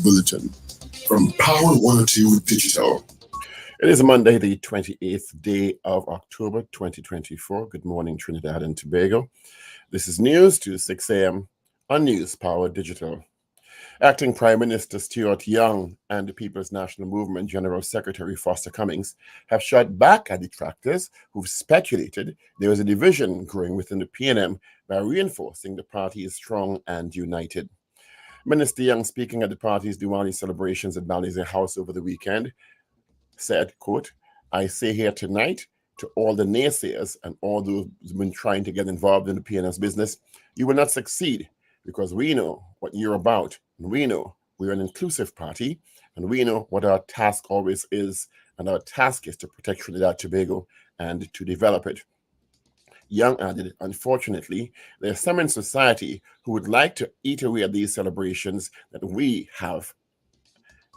Bulletin from Power 102 Digital. It is Monday, the 28th day of October 2024. Good morning, Trinidad and Tobago. This is news to 6 a.m. on News Power Digital. Acting Prime Minister Stuart Young and the People's National Movement General Secretary Foster Cummings have shot back at detractors who've speculated there was a division growing within the PNM by reinforcing the party is strong and united. Minister Young, speaking at the party's Diwali celebrations at Dennise House over the weekend, said, quote, "I say here tonight to all the naysayers and all those who've been trying to get involved in the PNS business, you will not succeed because we know what you're about, and we know we're an inclusive party, and we know what our task always is, and our task is to protect Trinidad and Tobago and to develop it." Young added, "Unfortunately, there are some in society who would like to eat away at these celebrations that we have,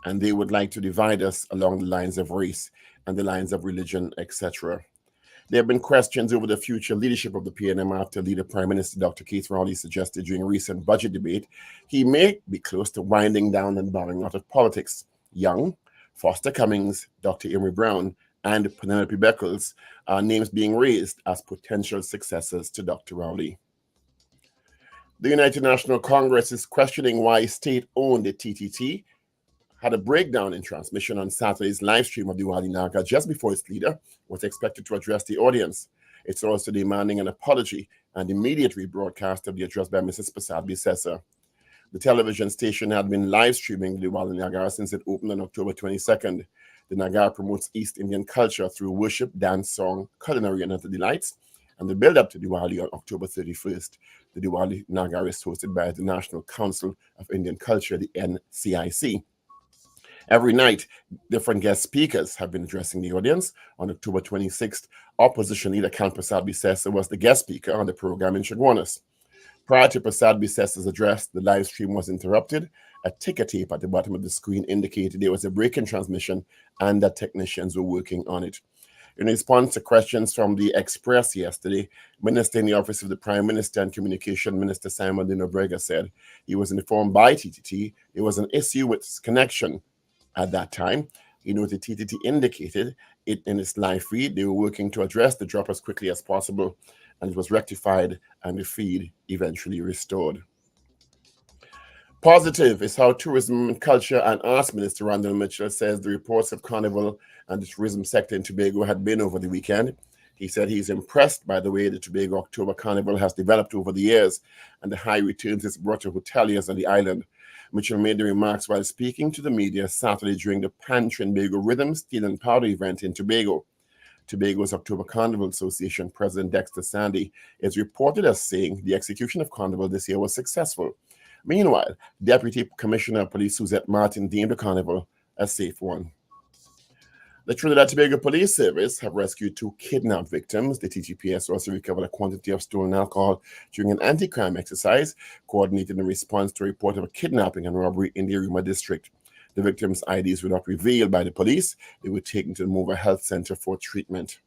and they would like to divide us along the lines of race and the lines of religion, etc." There have been questions over the future leadership of the PNM after leader Prime Minister Dr. Keith Rowley suggested during a recent budget debate he may be close to winding down and bowing out of politics. Young, Foster Cummings, Dr. Emery Brown, and Penelope Beckles are names being raised as potential successors to Dr. Rowley. The United National Congress is questioning why state-owned TTT had a breakdown in transmission on Saturday's live stream of Diwali Naga just before its leader was expected to address the audience. It's also demanding an apology and immediate rebroadcast of the address by Mrs. Prasad Bissessa. The television station had been live streaming the Diwali Naga since it opened on October 22nd. The Naga promotes East Indian culture through worship, dance, song, culinary, and other delights. And the build-up to Diwali on October 31st, the Diwali Naga is hosted by the National Council of Indian Culture, the NCIC. Every night, different guest speakers have been addressing the audience. On October 26th, opposition leader Kan Prasad Bissessa was the guest speaker on the program in Chaguanas. Prior to Prasad Bissessa's address, the live stream was interrupted. A ticker tape at the bottom of the screen indicated there was a break in transmission and that technicians were working on it. In response to questions from the Express yesterday, Minister in the Office of the Prime Minister and Communication Minister Simon Dino Brega said he was informed by TTT there was an issue with its connection. At that time, he noted TTT indicated it in its live feed they were working to address the drop as quickly as possible, and it was rectified and the feed eventually restored. Positive is how Tourism, Culture and Arts Minister Wendell Mitchell says the reports of Carnival and the tourism sector in Tobago had been over the weekend. He said he's impressed by the way the Tobago October Carnival has developed over the years and the high returns it's brought to hoteliers on the island. Mitchell made the remarks while speaking to the media Saturday during the Pan-Trinbago Rhythm, Steel and Powder event in Tobago. Tobago's October Carnival Association President Dexter Sandy is reported as saying the execution of Carnival this year was successful. Meanwhile, Deputy Commissioner of Police Suzette Martin deemed the carnival a safe one. The Trinidad and Tobago Police Service have rescued 2 kidnapped victims. The TTPS also recovered a quantity of stolen alcohol during an anti-crime exercise coordinated in response to a report of a kidnapping and robbery in the Arima district. The victims' IDs were not revealed by the police. They were taken to the Mova Health Center for treatment.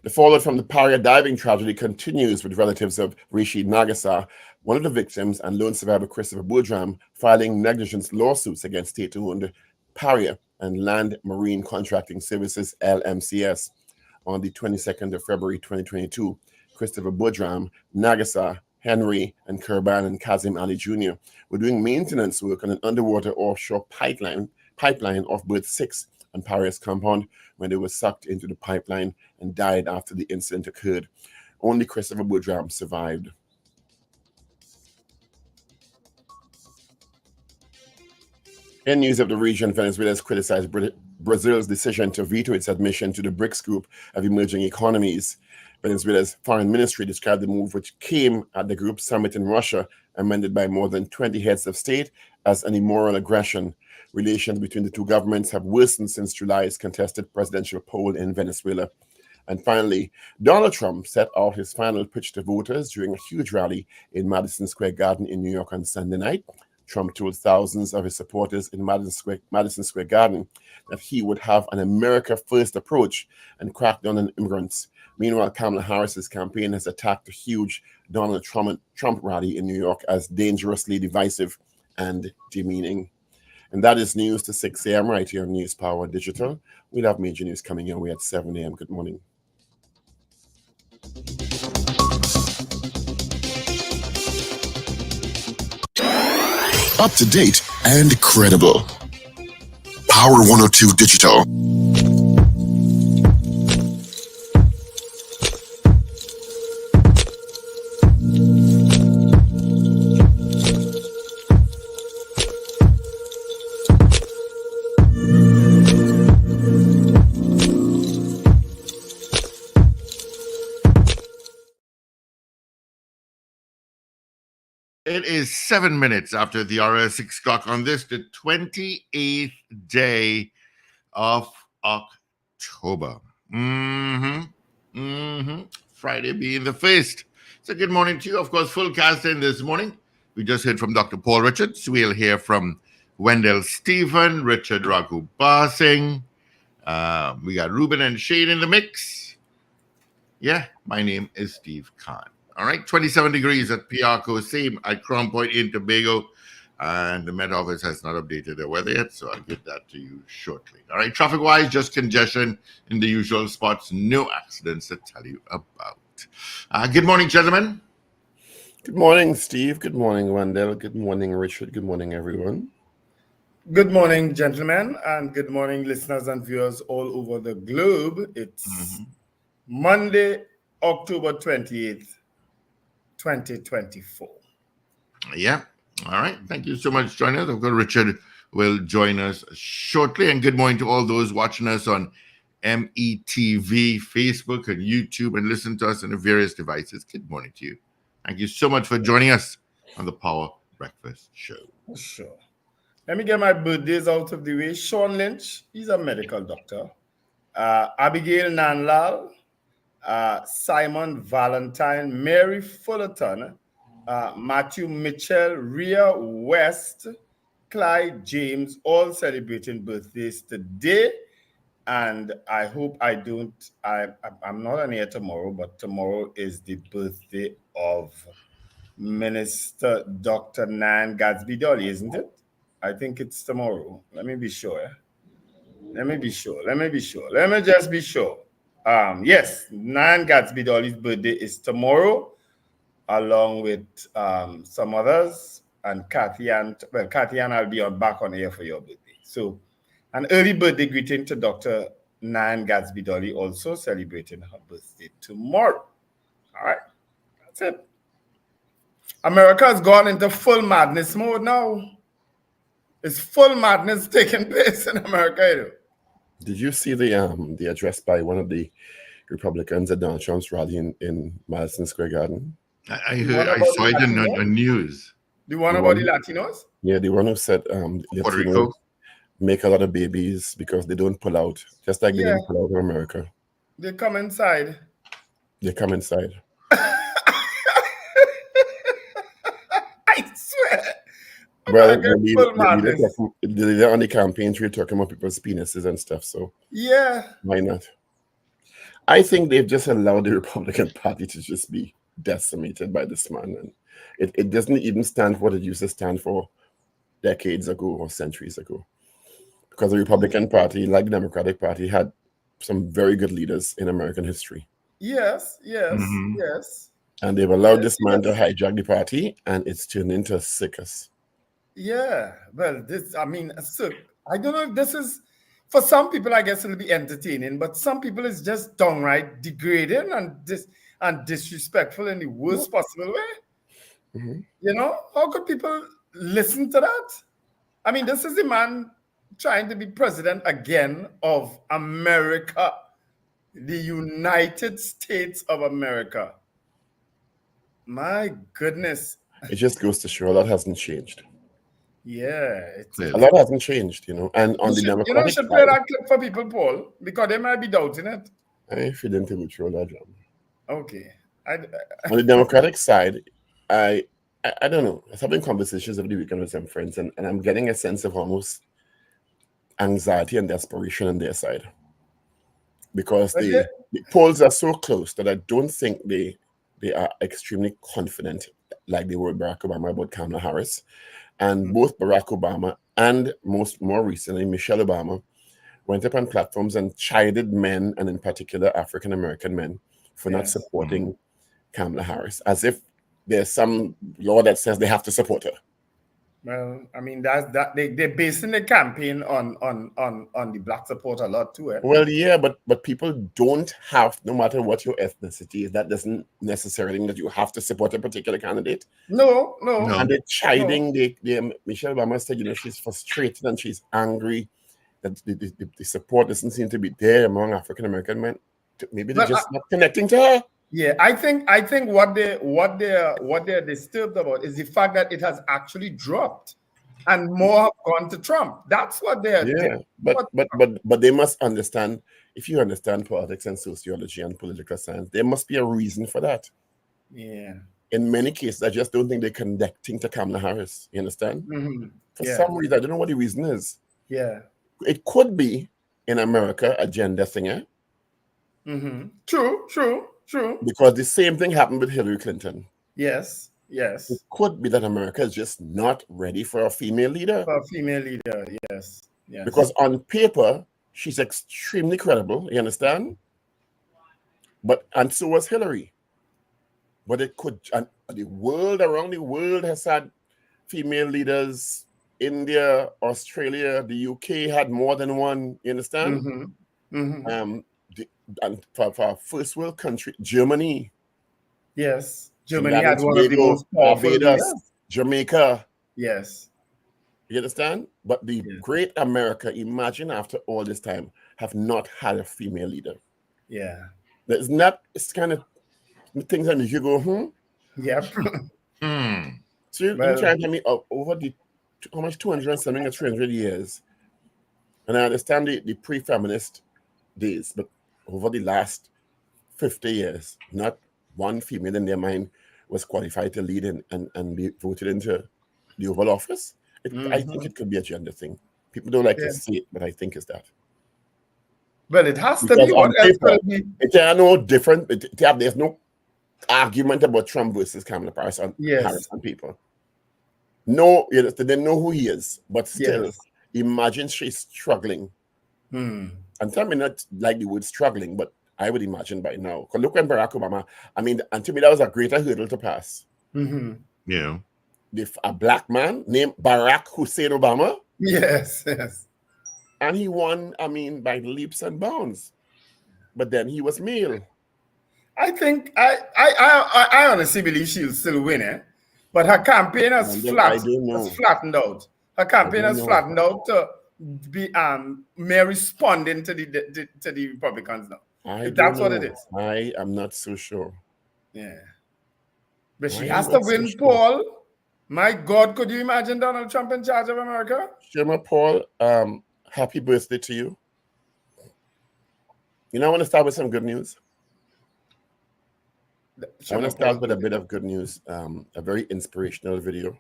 The fallout from the Paria diving tragedy continues with relatives of Rashid Nagasa, one of the victims, and lone survivor Christopher Boudram filing negligence lawsuits against state-owned Paria and Land Marine Contracting Services LMCS. On the 22nd of February 2022, Christopher Boudram, Nagasa, Henry, and Kurban and Kazim Ali Jr. were doing maintenance work on an underwater offshore pipeline off berth 6 on Paria's compound when they were sucked into the pipeline and died after the incident occurred. Only Christopher Boudram survived. In news of the region, Venezuela has criticized Brazil's decision to veto its admission to the BRICS group of emerging economies. Venezuela's foreign ministry described the move, which came at the group summit in Russia, amended by more than 20 heads of state, as an immoral aggression. Relations between the two governments have worsened since July's contested presidential poll in Venezuela. And finally, Donald Trump set out his final pitch to voters during a huge rally in Madison Square Garden in New York on Sunday night. Trump told thousands of his supporters in Madison Square Garden that he would have an America First approach and crack down on immigrants. Meanwhile, Kamala Harris's campaign has attacked a huge Donald Trump rally in New York as dangerously divisive and demeaning. And that is news to 6 a.m. right here on News Power Digital. We'll have major news coming your way at 7 a.m. Good morning. Up to date and credible. Power 102 Digital. It is 7 minutes after the hour, 6 o'clock on this, the 28th day of October. Friday being the first. So good morning to you. Of course, full cast in this morning. We just heard from Dr. Paul Richards. We'll hear from Wendell Stephen, Richard Ragoobarsingh. We got Ruben and Shane in the mix. Yeah, my name is Steve Khan. All right, 27 degrees at Piarco, same at Crown Point in Tobago. And the Met Office has not updated their weather yet, so I'll get that to you shortly. All right, traffic-wise, just congestion in the usual spots. No accidents to tell you about. Good morning, gentlemen. Good morning, Steve. Good morning, Wendell. Good morning, Richard. Good morning, everyone. Good morning, gentlemen, and good morning, listeners and viewers all over the globe. It's Monday, October 28th. 2024. Yeah. All right. Thank you so much for joining us. Of course, Richard will join us shortly. And good morning to all those watching us on METV, Facebook, and YouTube, and listen to us on the various devices. Good morning to you. Thank you so much for joining us on the Power Breakfast Show. Sure. Let me get my birthdays out of the way. Sean Lynch, he's a medical doctor. Abigail Nanlal, Simon Valentine, Mary Fullerton, Matthew Mitchell, Rhea West, Clyde James, all celebrating birthdays today. And I hope I'm not on here tomorrow, but tomorrow is the birthday of Minister Dr. Nan Gadsby Dolly, isn't it? I think it's tomorrow. Let me be sure. Let me just be sure. Yes, Nan Gadsby Dolly's birthday is tomorrow, along with some others. And Kathy Ann, I'll be back on air for your birthday. So, an early birthday greeting to Dr. Nan Gadsby Dolly, also celebrating her birthday tomorrow. All right, that's it. America has gone into full madness mode now. It's full madness taking place in America, you know. Did you see the address by one of the Republicans at Donald Trump's rally in Madison Square Garden? I saw it in the news. The one about the Latinos? Yeah, the one who said Latinos make a lot of babies because they don't pull out, just like they didn't pull out in America. They come inside. I swear. Well, the leader on the campaign trail talking about people's penises and stuff, so yeah, why not? I think they've just allowed the Republican Party to just be decimated by this man, and it doesn't even stand for what it used to stand for decades ago or centuries ago. Because the Republican Party, like the Democratic Party, had some very good leaders in American history. Yes. And they've allowed this man to hijack the party, and it's turned into a circus. Yeah, well, I don't know if this is, for some people, I guess it'll be entertaining, but some people it's just downright degrading and disrespectful in the worst possible way. Mm-hmm. You know, how could people listen to that? I mean, this is the man trying to be president again of America, the United States of America. My goodness. It just goes to show a lot hasn't changed. Yeah, a lot hasn't changed, you know. And on the Democratic side, you should play that clip for people, Paul, because they might be doubting it. I feel into the show that job. Okay. On the Democratic side, I I don't know. I was having conversations over the weekend with some friends, and I'm getting a sense of almost anxiety and desperation on their side because But the polls are so close that I don't think they are extremely confident like they were with Barack Obama about Kamala Harris. And both Barack Obama and more recently Michelle Obama went up on platforms and chided men, and in particular African American men, for not Yes. supporting Kamala Harris, as if there's some law that says they have to support her. Well, I mean they're basing the campaign on the black support a lot too. Well, yeah, but people don't have, no matter what your ethnicity is, that doesn't necessarily mean that you have to support a particular candidate. No. And they're chiding Michelle Obama said, she's frustrated and she's angry that the support doesn't seem to be there among African American men. Maybe they're just not connecting to her. Yeah, I think what they're disturbed about is the fact that it has actually dropped, and more have gone to Trump. That's what they're. Yeah, but they must understand. If you understand politics and sociology and political science, there must be a reason for that. Yeah. In many cases, I just don't think they're connecting to Kamala Harris. You understand? Mm-hmm. For some reason, I don't know what the reason is. Yeah. It could be in America a gender thing, eh? Mm-hmm. True. Because the same thing happened with Hillary Clinton. Yes. It could be that America is just not ready for a female leader. For a female leader, yes. Because on paper, she's extremely credible, you understand? And so was Hillary. But it could, and the world around the world has had female leaders. India, Australia, the UK had more than one, you understand? And for our first world country, Germany. Yes. Germany Trinidad had and one of the Tobago, most powerful Barbados, leaders. Jamaica. Yes. You understand? But the great America, imagine after all this time, have not had a female leader. Yeah. It's kind of things that make you go, Yep. So you try to tell me over how much 200 and something or 300 years. And I understand the pre-feminist days, but over the last 50 years, not one female in their mind was qualified to lead and be voted into the Oval Office. I think it could be a gender thing. People don't like to say it, but I think it's that. Well, it has to be. What else could it be? There are no different. There's no argument about Trump versus Kamala Harris on people. No, they didn't know who he is, but still, imagine she's struggling. And tell me not like the word struggling, but I would imagine by now. Because look when Barack Obama, and to me that was a greater hurdle to pass. Yeah. A black man named Barack Hussein Obama. Yes. And he won, by leaps and bounds. But then he was male. I think I honestly believe she'll still win it, but her campaign has flattened out. Her campaign has flattened out to be mere responding to the Republicans now. That's what it is. I am not so sure. Yeah, but she has to win, Paul. My God, could you imagine Donald Trump in charge of America? Sure, Paul. Happy birthday to you. I want to start with some good news. I want to start with a bit of good news. A very inspirational video.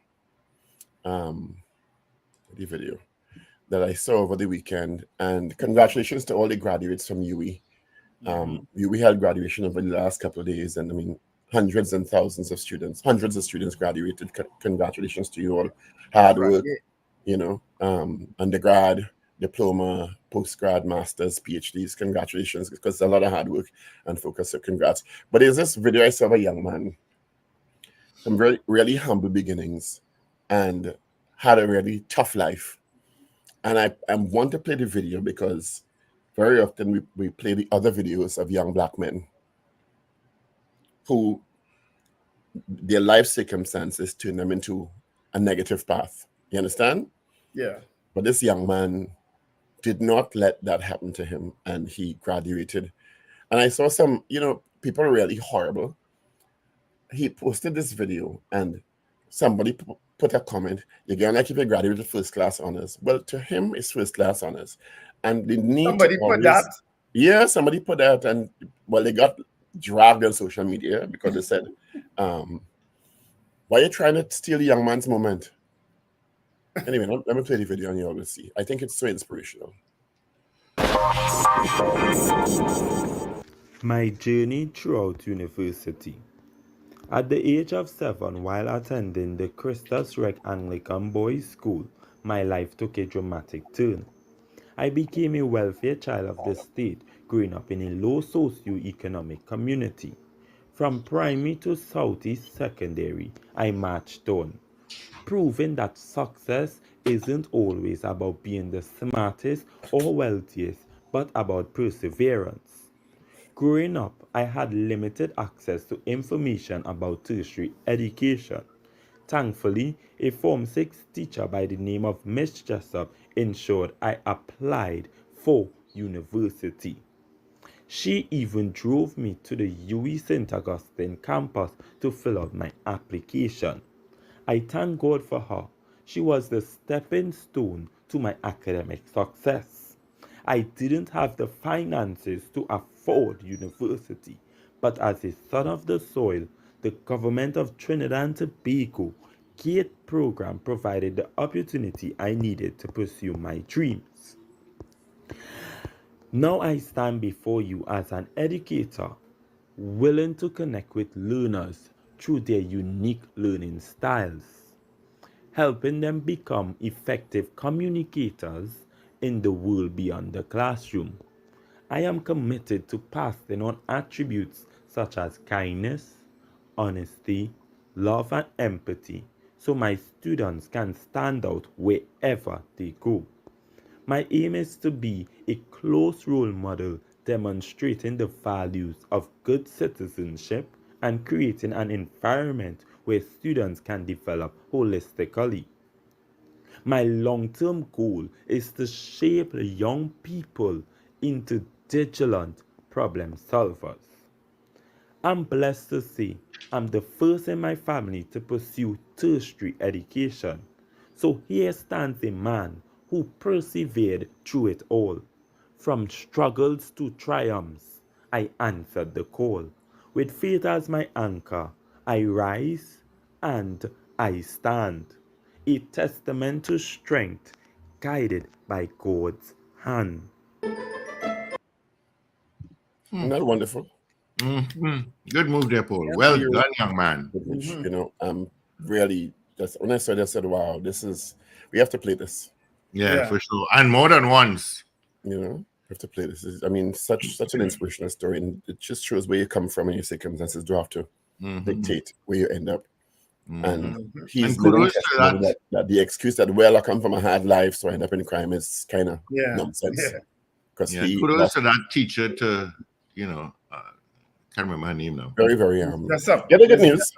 The video that I saw over the weekend. And congratulations to all the graduates from UE. UE had graduation over the last couple of days. And hundreds and thousands of students, hundreds of students graduated. Congratulations to you all. Hard work, undergrad, diploma, postgrad, masters, PhDs. Congratulations, because it's a lot of hard work and focus. So congrats. But there's this video I saw of a young man, some very really humble beginnings, and had a really tough life. And I want to play the video because very often we play the other videos of young black men who their life circumstances turn them into a negative path. You understand? Yeah. But this young man did not let that happen to him, and he graduated. And I saw some, people are really horrible. He posted this video, and somebody put a comment, you're going like if you graduated first class honors. Well, to him, it's first class honors. And the need somebody put that? Yeah, somebody put that, and they got dragged on social media because they said, Why are you trying to steal the young man's moment? Anyway, let me play the video and you all will see. I think it's so inspirational. My journey throughout university. At the age of 7, while attending the Christus Rex Anglican Boys' School, my life took a dramatic turn. I became a wealthier child of the state, growing up in a low socio-economic community. From primary to Southeast Secondary, I marched on, proving that success isn't always about being the smartest or wealthiest, but about perseverance. Growing up, I had limited access to information about tertiary education. Thankfully, a Form 6 teacher by the name of Miss Jessup ensured I applied for university. She even drove me to the UWI St. Augustine campus to fill out my application. I thank God for her. She was the stepping stone to my academic success. I didn't have the finances to afford university, but as a son of the soil, the government of Trinidad and Tobago GATE program provided the opportunity I needed to pursue my dreams. Now I stand before you as an educator, willing to connect with learners through their unique learning styles, helping them become effective communicators in the world beyond the classroom. I am committed to passing on attributes such as kindness, honesty, love, and empathy so my students can stand out wherever they go. My aim is to be a close role model demonstrating the values of good citizenship and creating an environment where students can develop holistically. My long-term goal is to shape young people into vigilant problem solvers. I'm blessed to say I'm the first in my family to pursue tertiary education. So here stands a man who persevered through it all. From struggles to triumphs, I answered the call. With faith as my anchor, I rise and I stand. A testament to strength, guided by God's hand. Isn't that wonderful? Good move there, Paul. Well done, young man. Which, really, just when I saw this, I said, wow, we have to play this. Yeah, for sure. And more than once. We have to play this. Such an inspirational story. And it just shows where you come from and your circumstances do have to dictate where you end up. And he's living testimony that the excuse that, well, I come from a hard life, so I end up in crime is kind of nonsense. Because kudos to that teacher to, can't remember her name now. Very, very the other good news,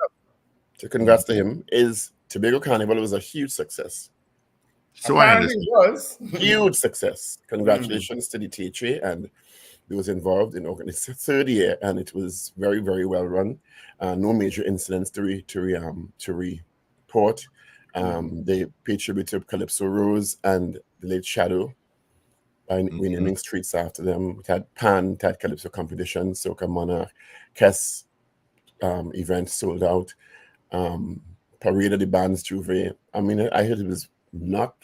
so congrats to him, is Tobago Carnival was a huge success. So it was huge success. Congratulations to the teacher and those involved in organizing the third year, and it was very, very well run. No major incidents to report. They paid tribute to Calypso Rose and the late Shadow by renaming streets after them. We had had Calypso competition, Soca Monarch, Kess event sold out. Paria, the band's Juve. I heard it was not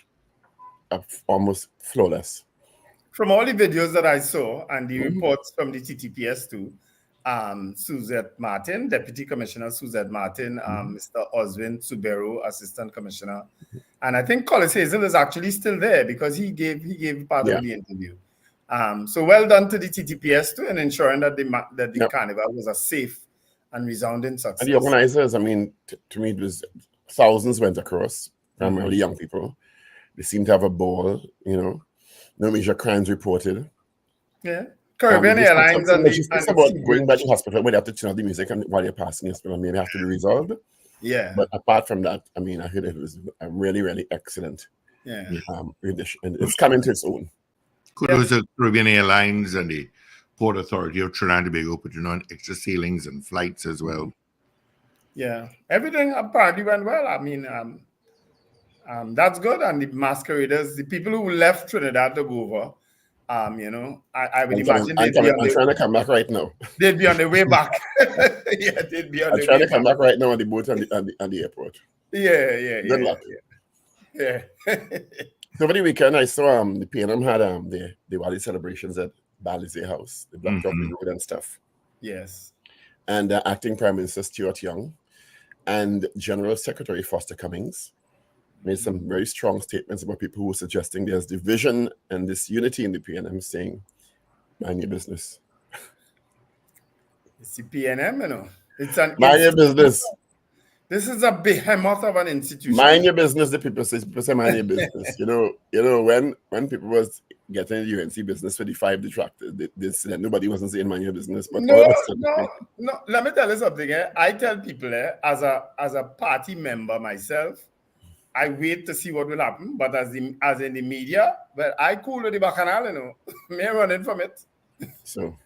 almost flawless. From all the videos that I saw and the reports from the TTPS too, Suzette Martin, Deputy Commissioner Suzette Martin, Mr. Oswin Suberu, Assistant Commissioner, and I think Collis Hazel is actually still there because he gave part of the interview. So well done to the TTPS too in ensuring that the carnival was a safe and resounding success. And the organizers, to me, it was thousands went across, primarily young people. They seem to have a ball, no major crimes reported. Yeah. Caribbean Airlines and about going back to the hospital where they have to turn off the music and while you're passing the hospital, maybe have to be resolved. Yeah. But apart from that, I heard it was a really, really excellent rendition. And it's coming to its own. Kudos to Caribbean Airlines and the Port Authority of Trinidad and Tobago putting on extra sailings and flights as well. Yeah. Everything apparently went well. That's good. And the masqueraders, the people who left Trinidad to go over, You know, I would I'm coming, imagine I'm trying to come back right now. they'd be on the way back. Yeah, they'd be on I'm the trying way to come back. back right now on the boat and the airport. Yeah. Good luck. Yeah. So over the weekend, I saw the PNM had the Diwali celebrations at Balize House. They blocked off the road and stuff. Yes. And acting Prime Minister Stuart Young and General Secretary Foster Cummings made some very strong statements about people who were suggesting there's division and disunity in the PNM, saying, mind your business. It's the PNM, you know. It's an Mind your business. This is a behemoth of an institution. Mind your business, the people say mind your business. you know, when people was getting the UNC business for the 5 detractors, nobody wasn't saying mind your business. But No. Let me tell you something. I tell people as a party member myself, I wait to see what will happen. But as in the media, well, I cool with the bacchanal, you know. Me running from it. So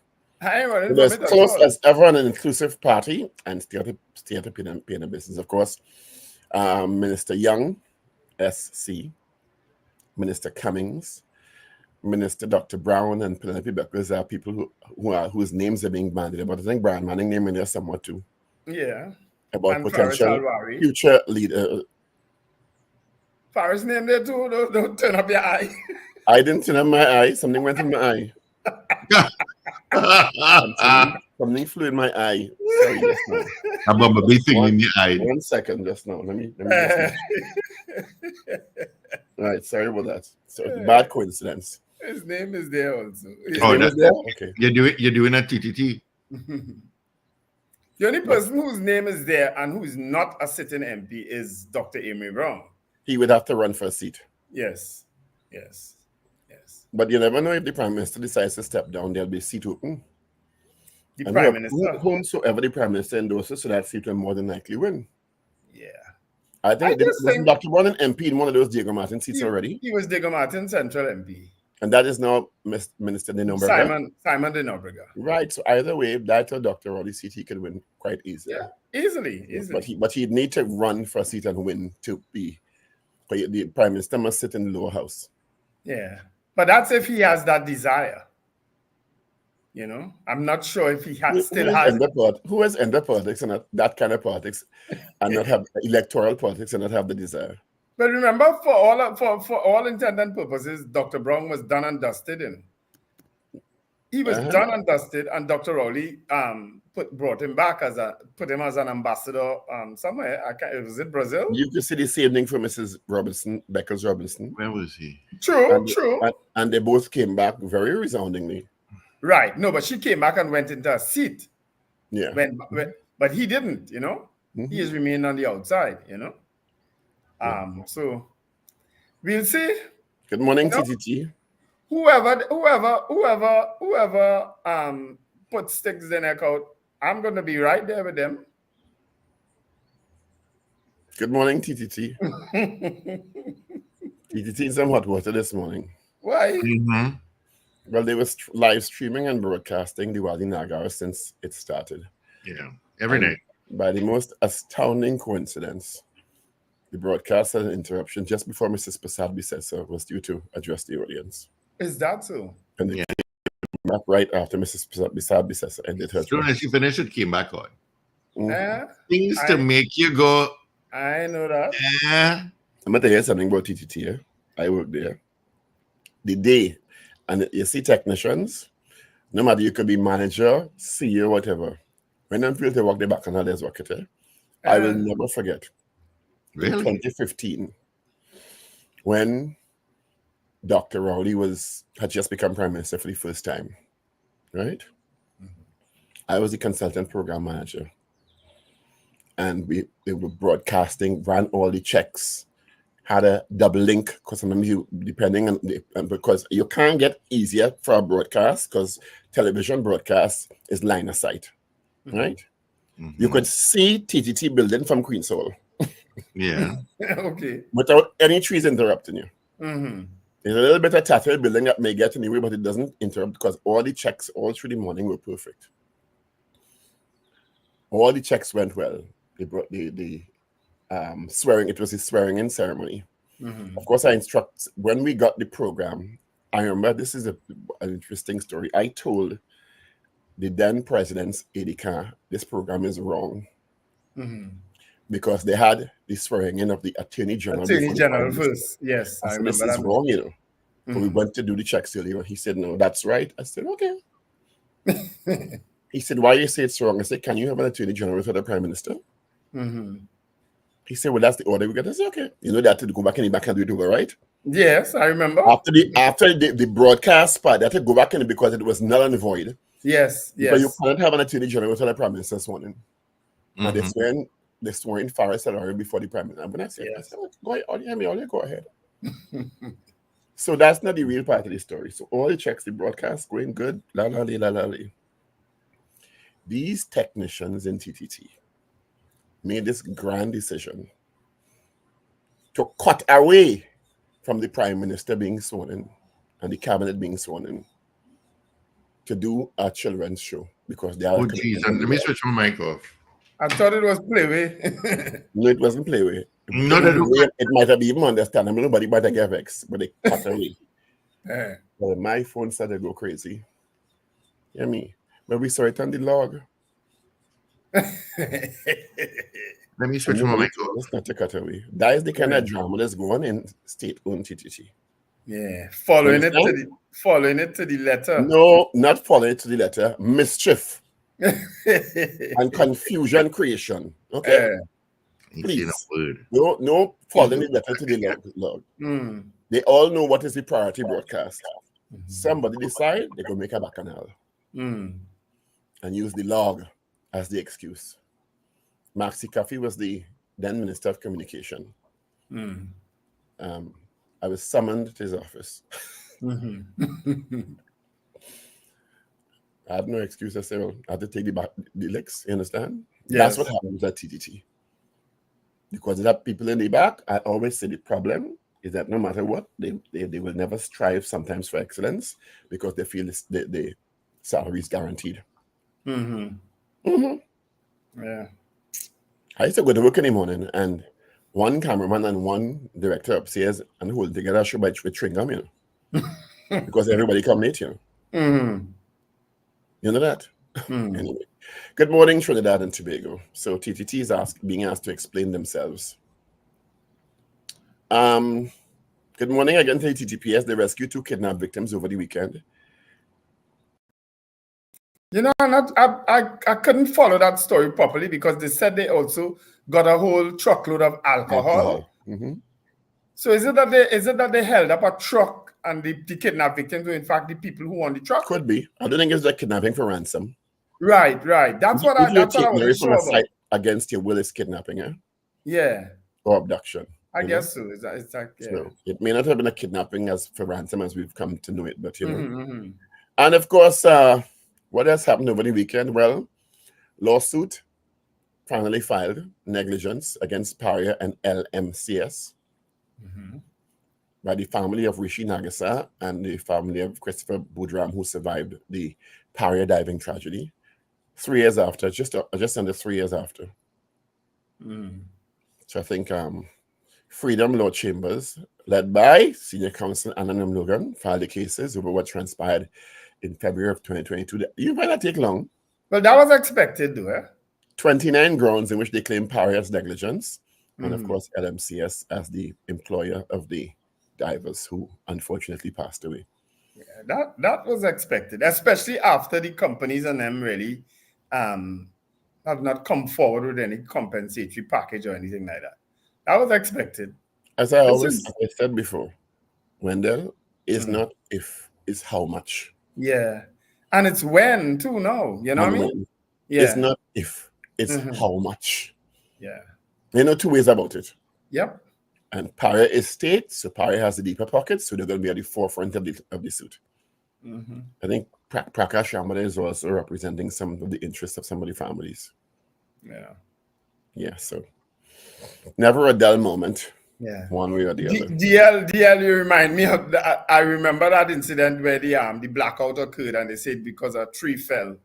I ain't running it from was it at close all. as ever an inclusive party and stay at the PNM business. Of course, Minister Young, SC, Minister Cummings, Minister Dr. Brown, and Penelope Beckers are people whose names are being bandied. But I think Brian Manning name in there somewhat too. Yeah. About And potential Faris future leader. Faris name there too. Don't turn up your eye. I didn't turn up my eye. Something went in my eye. Something flew in my eye. Sorry, just now. A bumblebee thing in the eye. 1 second just now. Let me just All right, sorry about that. So bad coincidence. His name is there also. Oh, Name is there? Okay. You're doing a TTT. The only person whose name is there and who is not a sitting MP is Dr. Amy Brown. He would have to run for a seat. Yes. But you never know if the Prime Minister decides to step down, there'll be a seat open. The And Prime Minister. whomsoever the Prime Minister endorses, so that seat will more than likely win. Yeah. I think Dr. Brown an MP in one of those Diego Martin seats already. He was Diego Martin Central MP. And that is now Minister Denobrega. Simon Denobrega. Right. So either way, that or Dr. Rowley's seat, he could win quite easily. Yeah, easily. But he'd need to run for a seat and win to be. But the Prime Minister must sit in the lower house. Yeah. But that's if he has that desire. You know, I'm not sure if he still has. Who has entered politics and that kind of politics and not have electoral politics and not have the desire? But remember, for all intent and purposes, Dr. Brown was done and dusted. He was done and dusted, and Dr. Rowley brought him back put him as an ambassador somewhere. Was it Brazil? You could see the same thing for Mrs. Beckers Robinson. Where was he? True. And they both came back very resoundingly. Right. No, but she came back and went into a seat. Yeah. But he didn't, you know. Mm-hmm. He has remained on the outside, you know. So we'll see. Good morning, TTT. Whoever puts sticks in their coat, I'm going to be right there with them. Good morning, TTT. TTT in some hot water this morning. Why? Mm-hmm. Well, they were live streaming and broadcasting Diwali Nagar since it started. Yeah, every day. By the most astounding coincidence, the broadcast had an interruption just before Mrs. Prasad Bisesa was due to address the audience. Is that so? And they came back right after Mrs. Prasad Bisesa ended her. As soon as she finished, it came back on. Mm-hmm. Things to make you go. I know that. I'm going to tell you something about TTT. Eh? I work there. The day, and you see technicians, no matter you could be manager, CEO, whatever. When them feel to work the back and others work it, I will never forget. Really? In 2015, when Dr. Rowley had just become Prime Minister for the first time, right? Mm-hmm. I was the consultant program manager. And they were broadcasting, ran all the checks, had a double link, because sometimes because you can't get easier for a broadcast, because television broadcast is line of sight, right? Mm-hmm. You could see TTT building from Queen's Hall. Yeah. Okay. Without any trees interrupting you. Mm-hmm. There's a little bit of tattered building that may get in the way, but it doesn't interrupt because all the checks all through the morning were perfect. All the checks went well. They brought the swearing. It was a swearing-in ceremony. Mm-hmm. Of course, when we got the program, I remember this is an interesting story. I told the then president's aide-de-camp, this program is wrong because they had the swearing in of the Attorney General. Attorney General first. Yes, I said, remember this is that. wrong, you know. So we went to do the checks earlier. He said, no, that's right. I said, okay. He said, why you say it's wrong? I said, can you have an Attorney General for the Prime Minister? He said, well, that's the order we got. I said, okay. You know, they had to go back and do it over, right? Yes, I remember. After the broadcast part, they had to go back in because it was null and void. Yes. But you can't have an Attorney General for the Prime Minister sworn. And they swore in Faris Salary before the Prime Minister. When I said, go ahead, go ahead. So that's not the real part of the story. So all the checks, the broadcast going good, la la la la la. These technicians in TTT made this grand decision to cut away from the Prime Minister being sworn in and the cabinet being sworn in to do a children's show because they are. Oh, geez. And let me switch my mic off. I thought it was playway. No, it wasn't playway. No, It might have been even understandable, but it might have get vexed, but they cut away. Well, my phone started to go crazy. Hear me? But we saw it on the log. Let me switch my mic off. It's not to cut away. That is the kind of drama that's going in state-owned TTT. Yeah, following it to the letter. No, not following it to the letter. Mischief and confusion creation. Okay. Please. No following the letter to the log. They all know what is the priority broadcast. Somebody decide they're going to make a bacchanal and use the log as the excuse. Maxi Coffey was the then Minister of Communication. I was summoned to his office. I had no excuse. I said, well, I had to take the licks, you understand? Yes. That's what happens at TTT. Because there are people in the back, I always say the problem is that no matter what, they will never strive sometimes for excellence because they feel the salary is guaranteed. Yeah. I used to go to work in the morning and one cameraman and one director upstairs and hold together a show with chewing gum, you know, because everybody come late, you know. You know that? Anyway, good morning, Trinidad and Tobago. So TTT is being asked to explain themselves. Good morning again to TTPS. They rescued 2 kidnapped victims over the weekend. You know, I couldn't follow that story properly because they said they also got a whole truckload of alcohol. So is it that they held up a truck and the kidnapped victims were in fact the people who won the truck? Could be. I don't think it's like kidnapping for ransom. Right. That's what I was sure about. Against your will is kidnapping, eh? Yeah. Or abduction. I guess so. It's like, yeah. So it may not have been a kidnapping as for ransom as we've come to know it, but you know. And of course, what else happened over the weekend? Well, lawsuit finally filed, negligence against Paria and LMCS by the family of Rishi Nagasa and the family of Christopher Boudram, who survived the Paria diving tragedy 3 years after, just under 3 years after. So I think Freedom Law Chambers, led by Senior Counsel Anna Logan, filed the cases over what transpired in February of 2022. You might not take long. Well, that was expected, though. 29 grounds in which they claim Paria's negligence, and of course LMCS as the employer of the divers who unfortunately passed away. Yeah, that was expected, especially after the companies and them really have not come forward with any compensatory package or anything like that. That was expected. As I said before, Wendell, is not if, it's how much. Yeah. And it's when too now. You know what I mean? Yeah. It's not if, it's how much. Yeah. You know 2 ways about it. Yep. And Paria is state, so Paria has the deeper pockets, so they're going to be at the forefront of the suit. I think Prakash Ambade is also representing some of the interests of some of the families. Yeah. Yeah, so never a dull moment. Yeah. One way or the other. DL, you remind me of that. I remember that incident where the blackout occurred and they said because a tree fell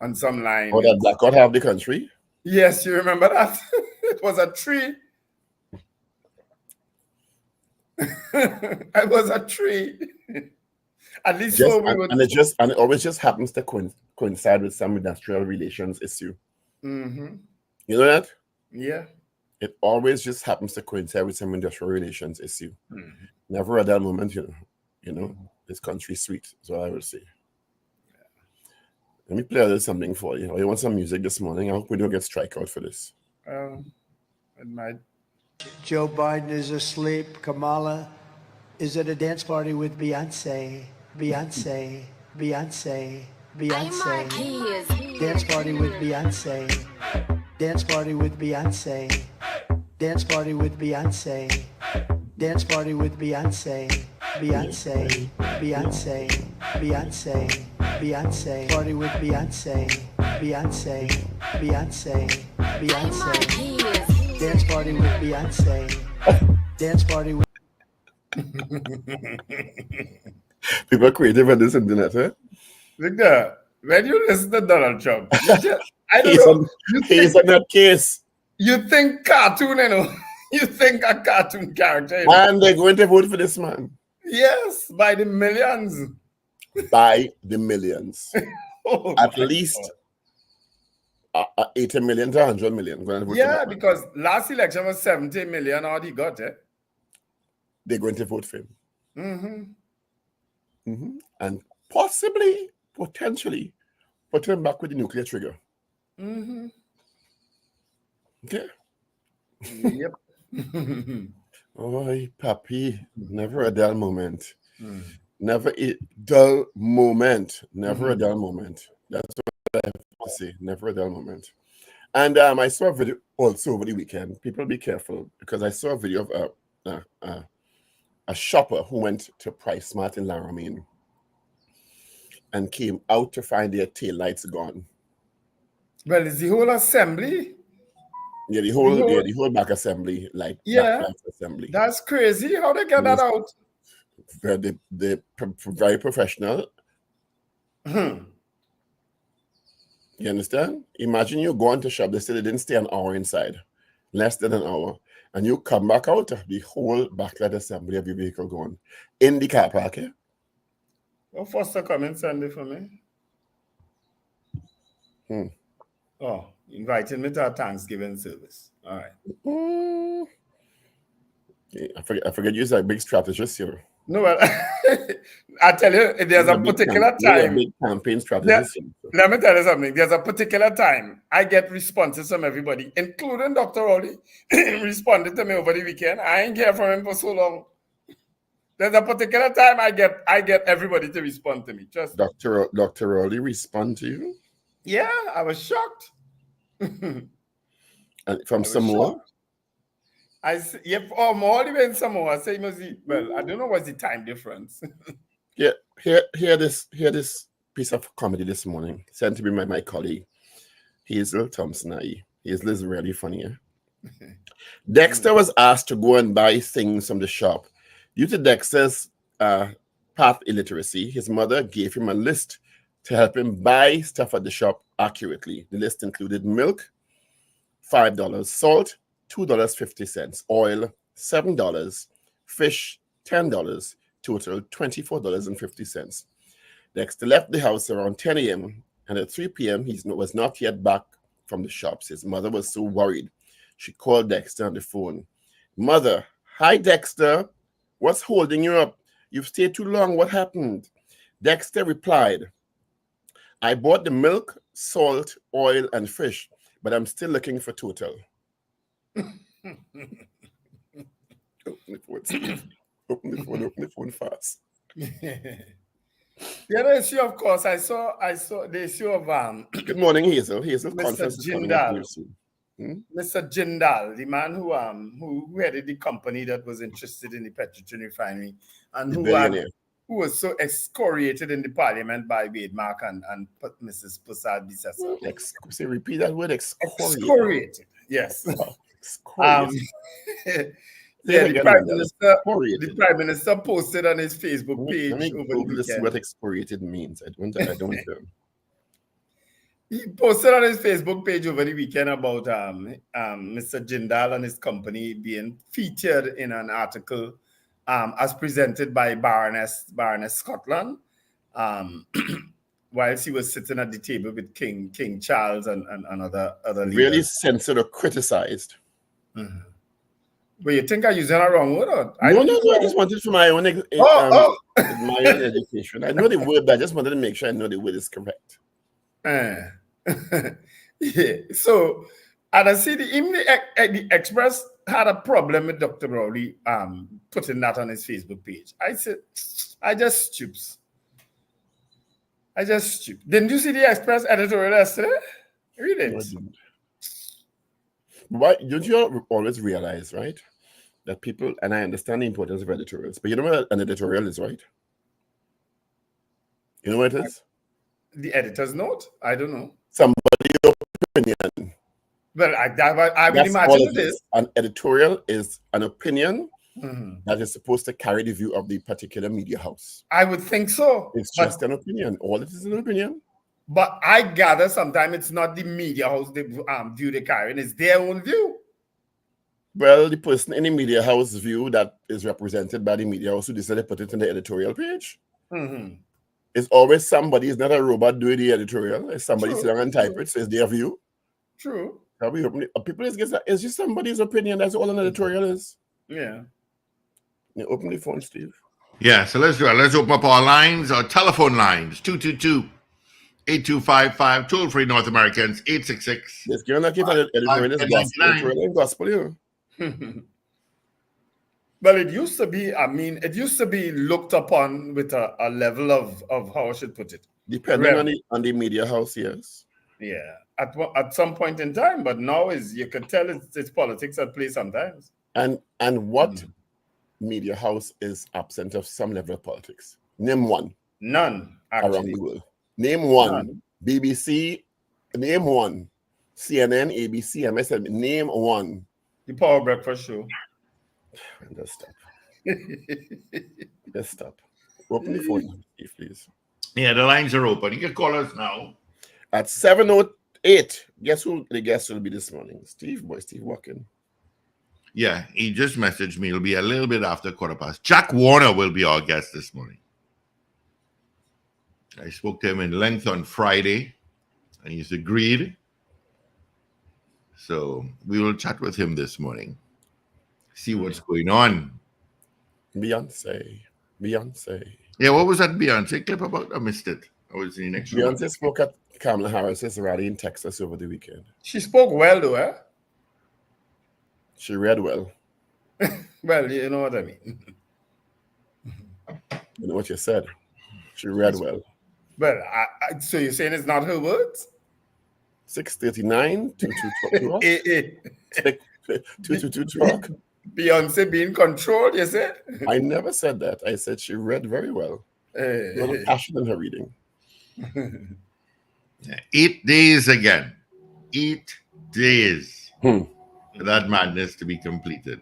on some line. Oh, that blackout half the country? Yes, you remember that? It was a tree. I was a tree. At least Just so we would. and it always just happens to coincide with some industrial relations issue. Mm-hmm. You know that? Yeah. It always just happens to coincide with some industrial relations issue. Mm-hmm. Never a dull moment, this country's sweet, is what I would say. Let me play a little something for you. Or you want some music this morning? I hope we don't get strikeout for this. It might. Joe Biden is asleep. Kamala is at a dance party with Beyonce. Beyonce. Beyonce. Beyonce. Dance party with Beyonce. Dance party with Beyonce. Dance party with Beyonce. Dance party with Beyonce. Beyonce. Beyonce. Beyonce. Beyonce. Party with Beyonce. Beyonce. Beyonce. Beyonce. Dance party with Beyonce. Dance party with. People are creative on this internet, eh? Victor, when you listen to Donald Trump, I don't He's know. He's on that case. You think cartoon, You think a cartoon character. And they're going to vote for this man. Yes, by the millions. By the millions. Oh, At least 80 million to 100 million. Going to vote for yeah, that man. because last election was 70 million, all he got, They're going to vote for him. Mm-hmm. And possibly, potentially, put him back with the nuclear trigger. Mm-hmm. Okay. Yep. Oh, papi, never a dull moment. Mm. Never a dull moment. Never a dull moment. That's what I have to say. Never a dull moment. And I saw a video also over the weekend. People be careful because I saw a video of a shopper who went to Price Mart in Laramie and came out to find their tail lights gone. Well, is the whole assembly? Yeah, the whole back assembly, like Yeah. back assembly. That's crazy. How they get that out? They're very professional. Hmm. You understand? Imagine you go into shop, they say they didn't stay an hour inside, less than an hour, and you come back out, the whole backlight assembly of your vehicle gone in the car park. Eh? Oh, Foster come in Sunday for me. Oh, inviting me to a Thanksgiving service. All right. Yeah, I forget you're a big strategist here. No, well, I tell you, there's a particular You're a time. big campaign strategist. Let me tell you something. There's a particular time I get responses from everybody, including Dr. Rowley, responded to me over the weekend. I ain't hear from him for so long. There's a particular time I get everybody to respond to me. Just Dr. Rowley respond to you? yeah, I was shocked. And from Samoa? I'm all the way in Samoa. Same as well, I don't know what's the time difference. Yeah, hear this piece of comedy this morning, sent to me by my colleague, Hazel Thompson. Hazel is really funny. Eh? Dexter was asked to go and buy things from the shop. Due to Dexter's path illiteracy, his mother gave him a list to help him buy stuff at the shop accurately. The list included milk, $5, salt, $2.50, oil, $7, fish, $10, total $24.50. Dexter left the house around 10 a.m. and at 3 p.m. he was not yet back from the shops. His mother was so worried. She called Dexter on the phone. Mother, hi Dexter, what's holding you up? You've stayed too long. What happened? Dexter replied, I bought the milk, salt, oil, and fish, but I'm still looking for total. Open the phone fast. The other issue, of course, I saw the issue of Good morning, Hazel. Hazel, Mr. conference is coming up Jindal. soon. Mr. Jindal, the man who headed the company that was interested in the Petroleum refinery and who was so excoriated in the parliament by Wade Mark and Mrs. Prasad Bisasa. Repeat that word, excoriated. Yes. Excoriated. Yeah, the Prime Minister posted on his Facebook page over the weekend. This is what excoriated means. I don't know. He posted on his Facebook page over the weekend about Mr. Jindal and his company being featured in an article as presented by Baroness Scotland, while she was sitting at the table with King Charles and other leaders. Really censored or criticized. Mm-hmm. But you think I using a wrong word? Or? No, I just wanted for my own my own education. I know the word, but I just wanted to make sure I know the word is correct. Yeah. So, and I see the Express had a problem with Dr. Rowley putting that on his Facebook page. I said, I just stoops. Didn't you see the Express editorial yesterday? Read it. No, I didn't. Why don't you always realize, right, that people, and I understand the importance of editorials, but you know what an editorial is, right? You know what it is? The editor's note? I don't know. Somebody's opinion. Well, I would imagine it is. An editorial is an opinion that is supposed to carry the view of the particular media house. I would think so. It's just an opinion. All it is an opinion. But I gather sometimes it's not the media house view they carry, it's their own view. Well, the person in the media house view that is represented by the media house who decided to put it in the editorial page. It's always somebody. It's not a robot doing the editorial. It's somebody sitting and type it, so it's their view. True. People it's just somebody's opinion. That's all an editorial is. Yeah. You open the phone, Steve. Yeah, so let's do it. Let's open up our lines, our telephone lines, 222-8255, toll-free North Americans, 866. Yes, you're not giving editorial gospel, you know. Well, it used to be, it used to be looked upon with a level of how I should put it. Depending on the media house, yes. Yeah, at some point in time, but now you can tell it's politics at play sometimes. And what media house is absent of some level of politics? Name one. None, actually. Around the world. Name one. None. BBC, name one. CNN, ABC, MSN, name one. The Power Breakfast Show. Let's stop. Let's stop. Open the phone, please. Yeah, the lines are open. You can call us now. At 7:08. Guess who the guest will be this morning? Steve walking. Yeah, he just messaged me. It'll be a little bit after 15:15. Jack Warner will be our guest this morning. I spoke to him in length on Friday, and he's agreed. So we will chat with him this morning. See what's going on. Beyonce. Yeah, what was that Beyonce clip about? I missed it. I was in the next room. Beyonce spoke at Kamala Harris's rally in Texas over the weekend. She spoke well, though, eh? She read well. Well, you know what I mean. You know what you said. She read well. But so you're saying it's not her words? 639 222 talk. Beyonce being controlled, you said? I never said that. I said she read very well. A lot of passion in her reading. 8 days again. 8 days for that madness to be completed.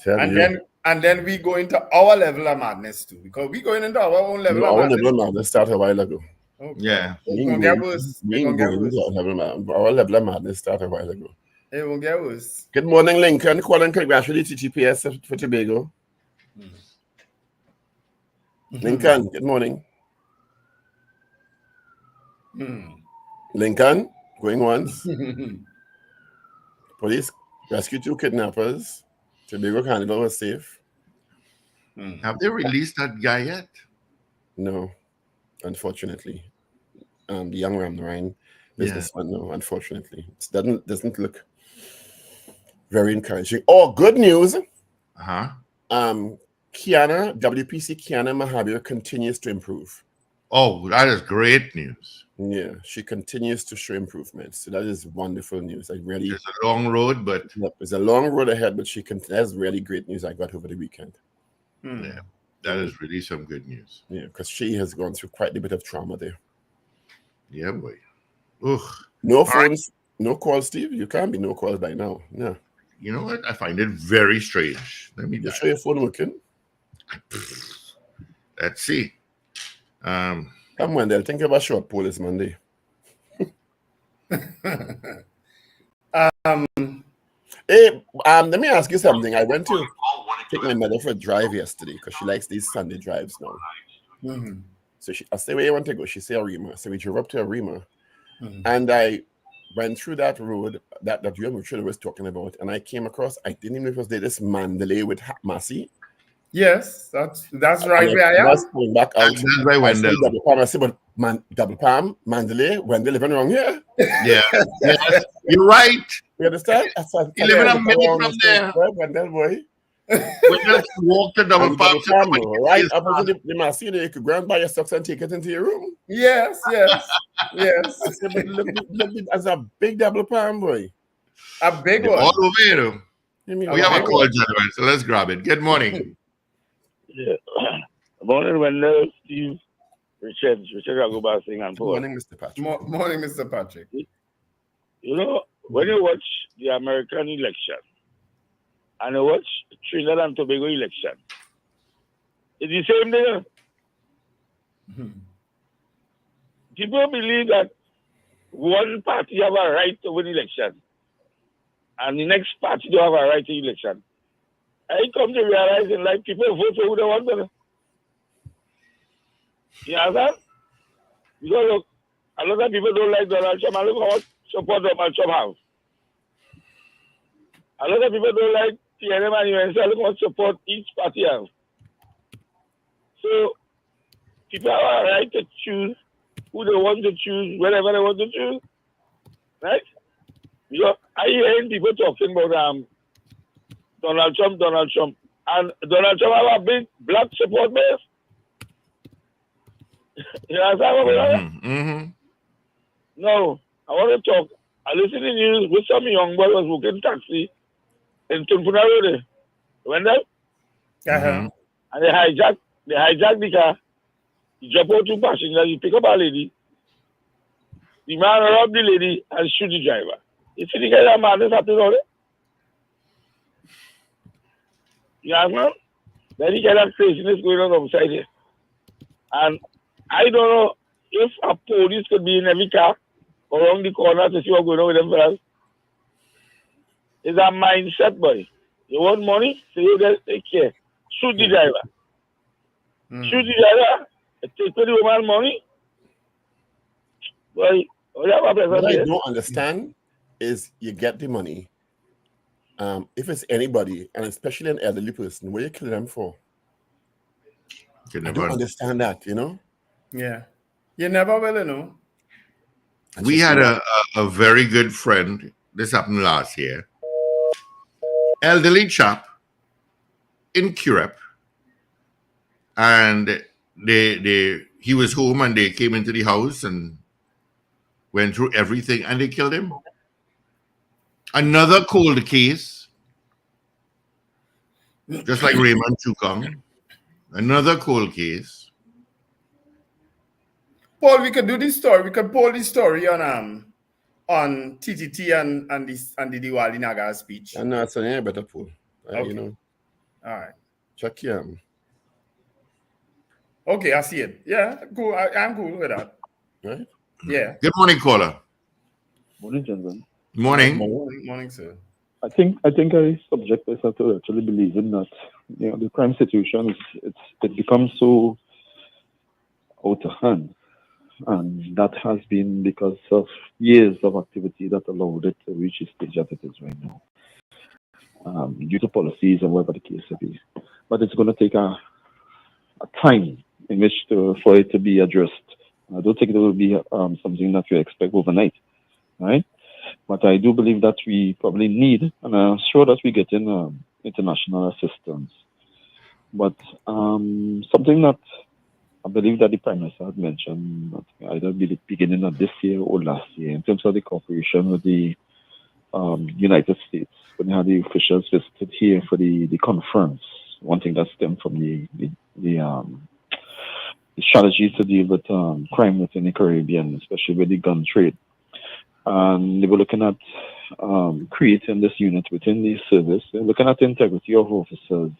And then we go into our level of madness too, because we going into our own level of madness. Our level of madness started a while ago. Okay. Yeah. Our level of madness started a while ago. It won't get worse. Good morning, Lincoln. Call and congratulate TTPS for Tobago. Lincoln, good morning. Lincoln, going once. Police rescued 2 kidnappers. Tobago Carnival was safe. Have they released that guy yet? No, unfortunately. The young Ramnarine businessman, no, unfortunately. It doesn't look very encouraging. Oh, good news. WPC Kiana Mahabir continues to improve. Oh, that is great news. Yeah, she continues to show improvements. So that is wonderful news. It's a long road, but it's a long road ahead, but that's really great news I got over the weekend. Yeah, that is really some good news. Yeah, because she has gone through quite a bit of trauma there. Yeah, boy. Ugh. No phones, no calls, Steve. You can't be no calls by now. Yeah. You know what? I find it very strange. Let me show your phone working. Let's see. Come Wendell, think of a short poll this Monday. Hey, let me ask you something. I went to take my mother for a drive yesterday because she likes these Sunday drives now. Mm-hmm. So I say, where you want to go? She say Arima. So we drove up to Arima, Mm-hmm. and I went through that road that you and Richard was talking about, and I came across, I didn't even know it was there, this Mandalay with Massey. Yes, that's right where I was am. going back out. That's by I Wendell. see Double Palm. I say, but Double Palm, Mandalay, Wendell living around here. Yeah. Yes. You're right. You understand? You live in a minute from there. Wendell boy. We just walk to Double And Palm. Double Palm, right opposite the Massey, you could go and buy your socks and take it into your room. Yes. I said, but look as a big Double Palm boy. A big one. All over here. You mean We have a big call, one? gentlemen, so let's grab it. Good morning. Yeah. Morning, Wendell, Steve, Richard Ragoobarsingh, and Good Paul. morning, Mr. Patrick. Morning, Mr. Patrick. You know, when you watch the American election and you watch Trinidad and Tobago election, it's the same thing. Mm-hmm. People believe that one party have a right to win election and the next party don't have a right to election. I come to realize in life people vote for who they want to. You understand? Because look, a lot of people don't like Donald Trump and look how much support Donald Trump has. A lot of people don't like TNM and UNC and look how much support each party has. So people have a right to choose who they want to choose, whenever they want to choose. Right? Because I hear people talking about Donald Trump. And Donald Trump have a big black support base. You understand what I'm saying? No, I want to talk. I listen to the news with some young boy was working taxi in Tunpuna Road. Wendell? Uh-huh. And they hijack the car. He drop out two passengers, he pick up a lady. The man rob the lady and shoot the driver. You see the guy that man is happening already? You understand? Then you get that craziness going on outside here. And I don't know if a police could be in every car around the corner to see what's going on with them fellas. It's a mindset, boy. You want money? So you just take care. Shoot the driver. Shoot the driver. Take the woman money. Boy, what I don't understand is you get the money. If it's anybody, and especially an elderly person, what you kill them for? I don't understand that, you know? Yeah. You never will, you know. We had a very good friend. This happened last year. Elderly chap in Curep. And he was home and they came into the house and went through everything and they killed him. Another cold case. Just like Raymond Chukang. Another cold case. Paul, we could do this story. We could pull this story on TTT and the Diwali Naga speech. I know it's a better pull. Okay. You know. All right. Check here. Okay, I see it. Yeah, cool. I'm cool with that. Right? Yeah. Good morning, caller. Morning, gentlemen. Morning. Morning, sir. I think I subject myself to actually believing that the crime situation it becomes so out of hand, and that has been because of years of activity that allowed it to reach the stage that it is right now, due to policies and whatever the case may be. But it's going to take a time in which for it to be addressed. I don't think it will be something that we expect overnight, right? But I do believe that we probably need, and I'm sure that we get in international assistance. But something that I believe that the Prime Minister had mentioned, either the beginning of this year or last year, in terms of the cooperation with the United States, when they had the officials visited here for the conference. One thing that stemmed from the strategies to deal with crime within the Caribbean, especially with the gun trade. And they were looking at creating this unit within the service. They're looking at the integrity of officers.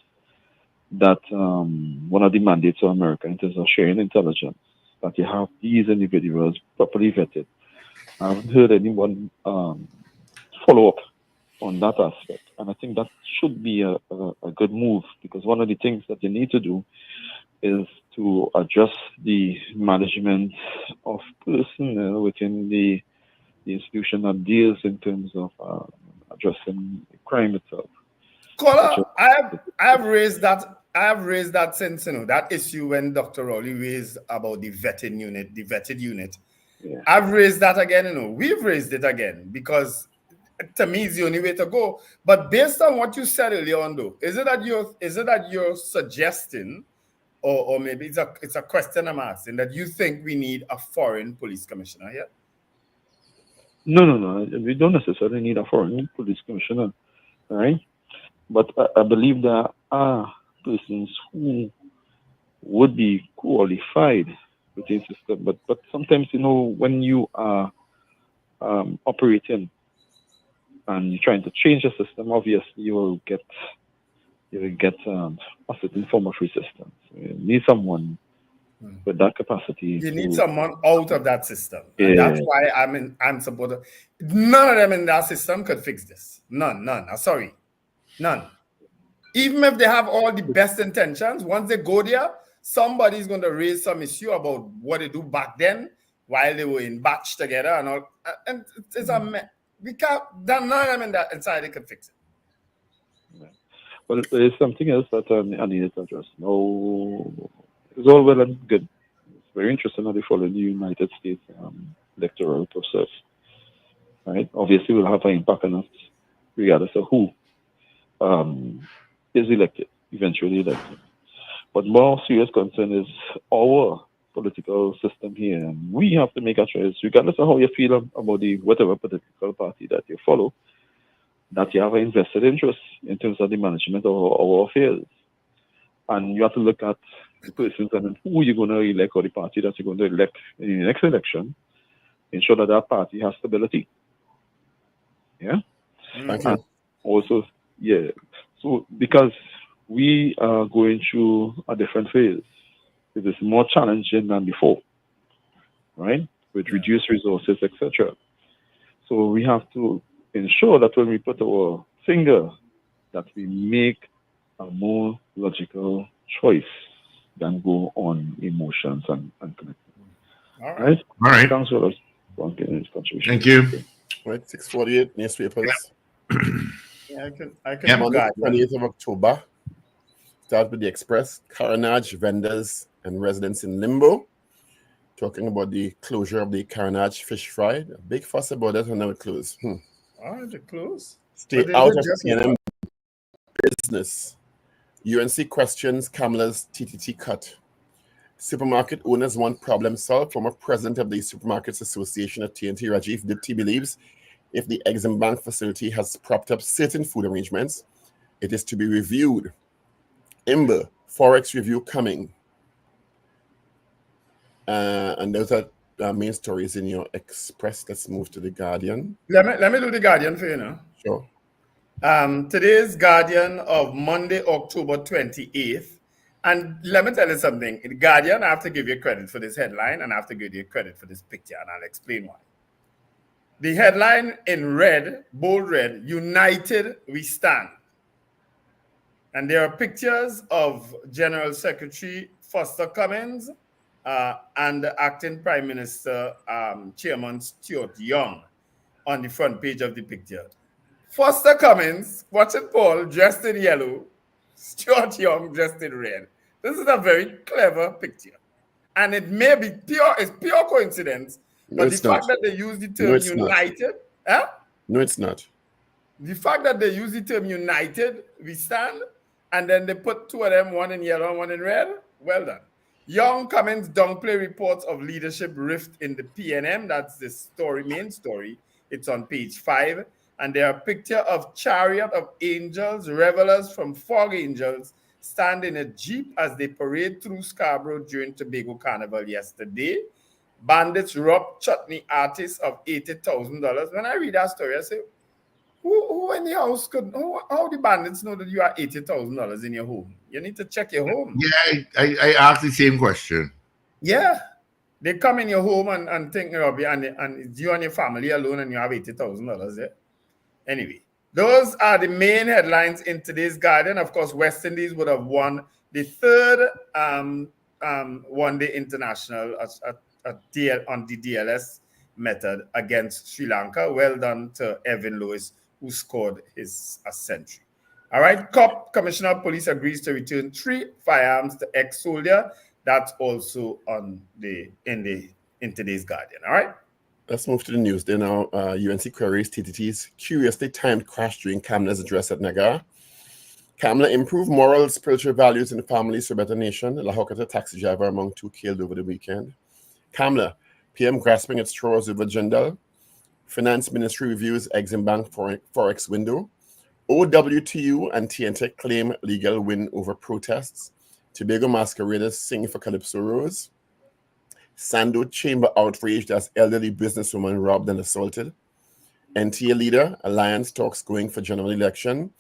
That one of the mandates of America in terms of sharing intelligence, that you have these individuals properly vetted. I haven't heard anyone follow up on that aspect. And I think that should be a good move, because one of the things that you need to do is to adjust the management of personnel within the institution that deals in terms of addressing crime itself. Caller, I have raised that since that issue when Dr. Rowley raised about the vetted unit. Yeah. I've raised that again, we've raised it again, because to me it's the only way to go. But based on what you said earlier on, though, is it that you're suggesting, or maybe it's a question I'm asking, that you think we need a foreign police commissioner here? No. We don't necessarily need a foreign police commissioner, all right? But I believe there are persons who would be qualified within the system. But sometimes, when you are operating and you're trying to change the system, obviously you will get a certain form of resistance. You need someone with that capacity. You need someone out of that system. Yeah. And that's why I'm supportive. None of them in that system could fix this. None. I'm sorry. None. Even if they have all the best intentions, once they go there, somebody's going to raise some issue about what they do back then while they were in batch together and all. And it's a mess. We can't. None of them in that inside they can fix it. Well, there is something else that I needed to address. No, it's all well and good. It's very interesting how they follow the United States electoral process. Right? Obviously, will have an impact on us, regardless of who is eventually elected. But more serious concern is our political system here. And we have to make a choice, regardless of how you feel about whatever political party that you follow, that you have an invested interest in terms of the management of our affairs. And you have to look at the persons and who you're going to elect, or the party that you're going to elect in the next election, ensure that that party has stability. Yeah? Thank you. And also, yeah. So, because we are going through a different phase, it is more challenging than before, right? With reduced resources, etc. So we have to ensure that when we put our finger, that we make a more logical choice than go on emotions and connect. All right. All right. Thanks for us. Contribution. Thank you. Right, 6:48 newspapers. Yeah, I can Yeah, do Monday, that. 20th of October. Start with the Express. Carnage, vendors and residents in limbo. Talking about the closure of the Carnage fish fry. A big fuss about that, and now it closed. All right, the close. Stay But out they of just- PNM business. UNC questions Kamala's TTT cut. Supermarket owners want problem solved. Former president of the Supermarkets Association at TNT, Rajiv Dipti, believes if the Exim Bank facility has propped up certain food arrangements, it is to be reviewed. Imber, Forex review coming. And those are main stories in your Express. Let's move to the Guardian. Let me do the Guardian for you now. Sure. Today's Guardian of Monday, October 28th. And let me tell you something. In Guardian, I have to give you credit for this headline, and I have to give you credit for this picture, and I'll explain why. The headline in red, bold red, United We Stand. And there are pictures of General Secretary Foster Cummins and the acting Prime Minister, Chairman Stuart Young, on the front page of the picture. Foster Cummins, watch it, Paul, dressed in yellow, Stuart Young dressed in red. This is a very clever picture. And it may be pure coincidence, but the fact that they use the term united, No, it's not. The fact that they use the term united, we stand, and then they put two of them, one in yellow and one in red, well done. Young Cummins downplay reports of leadership rift in the PNM. That's the story, main story. It's on page 5. And there are pictures of chariot of angels, revelers from Fog Angels, stand in a jeep as they parade through Scarborough during Tobago Carnival yesterday. Bandits robbed chutney artists of $80,000. When I read that story, I say, who in the house how the bandits know that you have $80,000 in your home? You need to check your home. Yeah, I asked the same question. Yeah. They come in your home and think of you, and it's you and your family alone, and you have $80,000 there. Anyway, Those are the main headlines in today's Guardian. Of course, West Indies would have won the third one-day international on the DLS method against Sri Lanka. Well done to Evan Lewis, who scored his century. All right, COP, Commissioner of Police, agrees to return 3 firearms to ex-soldier. That's also in today's Guardian. All right. Let's move to the news. Then now, UNC queries TTT's curiously timed crash during Kamla's address at Nagar. Kamla improved moral spiritual values in the families for a better nation. Lahokata taxi driver among 2 killed over the weekend. Kamla, PM grasping at straws over Wendell. Finance Ministry reviews Exim Bank Forex window. OWTU and TNT claim legal win over protests. Tobago masqueraders sing for Calypso Rose. Sando chamber outraged as elderly businesswoman robbed and assaulted. NTA leader, Alliance talks going for general election.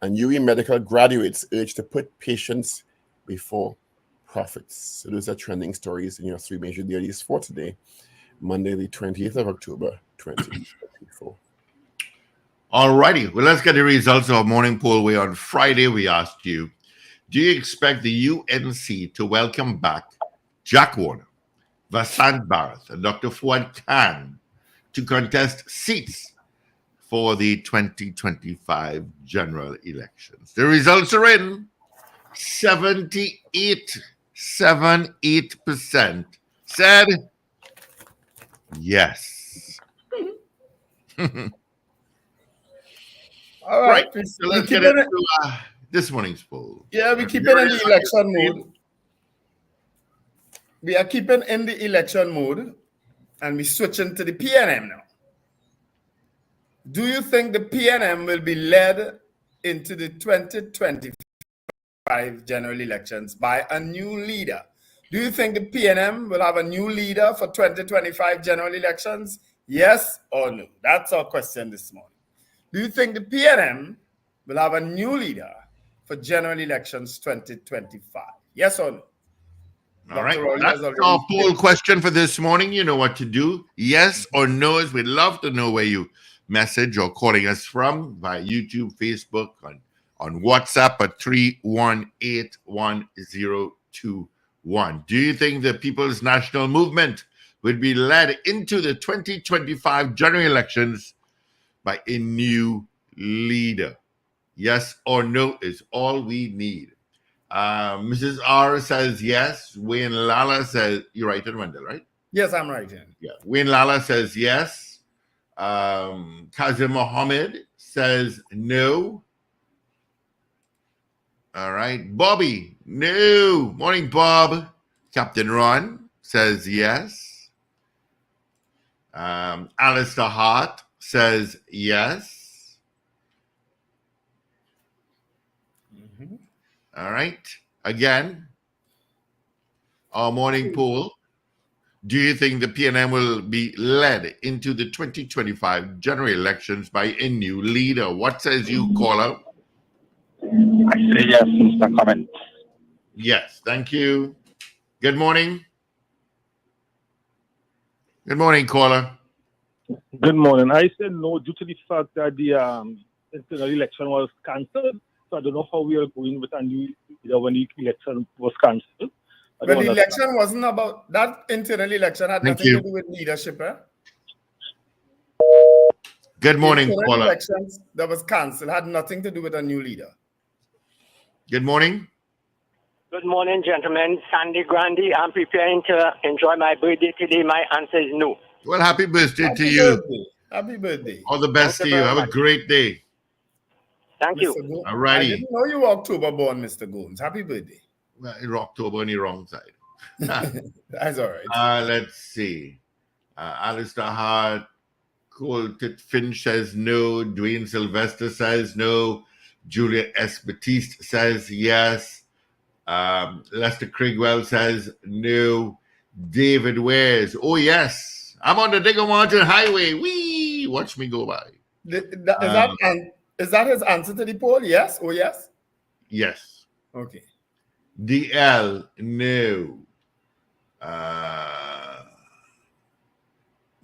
And UE medical graduates urged to put patients before profits. So those are trending stories in your 3 major dailies for today, Monday, the 20th of October, 2024. All righty. Well, let's get the results of our morning poll. Where on Friday we asked you, do you expect the UNC to welcome back Jack Warner, Vasant Bharat, and Dr. Fuad Khan to contest seats for the 2025 general elections? The results are in. 78% said yes. All right. So let's get into this morning's poll. Yeah, we keep it in the election mode. We are keeping in the election mode, and we switching to the PNM now. Do you think the PNM will be led into the 2025 general elections by a new leader? Do you think the PNM will have a new leader for 2025 general elections? Yes or no? That's our question this morning. Do you think the PNM will have a new leader for general elections 2025? Yes or no? All right. That's our poll question for this morning. You know what to do. Yes or no. We'd love to know where you message or calling us from via YouTube, Facebook, on WhatsApp at 3181021. Do you think the People's National Movement would be led into the 2025 general elections by a new leader? Yes or no is all we need. Mrs. R says yes. Wayne Lala says, you're right in Wendell, right? Yes, I'm right in. Yeah. Wayne Lala says yes. Kazim Mohammed says no. All right. Bobby, no. Morning, Bob. Captain Ron says yes. Alistair Hart says yes. All right. Again, our morning poll. Do you think the PNM will be led into the 2025 general elections by a new leader? What says you, caller? I say yes, Mr. Comment. Yes, thank you. Good morning. Good morning, caller. Good morning. I said no due to the fact that the internal election was cancelled. So I don't know how we are going with a new leader when the election was cancelled. But the election wasn't about that. Internal election had nothing to do with leadership. Good morning, caller. Elections that was cancelled had nothing to do with a new leader. Good morning. Good morning, gentlemen. Sandy Grandi. I'm preparing to enjoy my birthday today. My answer is no. Well, happy birthday to you. Happy birthday. All the best to you. Have a great day. Thank you. All righty. I didn't know you were October born, Mr. Gomes. Happy birthday. Well, you're October on the wrong side. That's all right. Let's see. Alistair Hart, Cole Finch says no. Dwayne Sylvester says no. Julia S. Batiste says yes. Lester Crigwell says no. David Wares, oh yes. I'm on the Digger Mountain Highway. Wee! Watch me go by. Is that his answer to the poll? Yes or yes? Yes. Okay. DL, no.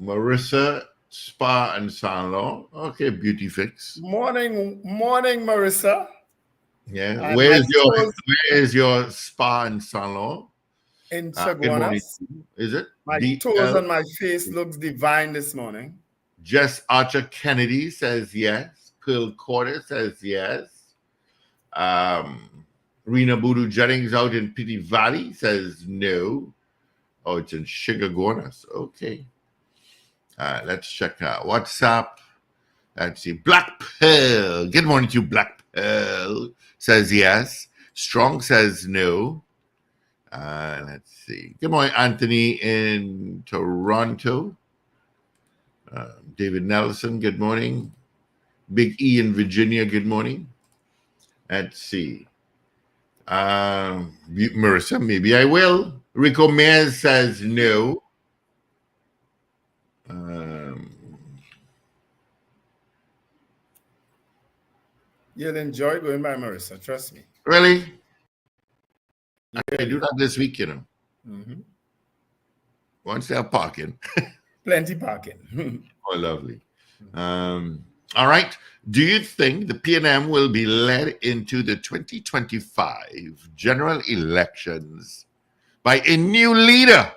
Marissa Spa and Salon. Okay, beauty fix. Morning, Marissa. Yeah. And Where's your spa and salon? in Good morning. Chaguanas. Is it? My toes on my face looks divine this morning. Jess Archer Kennedy says yes. Pearl Corder says yes. Rena Boodoo Jennings out in Pity Valley says no. Oh, it's in Chigagonas. Okay. Let's check out WhatsApp. Let's see. Black Pearl. Good morning to you, Black Pearl. Says yes. Strong says no. Let's see. Good morning, Anthony in Toronto. David Nelson, good morning. Big E in Virginia, good morning. Let's see. Marissa, maybe I will. Rico Mayers says no. You'll enjoy going by Marissa, trust me. Really? I do that this week, you know. Mm-hmm. Once they're parking. Plenty parking. Oh, lovely. All right. Do you think the PNM will be led into the 2025 general elections by a new leader?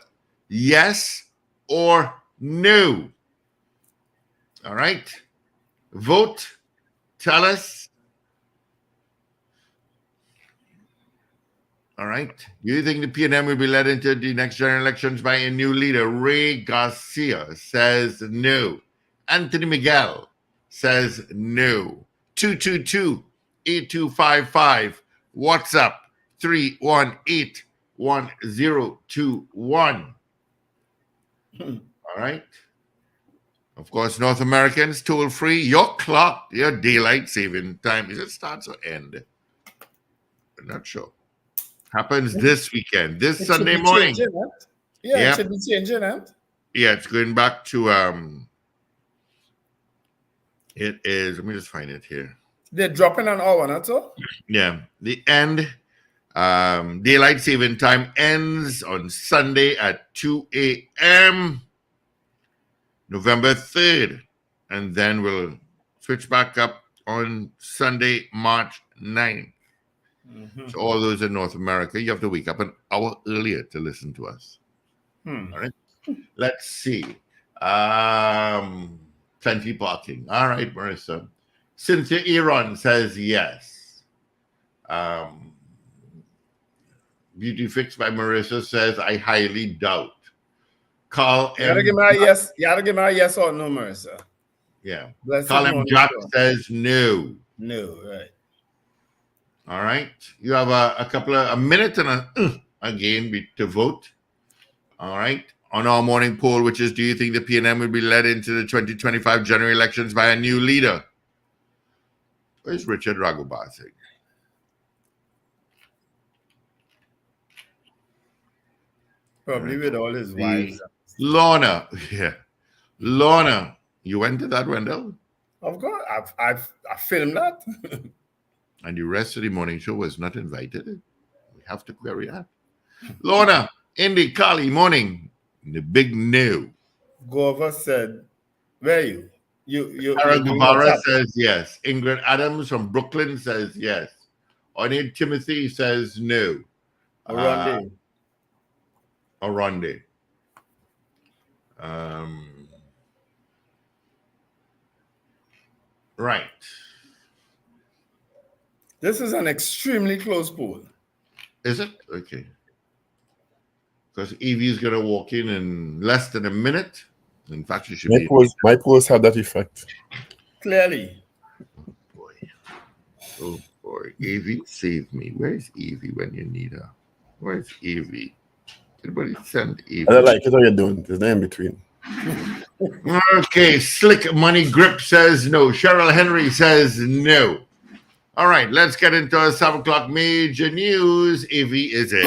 Yes or no? All right. Vote. Tell us. All right. Do you think the PNM will be led into the next general elections by a new leader? Ray Garcia says no. Anthony Miguel says no. 222-8255. WhatsApp 318-1021. All right. Of course, North Americans, toll free. Your clock, your daylight saving time, is it starts or end? I'm not sure. Happens this weekend, this Sunday morning. It should be changing, huh? Yeah, it's going back to it is, let me just find it here. They're dropping an hour, not so? Yeah. The end daylight saving time ends on Sunday at 2 a.m. November 3rd. And then we'll switch back up on Sunday, March 9th. Mm-hmm. So all those in North America, you have to wake up an hour earlier to listen to us. All right. Let's see. Plenty parking. All right, Marissa. Cynthia Aaron says yes. Beauty Fix by Marissa says I highly doubt. Carl You gotta give me a yes. You gotta give me a yes or no, Marissa. Yeah. Blessed Carl M. Jack says no. No, right. All right. You have a minute and again to vote. All right. On our morning poll, which is, do you think the PNM will be led into the 2025 general elections by a new leader? Where's Richard Ragoobarsingh? Probably with all his wives. Lorna. Yeah. Lorna. You went to that, Wendell? Of course. I filmed that. And the rest of the morning show was not invited. We have to query that. Lorna, Indy, Carly, morning. The big no. Grover said, where are you? You Guevara says yes. Ingrid Adams from Brooklyn says yes. Oneid Timothy says no. Aronde. Right. This is an extremely close poll. Is it? Okay. Because Evie is going to walk in less than a minute. In fact, she should my polls had that effect. Clearly. Oh, boy. Evie, save me. Where's Evie when you need her? Where's Evie? Everybody send Evie. I don't like it how you're doing. There's no in between. Okay. Slick Money Grip says no. Cheryl Henry says no. All right, let's get into our 7 o'clock major news. Evie is in.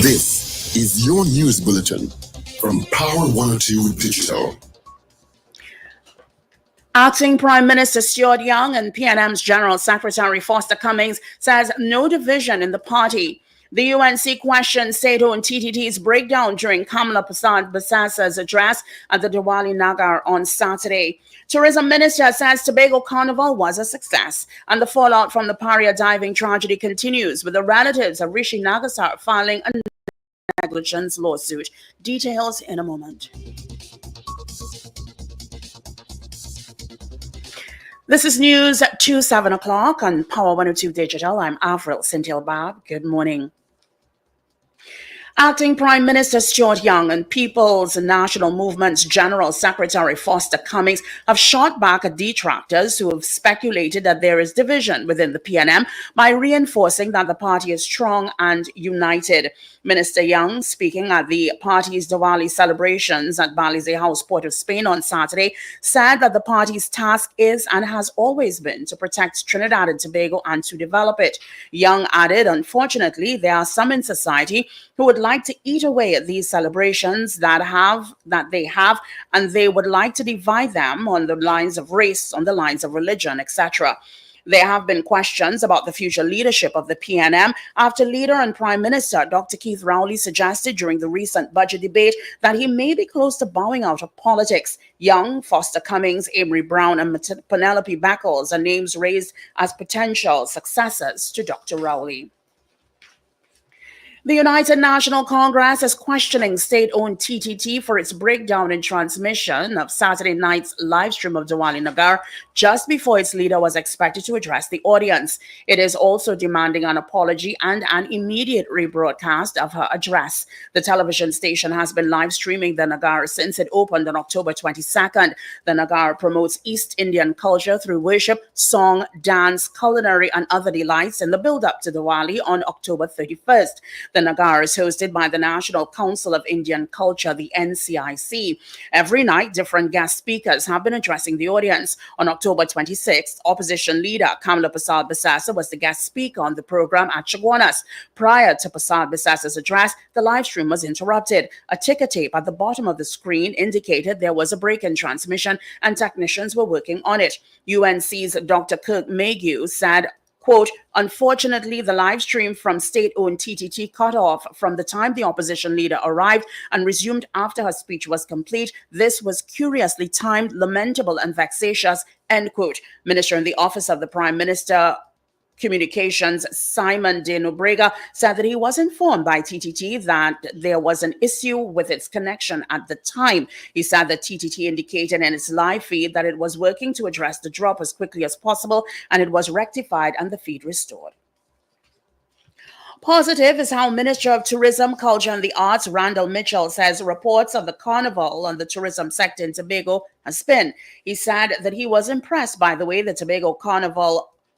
This is your news bulletin from Power 102 Digital. Acting Prime Minister Stuart Young and PNM's General Secretary Foster Cummings says no division in the party The UNC questioned state-owned TTT's breakdown during Kamala Prasad Basasa's address at the Diwali Nagar on Saturday. Tourism Minister says Tobago Carnival was a success, and the fallout from the Paria diving tragedy continues, with the relatives of Rishi Nagasar filing a negligence lawsuit. Details in a moment. This is news to 7 o'clock on Power 102 Digital. I'm Avril Sintil-Bab. Good morning. Acting Prime Minister Stuart Young and People's National Movement's General Secretary Foster Cummings have shot back at detractors who have speculated that there is division within the PNM by reinforcing that the party is strong and united. Minister Young, speaking at the party's Diwali celebrations at Balize House, Port of Spain on Saturday, said that the party's task is and has always been to protect Trinidad and Tobago and to develop it. Young added, unfortunately, there are some in society who would like to eat away at these celebrations that they have, and they would like to divide them on the lines of race, on the lines of religion, etc. There have been questions about the future leadership of the PNM after leader and Prime Minister Dr. Keith Rowley suggested during the recent budget debate that he may be close to bowing out of politics. Young, Foster Cummings, Amory Brown, and Penelope Beckles are names raised as potential successors to Dr. Rowley. The United National Congress is questioning state-owned TTT for its breakdown in transmission of Saturday night's live stream of Diwali Nagar just before its leader was expected to address the audience. It is also demanding an apology and an immediate rebroadcast of her address. The television station has been live streaming the Nagar since it opened on October 22nd. The Nagar promotes East Indian culture through worship, song, dance, culinary, and other delights in the build-up to Diwali on October 31st. The Nagar is hosted by the National Council of Indian Culture, the NCIC. Every night, different guest speakers have been addressing the audience. On October 26th, opposition leader Kamala Prasad Basasa was the guest speaker on the program at Chaguanas. Prior to Prasad Basasa's address, the live stream was interrupted. A ticker tape at the bottom of the screen indicated there was a break in transmission and technicians were working on it. UNC's Dr. Kirk Mayhew said, quote, unfortunately, the live stream from state-owned TTT cut off from the time the opposition leader arrived and resumed after her speech was complete. This was curiously timed, lamentable, and vexatious, end quote. Minister in the Office of the Prime Minister Communications, Simon de Nobrega, said that he was informed by TTT that there was an issue with its connection at the time. He said that TTT indicated in its live feed that it was working to address the drop as quickly as possible, and it was rectified and the feed restored. Positive is how Minister of Tourism, Culture and the Arts, Randall Mitchell, says reports of the carnival and the tourism sector in Tobago has been. He said that he was impressed by the way the Tobago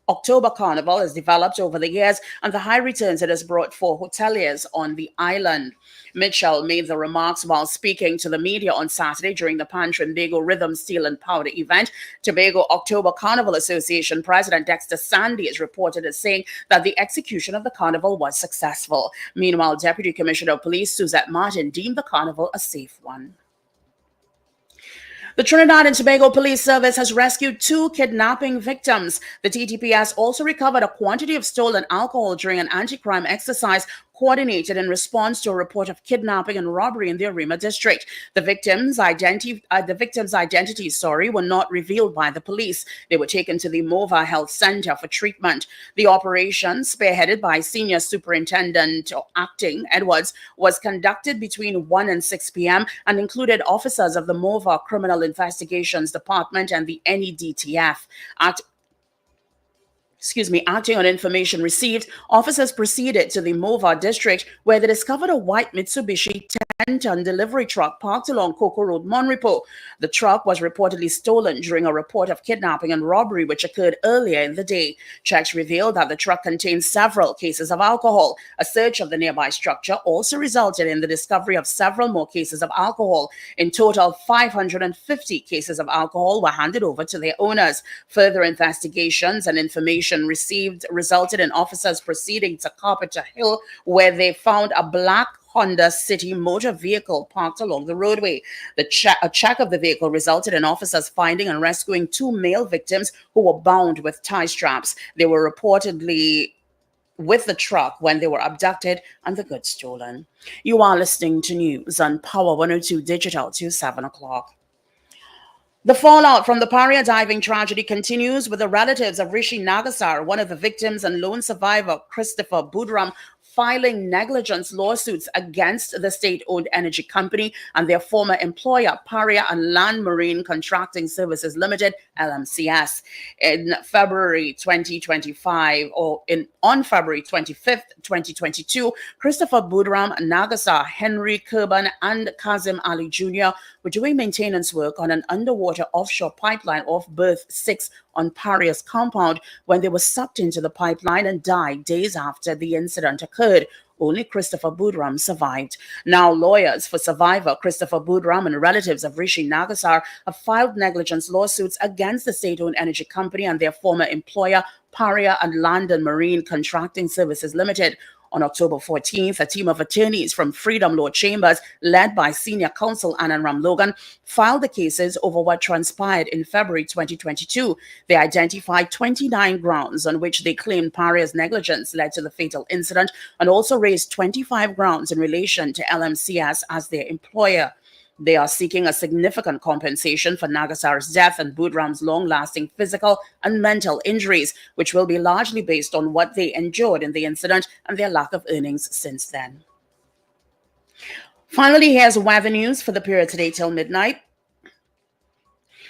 October Carnival has developed over the years and the high returns it has brought for hoteliers on the island. Mitchell made the remarks while speaking to the media on Saturday during the Pan Trinbago Rhythm, Steel and Powder event. Tobago October Carnival Association President Dexter Sandy is reported as saying that the execution of the carnival was successful. Meanwhile, Deputy Commissioner of Police Suzette Martin deemed the carnival a safe one. The Trinidad and Tobago Police Service has rescued 2 kidnapping victims. The TTP has also recovered a quantity of stolen alcohol during an anti-crime exercise coordinated in response to a report of kidnapping and robbery in the Arima district. The victims' identities were not revealed by the police. They were taken to the Mova Health Center for treatment. The operation, spearheaded by Senior Superintendent Acting Edwards, was conducted between 1 and 6 p.m. and included officers of the Mova Criminal Investigations Department and the NEDTF. Acting on information received, officers proceeded to the Mova district where they discovered a white Mitsubishi 10-ton delivery truck parked along Coco Road, Monrepo. The truck was reportedly stolen during a report of kidnapping and robbery which occurred earlier in the day. Checks revealed that the truck contained several cases of alcohol. A search of the nearby structure also resulted in the discovery of several more cases of alcohol. In total, 550 cases of alcohol were handed over to their owners. Further investigations and information received resulted in officers proceeding to Carpenter Hill, where they found a black Honda City motor vehicle parked along the roadway. A check of the vehicle resulted in officers finding and rescuing 2 male victims who were bound with tie straps. They were reportedly with the truck when they were abducted and the goods stolen. You are listening to news on Power 102 Digital to 7 o'clock. The fallout from the Paria diving tragedy continues, with the relatives of Rishi Nagasar, one of the victims, and lone survivor Christopher Budram, filing negligence lawsuits against the state-owned energy company and their former employer, Paria and Land Marine Contracting Services Limited, LMCS. In February 2025, on February 25th, 2022, Christopher Budram, Nagasar, Henry Kurban, and Kazim Ali Jr. were doing maintenance work on an underwater offshore pipeline off Berth 6 on Paria's compound when they were sucked into the pipeline and died days after the incident occurred. Only Christopher Budram survived. Now, lawyers for survivor Christopher Budram and relatives of Rishi Nagasar have filed negligence lawsuits against the state-owned energy company and their former employer, Paria and Land and Marine Contracting Services Limited. On October 14th, a team of attorneys from Freedom Law Chambers, led by senior counsel Anand Ram Logan, filed the cases over what transpired in February 2022. They identified 29 grounds on which they claimed Paria's negligence led to the fatal incident, and also raised 25 grounds in relation to LMCS as their employer. They are seeking a significant compensation for Nagasar's death and Budram's long-lasting physical and mental injuries, which will be largely based on what they endured in the incident and their lack of earnings since then. Finally, here's weather news for the period today till midnight.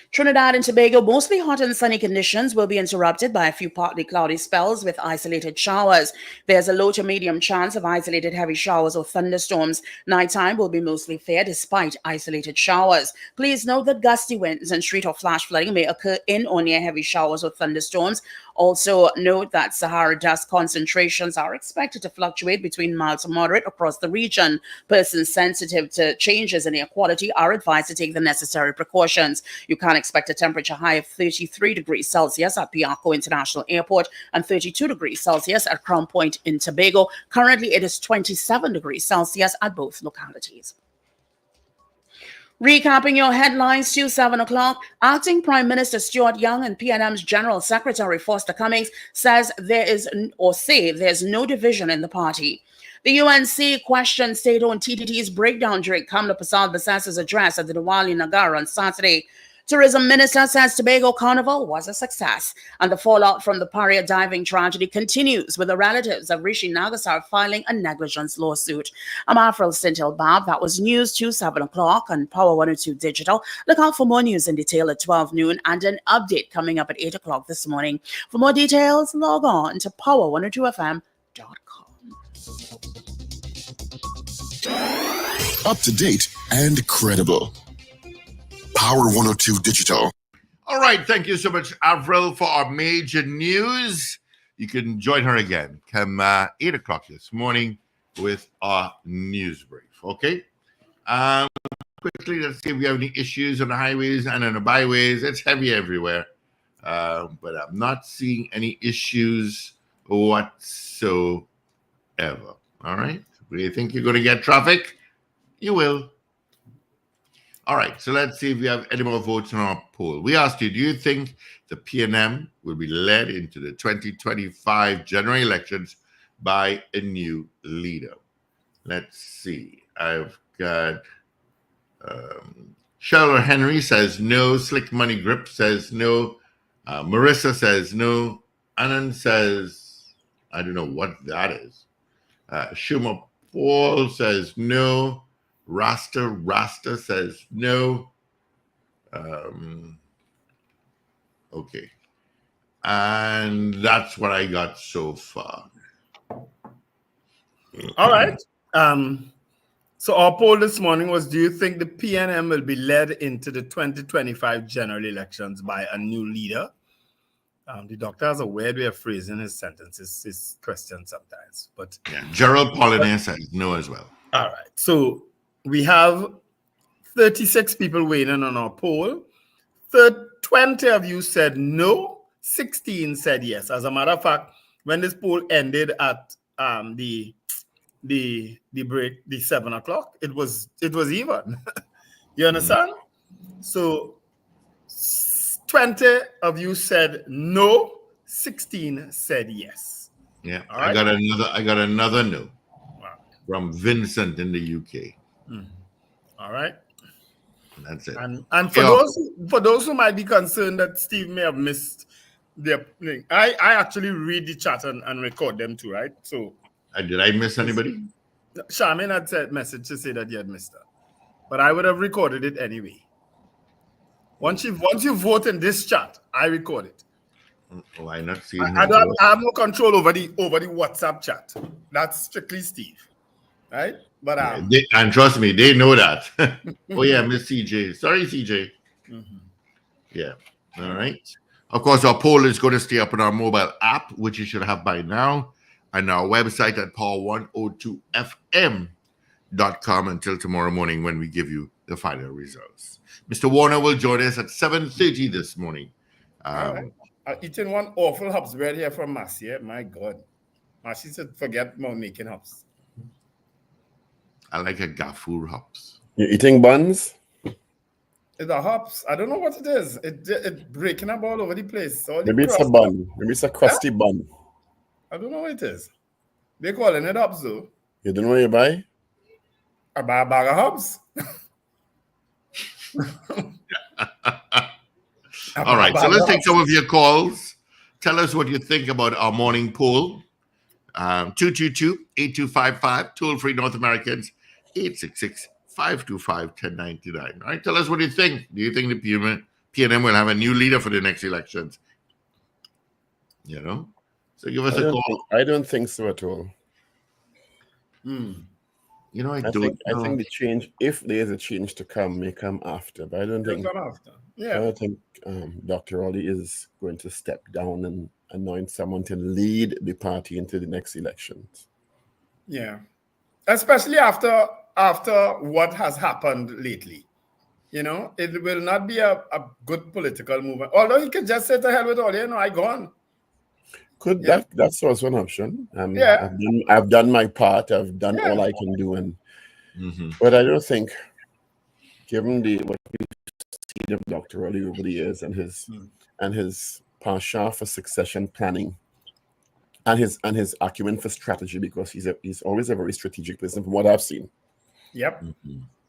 Trinidad and Tobago, mostly hot and sunny conditions will be interrupted by a few partly cloudy spells with isolated showers. There's a low to medium chance of isolated heavy showers or thunderstorms. Nighttime will be mostly fair despite isolated showers. Please note that gusty winds and street or flash flooding may occur in or near heavy showers or thunderstorms. Also note that Sahara dust concentrations are expected to fluctuate between mild to moderate across the region. Persons sensitive to changes in air quality are advised to take the necessary precautions. You can expect a temperature high of 33 degrees Celsius at Piarco International Airport and 32 degrees Celsius at Crown Point in Tobago. Currently, it is 27 degrees Celsius at both localities. Recapping your headlines to 7 o'clock, Acting Prime Minister Stuart Young and PNM's General Secretary Foster Cummings says there's no division in the party. The UNC questioned state-owned TTT's breakdown during Kamla Prasad Basas's address at the Diwali Nagar on Saturday. Tourism Minister says Tobago Carnival was a success, and the fallout from the Paria diving tragedy continues, with the relatives of Rishi Nagasar filing a negligence lawsuit. I'm Afrel Sintil Bab. That was news to 7 o'clock on Power 102 Digital. Look out for more news in detail at 12 noon and an update coming up at 8 o'clock this morning. For more details, log on to power102fm.com. Up to date and credible. Power 102 Digital. All right, thank you so much, Avril, for our major news. You can join her again come 8 o'clock this morning with our news brief, okay? Quickly, let's see if we have any issues on the highways and on the byways. It's heavy everywhere, but I'm not seeing any issues whatsoever, all right? Do you think you're going to get traffic? You will. All right, so let's see if we have any more votes on our poll. We asked you, do you think the PNM will be led into the 2025 general elections by a new leader? Let's see. I've got Sheldon Henry says no. Slick Money Grip says no. Marissa says no. Anand says, I don't know what that is. Schumer Paul says no. Rasta says no. Okay. And that's what I got so far. All right. So our poll this morning was, do you think the PNM will be led into the 2025 general elections by a new leader? The doctor has a weird way of phrasing his sentences, his questions sometimes. But yeah, Gerald Pollinaire says no as well. All right. So we have 36 people waiting on our poll. 20 of you said no. 16 said yes. As a matter of fact, when this poll ended at the break, the 7 o'clock, it was even. You understand? So 20 of you said no. 16 said yes. Yeah, All I right. got another no Wow. from Vincent in the UK. All right. That's it. And for those who might be concerned that Steve may have missed their thing, I actually read the chat and record them too, right? So Did I miss anybody? Charmaine had sent message to say that you had missed that, but I would have recorded it anyway. Once you vote in this chat, I record it. Oh, I not seen I him. have no control over the WhatsApp chat. That's strictly Steve, right? But and trust me, they know that. Oh yeah, Miss CJ. Sorry, CJ. Yeah. All right. Of course, our poll is going to stay up on our mobile app, which you should have by now, and our website at power102fm.com until tomorrow morning when we give you the final results. Mr. Warner will join us at 7:30 this morning. All right. I'm eating one awful hops bread here from Marcia. My God. Marcia said, forget about making hops. I like a gaffur hops. You're eating buns? It's a hops. I don't know what it is. It's breaking up all over the place. Maybe it's a bun. Maybe it's a crusty bun. I don't know what it is. They're calling it hops, though. You don't know what you buy? I buy a bag of hops. All right, so let's take some of your calls. Tell us what you think about our morning poll. 222-8255, toll-free North Americans, 866-525-1099. All right, tell us what you think. Do you think the PNM will have a new leader for the next elections? You know? So give us a call. I don't think so at all. You know, I think the change, if there is a change to come, may come after. But I don't think. I don't think Dr. Raleigh is going to step down and anoint someone to lead the party into the next elections. Yeah, especially after what has happened lately. You know, it will not be a good political movement. Although he could just say to hell with all, I gone. That's also an option. I've done my part. I've done all I can do, but I don't think, given what we've seen of Dr. Raleigh over the years and his passion for succession planning, and his acumen for strategy, because he's always a very strategic person from what I've seen. Yep.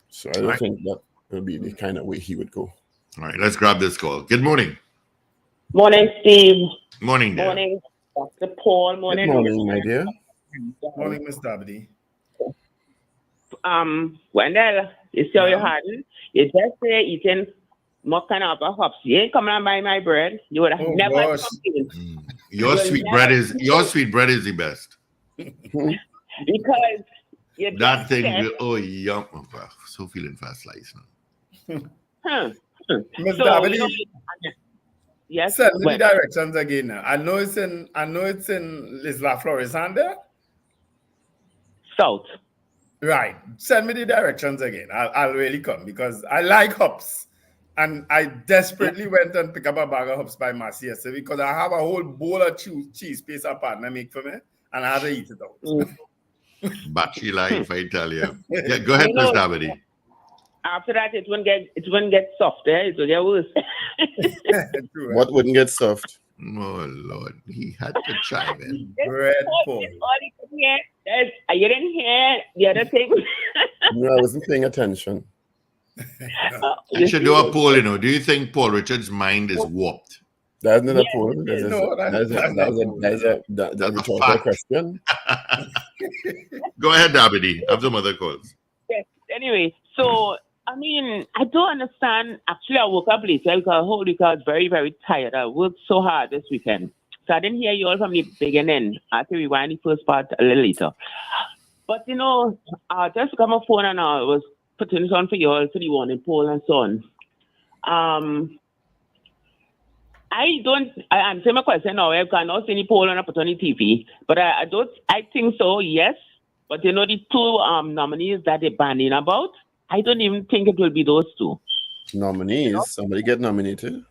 So I don't think that will be the kind of way he would go. All right, let's grab this call. Good morning. Morning, Steve. Morning, dear. Morning, Dr. Paul. Morning. Good morning, my dear. Morning, Miss Dabney. Wendell, you see how you had it? You just say eating more kind of hops. You ain't coming and buy my bread. You would have never come. Your sweet bread is the best. Because that thing yum. Oh, so feeling fast slice now. Miss Dabney. Yes. Send me the directions again now. I know it's in Lisla Florisanda. South. Right. Send me the directions again. I'll really come because I like hops. And I desperately went and picked up a bag of hops by Marcy yesterday because I have a whole bowl of cheese paste a partner make for me and I had to eat it out. Batchy life, I tell you. Yeah, go ahead, Miss Davide. After that, it won't get soft. It will get worse. What wouldn't get soft? Oh Lord, he had to chime in. Bread all you could hear is, you didn't hear the other thing. No, I wasn't paying attention. You should do a poll, Do you think Paul Richards' mind is warped? That's not a poll. That's a rhetorical question. Go ahead, Davide. I have some other calls. Yes. Anyway, so I don't understand. Actually, I woke up late because the whole week I was very, very tired. I worked so hard this weekend. So I didn't hear you all from the beginning. I have to rewind the first part a little later. But, I just got my phone and I was putting this on for you all for the warning poll and so on. I answer my question now. I cannot see any poll and I put on the TV. But I think so, yes. But the two nominees that they're banning about, I don't even think it will be those two. Nominees? Somebody get nominated?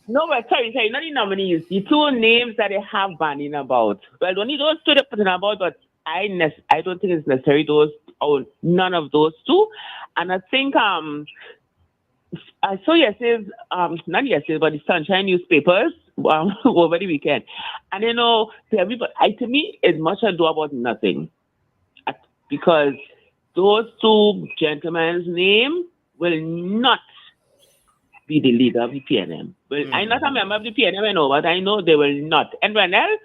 No, but sorry, not the nominees. The two names that they have banning about. Well, only those two they're putting about, but I don't think it's necessary none of those two. And I think I saw yesterday's, not yesterday, but the Sunshine newspapers over the weekend. And to everybody, to me, it's much ado about nothing. Because those two gentlemen's name will not be the leader of the PNM. Well, I'm not a member of the PNM, I know, but I know they will not. And Wendell,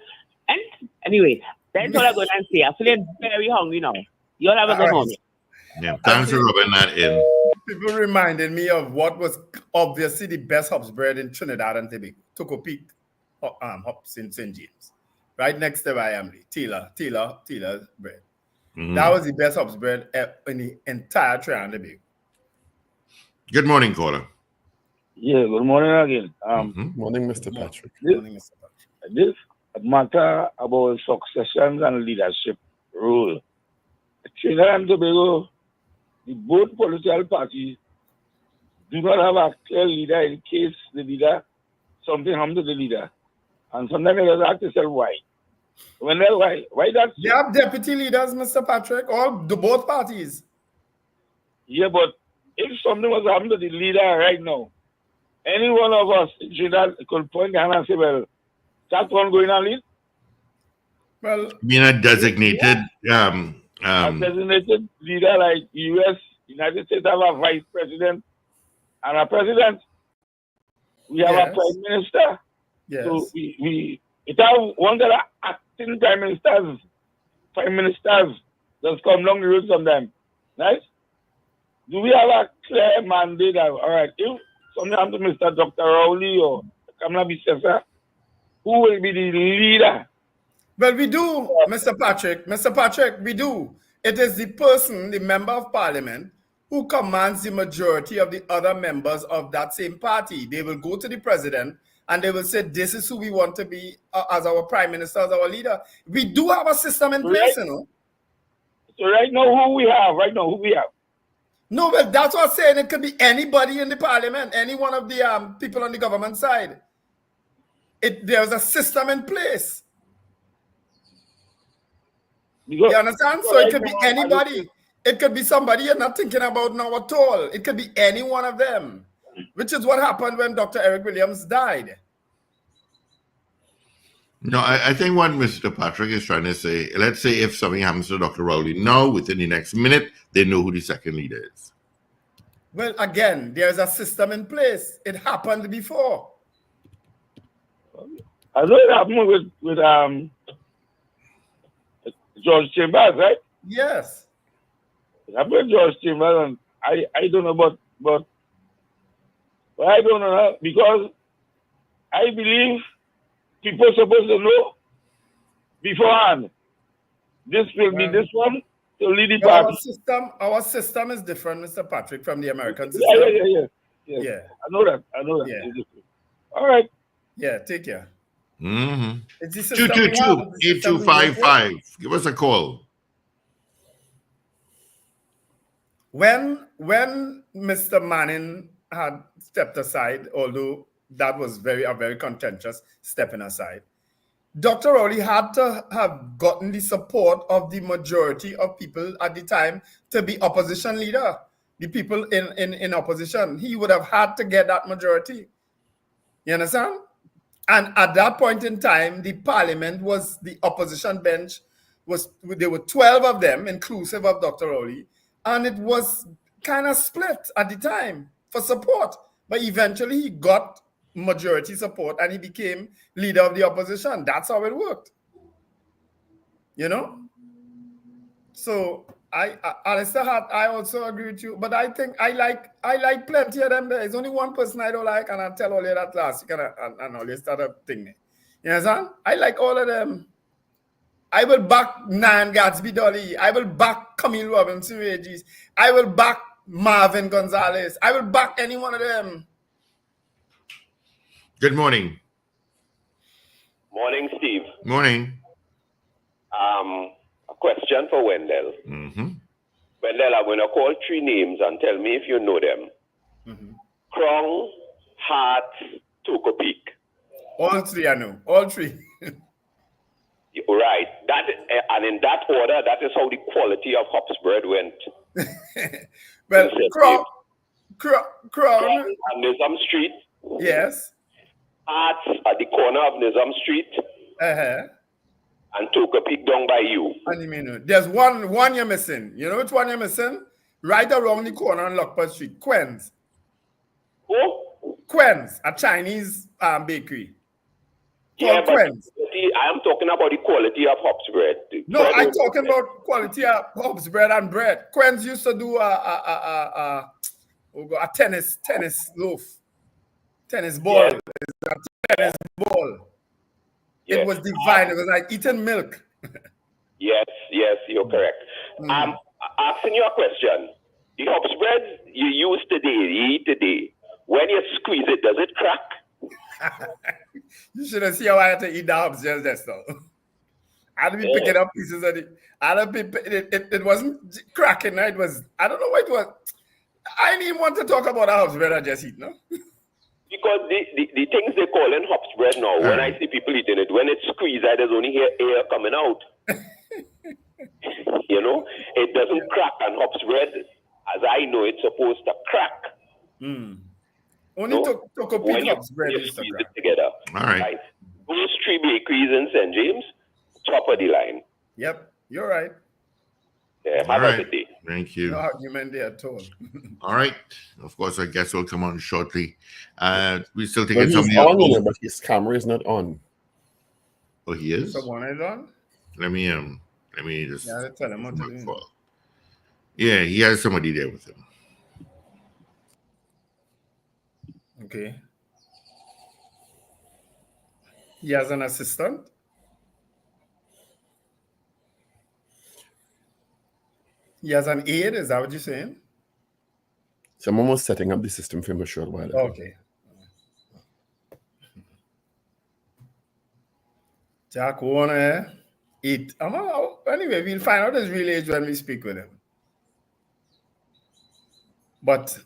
and anyway, that's all I'm going to say. I'm feeling very hungry now. You all have a good morning. Yeah, thanks for rubbing that in. People reminded me of what was obviously the best hops bread in Trinidad and Tobago, Toco Peak hops in St. James, right next to Miami, Tila bread. Mm-hmm. That was the best hops bread in the entire Trinidad and Tobago. Good morning, caller. Yeah, good morning again. Morning, Mr. Patrick. This matter about succession and leadership role. Trinidad and Tobago, the both political parties do not have a clear leader in case the leader, something happens to the leader. And sometimes they just ask themselves why. Why that? They have deputy leaders, Mr. Patrick, both parties. Yeah, but if something was happening to the leader right now, any one of us in Trinidad could point the hand and say, well, that one going on lead? Well, being a designated a designated leader like United States have a vice president and a president. We have a prime minister. Yes. So we have one that are acting prime ministers just come along the road sometimes. Right? Do we have a clear mandate of, all right, if something happens to Mr. Dr. Rowley or Kamala Bissessa, who will be the leader? Well, we do, Mr. Patrick. Mr. Patrick, we do. It is the person, the member of parliament, who commands the majority of the other members of that same party. They will go to the president and they will say, this is who we want to be as our prime minister, as our leader. We do have a system in place, you know. So right now, who we have? No, well, that's what I'm saying. It could be anybody in the parliament, any one of the people on the government side. There's a system in place. You understand? So it could be anybody. It could be somebody you're not thinking about now at all. It could be any one of them, which is what happened when Dr. Eric Williams died. No, I think what Mr. Patrick is trying to say, let's say if something happens to Dr. Rowley now, within the next minute, they know who the second leader is. Well, again, there's a system in place. It happened before. I know it happened with George Chambers, right? Yes. It happened with George Chambers, and I don't know, but I don't know, because I believe people are supposed to know beforehand. This will be this one to lead the party. Our system is different, Mr. Patrick, from the American system. Yeah. I know that. Yeah. All right. Yeah, take care. Mm-hmm. It's the system 222-8255. Give us a call. When Mr. Manning had stepped aside, although that was a very contentious stepping aside, Dr. Rowley had to have gotten the support of the majority of people at the time to be opposition leader. The people in opposition, he would have had to get that majority. You understand? And at that point in time, the parliament was the opposition bench there were 12 of them, inclusive of Dr. Rowley, and it was kind of split at the time for support. But eventually he got majority support and he became leader of the opposition. That's how it worked. You know? So Alistair Hart, I also agree with you, but I think I like plenty of them. There's only one person I don't like, and I'll tell all of that last week, and always start a thing. You understand? I like all of them. I will back Nan Gatsby Dolly. I will back Camille Robinson Regis. I will back Marvin Gonzalez. I will back any one of them. Good morning. Morning, Steve. Morning. A question for Wendell. Mm-hmm. Wendell, I'm going to call three names and tell me if you know them. Mm-hmm. Krong, Hart, Toco Peak. All three I know. All three. Right. And in that order, that is how the quality of hops bread went. Well, Crown. On Nizam Street. Yes. Arts at the corner of Nizam Street. Uh-huh. And took a peek down by you. And you mean, there's one you're missing. You know which one you're missing? Right around the corner on Lockport Street. Quen's. Who? Quen's, a Chinese bakery. Yeah, but Quen's. I am talking about the quality of hops bread. No, I'm talking about quality of hops bread and bread. Quen's used to do a tennis loaf. Tennis ball. Yes. A tennis ball. Yes. It was divine. It was like eating milk. Yes, you're correct. Asking you a question. The hops bread you use today, you eat today, when you squeeze it, does it crack? You should have seen how I had to eat the hops just now. I had to be picking up pieces of it. It wasn't cracking. It was, I don't know what it was. I didn't even want to talk about the hops bread I just eat, no? Because the things they call in hops bread now, when I see people eating it, when it's squeezed, I just only hear air coming out. You know, it doesn't crack on hops bread as I know it's supposed to crack. Only took a piece of hops bread you squeeze it together. All right. Those three bakeries in St. James, top of the line. Yep, you're right. Yeah, have a good day. Thank you. No argument there at all. All right. Of course, I guess we'll come on shortly. We still But taking he's somebody on, else. you know, but his camera is not on. Oh, he is? Someone is on? Let me just. Yeah, tell him what to do. Yeah, he has somebody there with him. Okay. He has an assistant? He has an aide, is that what you're saying? Someone was setting up the system for him a short while ago. Okay. Jack Warner, anyway, we'll find out his real age when we speak with him. But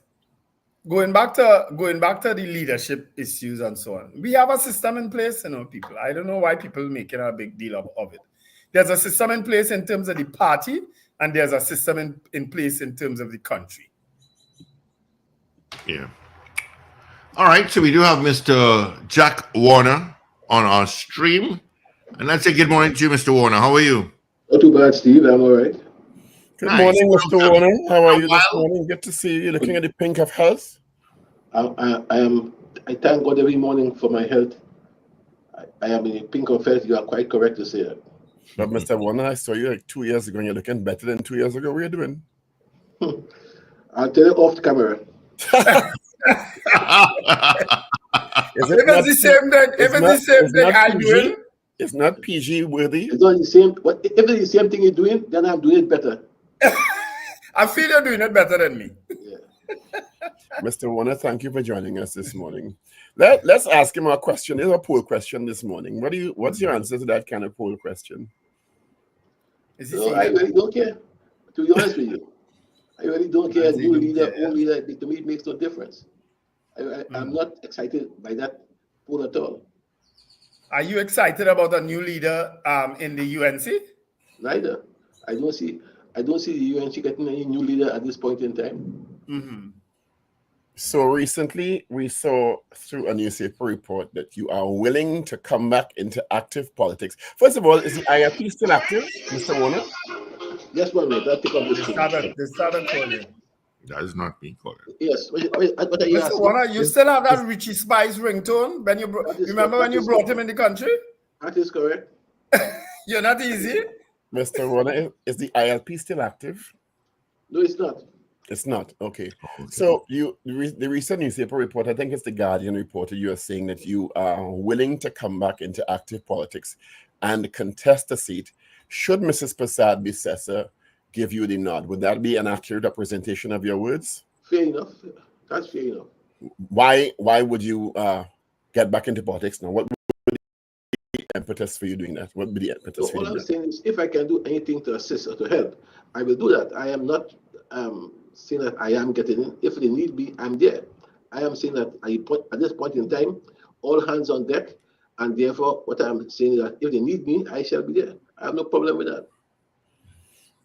going back to the leadership issues and so on, we have a system in place, you know, people. I don't know why people making a big deal of it. There's a system in place in terms of the party, and there's a system in place in terms of the country. Yeah. All right. So we do have Mr. Jack Warner on our stream. And let's say good morning to you, Mr. Warner. How are you? Not too bad, Steve. I'm all right. Good morning, Mr. Warner. How are you this morning? Good to see you. Looking at the pink of health. I thank God every morning for my health. I am in the pink of health. You are quite correct to say that. But Mr. Warner, I saw you like 2 years ago and you're looking better than 2 years ago. What are you doing? I'll tell you off the camera. If it's the same thing I'm doing. It's not PG worthy. It's not the same. But if it's the same thing you're doing, then I'm doing it better. I feel you're doing it better than me. Yeah. Mr. Warner, thank you for joining us this morning. Let's ask him a question. It's a poll question this morning. What's your answer to that kind of poll question? No, I really don't care. To be honest with you, I really don't care. New leader, old leader, to me it makes no difference. I'm not excited by that poll at all. Are you excited about a new leader in the UNC? Neither. I don't see the UNC getting any new leader at this point in time. Mm-hmm. So recently, we saw through a newspaper report that you are willing to come back into active politics. First of all, is the IRP still active, Mr. Warner? Yes, one minute. I'll pick up this. They started calling. That is not me calling. Yes. What are you Mr. asking? Warner, you still have that Richie Spice ringtone when you remember when you brought him in the country? That is correct. You're not easy. Mr. Warner, is the ILP still active? No, it's not. It's not. Okay. So the recent newspaper report, I think it's the Guardian reporter, you are saying that you are willing to come back into active politics and contest a seat. Should Mrs. Prasad Bissessa give you the nod? Would that be an accurate representation of your words? Fair enough. That's fair enough. Why would you get back into politics now? What would be the impetus for you doing that? What would be the impetus for you all doing I'm saying is, if I can do anything to assist or to help, I will do that. I am not saying that I am getting in. If they need me, I'm there. I am saying that at this point in time, all hands on deck, and therefore what I'm saying is that if they need me, I shall be there. I have no problem with that.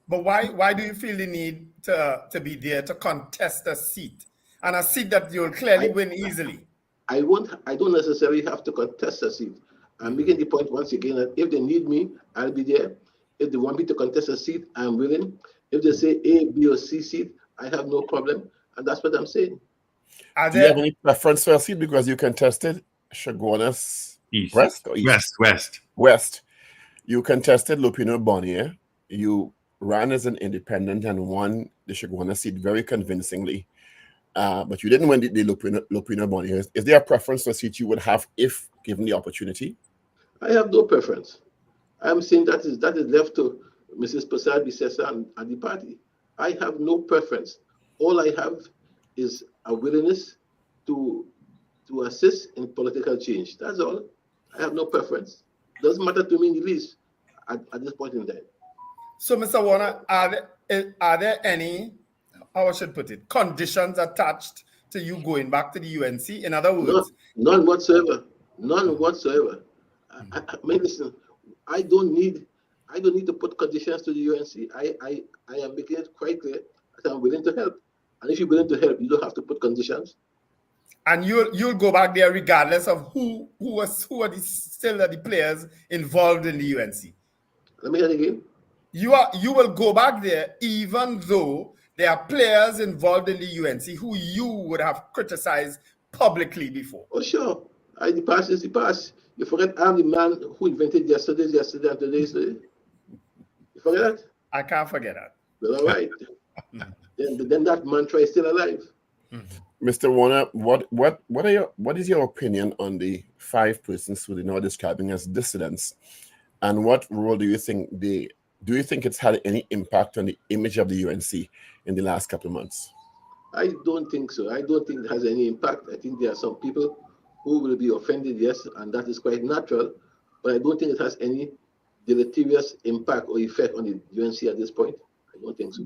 But why do you feel the need to be there to contest a seat? and a seat that you'll clearly win easily. I don't necessarily have to contest a seat. I'm making the point once again that if they need me, I'll be there. If they want me to contest a seat, I'm willing. If they say A, B, or C seat, I have no problem. And that's what I'm saying. Do you have any preference for a seat because you contested Chaguanas West or East? West. You contested Lupino Bonnier. You ran as an independent and won the Chaguanas seat very convincingly. But you didn't win the Lupino Bonnier. Is there a preference for a seat you would have if given the opportunity? I have no preference. I'm saying that is left to Mrs. Pasad-Bissessar and the party. I have no preference. All I have is a willingness to assist in political change. That's all. I have no preference. Doesn't matter to me in the least at this point in time. So, Mr. Warner, are there any, how I should put it, conditions attached to you going back to the UNC? In other words, none whatsoever. None whatsoever. I mean, listen, I don't need to put conditions to the UNC. I am making it quite clear that I'm willing to help. And if you're willing to help, you don't have to put conditions. And you'll go back there regardless of who are the players involved in the UNC. Let me hear it again. You will go back there even though there are players involved in the UNC who you would have criticized publicly before. Oh, sure. The past is the past. You forget I'm the man who invented yesterday, and today's today. You forget that? I can't forget that. Well, all right. then that mantra is still alive. Mr. Warner, what is your opinion on the 5 persons who they now describing as dissidents, and what role do you think it's had any impact on the image of the UNC in the last couple of months? I don't think so. I don't think it has any impact. I think there are some people who will be offended, yes, and that is quite natural, but I don't think it has any deleterious impact or effect on the UNC at this point. I don't think so.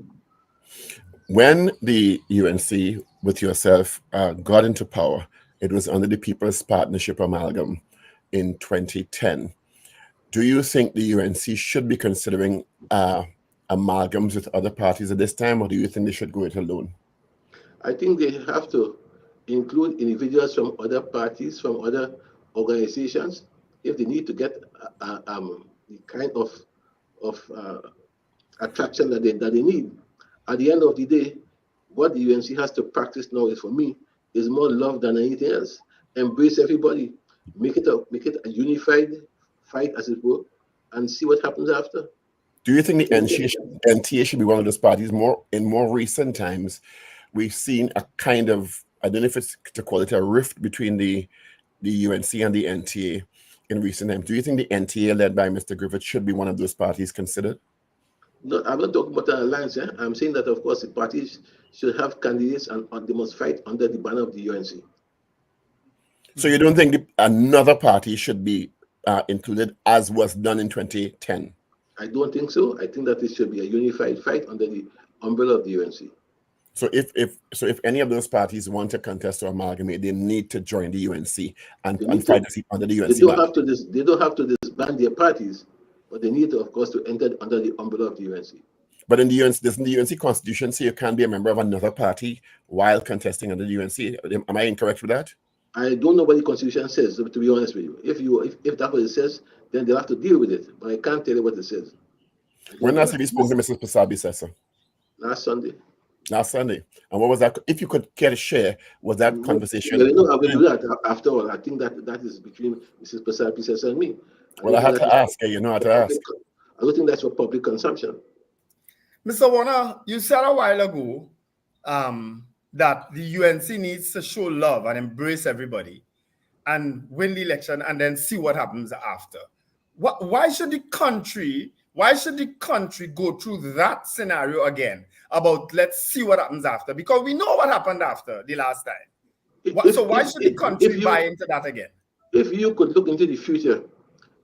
When the UNC, with yourself, got into power, it was under the People's Partnership Amalgam in 2010. Do you think the UNC should be considering amalgams with other parties at this time, or do you think they should go it alone? I think they have to include individuals from other parties, from other organizations, if they need to get the kind of attraction that they need. At the end of the day, what the UNC has to practice now is, for me, is more love than anything else. Embrace everybody, make it a unified fight, as it were, and see what happens after. Do you think the NTA should be one of those parties? In more recent times, we've seen a kind of, I don't know if it's to call it a rift between the UNC and the NTA in recent times. Do you think the NTA, led by Mr. Griffith, should be one of those parties considered? No, I'm not talking about an alliance. I'm saying that, of course, the parties should have candidates and they must fight under the banner of the UNC. So you don't think another party should be included as was done in 2010? I don't think so. I think that it should be a unified fight under the umbrella of the UNC. So if any of those parties want to contest or amalgamate, they need to join the UNC and fight under the UNC. They don't have to disband their parties, but they need to, of course, to enter under the umbrella of the UNC. But in the UNC, doesn't the UNC constitution say you can't be a member of another party while contesting under the UNC? Am I incorrect with that? I don't know what the constitution says, to be honest with you. If that's what it says, then they'll have to deal with it. But I can't tell you what it says. When last have you spoken to Mrs. Pasad-Bissessar? Last Sunday. Last Sunday. And what was that? If you could care to share, was that conversation? Well, I will do that after all. I think that is between Mrs. Pasad-Bissessar and me. Well, I had to ask. You know how to ask. I don't think that's for public consumption. Mr. Warner, you said a while ago that the UNC needs to show love and embrace everybody and win the election and then see what happens after. Why should the country go through that scenario again about let's see what happens after? Because we know what happened after the last time. So why should the country buy into that again? If you could look into the future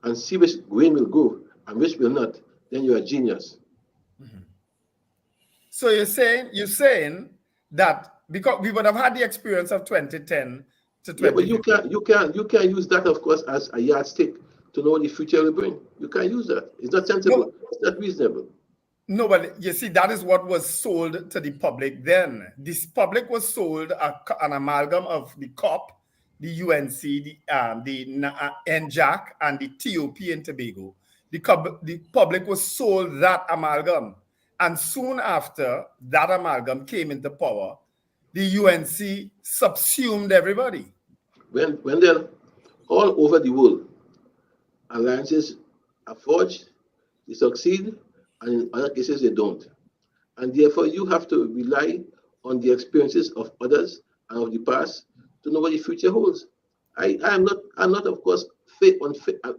and see which way will go and which will not, then you're a genius. Mm-hmm. So you're saying that because we would have had the experience of 2010 to 20. Yeah, but you can't use that, of course, as a yardstick to know what the future will bring. You can't use that. It's not sensible. No. It's not reasonable. No, but you see, that is what was sold to the public then. This public was sold an amalgam of the COP, the UNC, the NJAC, and the TOP in Tobago. The public was sold that amalgam. And soon after that amalgam came into power, the UNC subsumed everybody. When they're all over the world, alliances are forged, they succeed, and in other cases they don't. And therefore you have to rely on the experiences of others and of the past to know what the future holds. I'm not of course in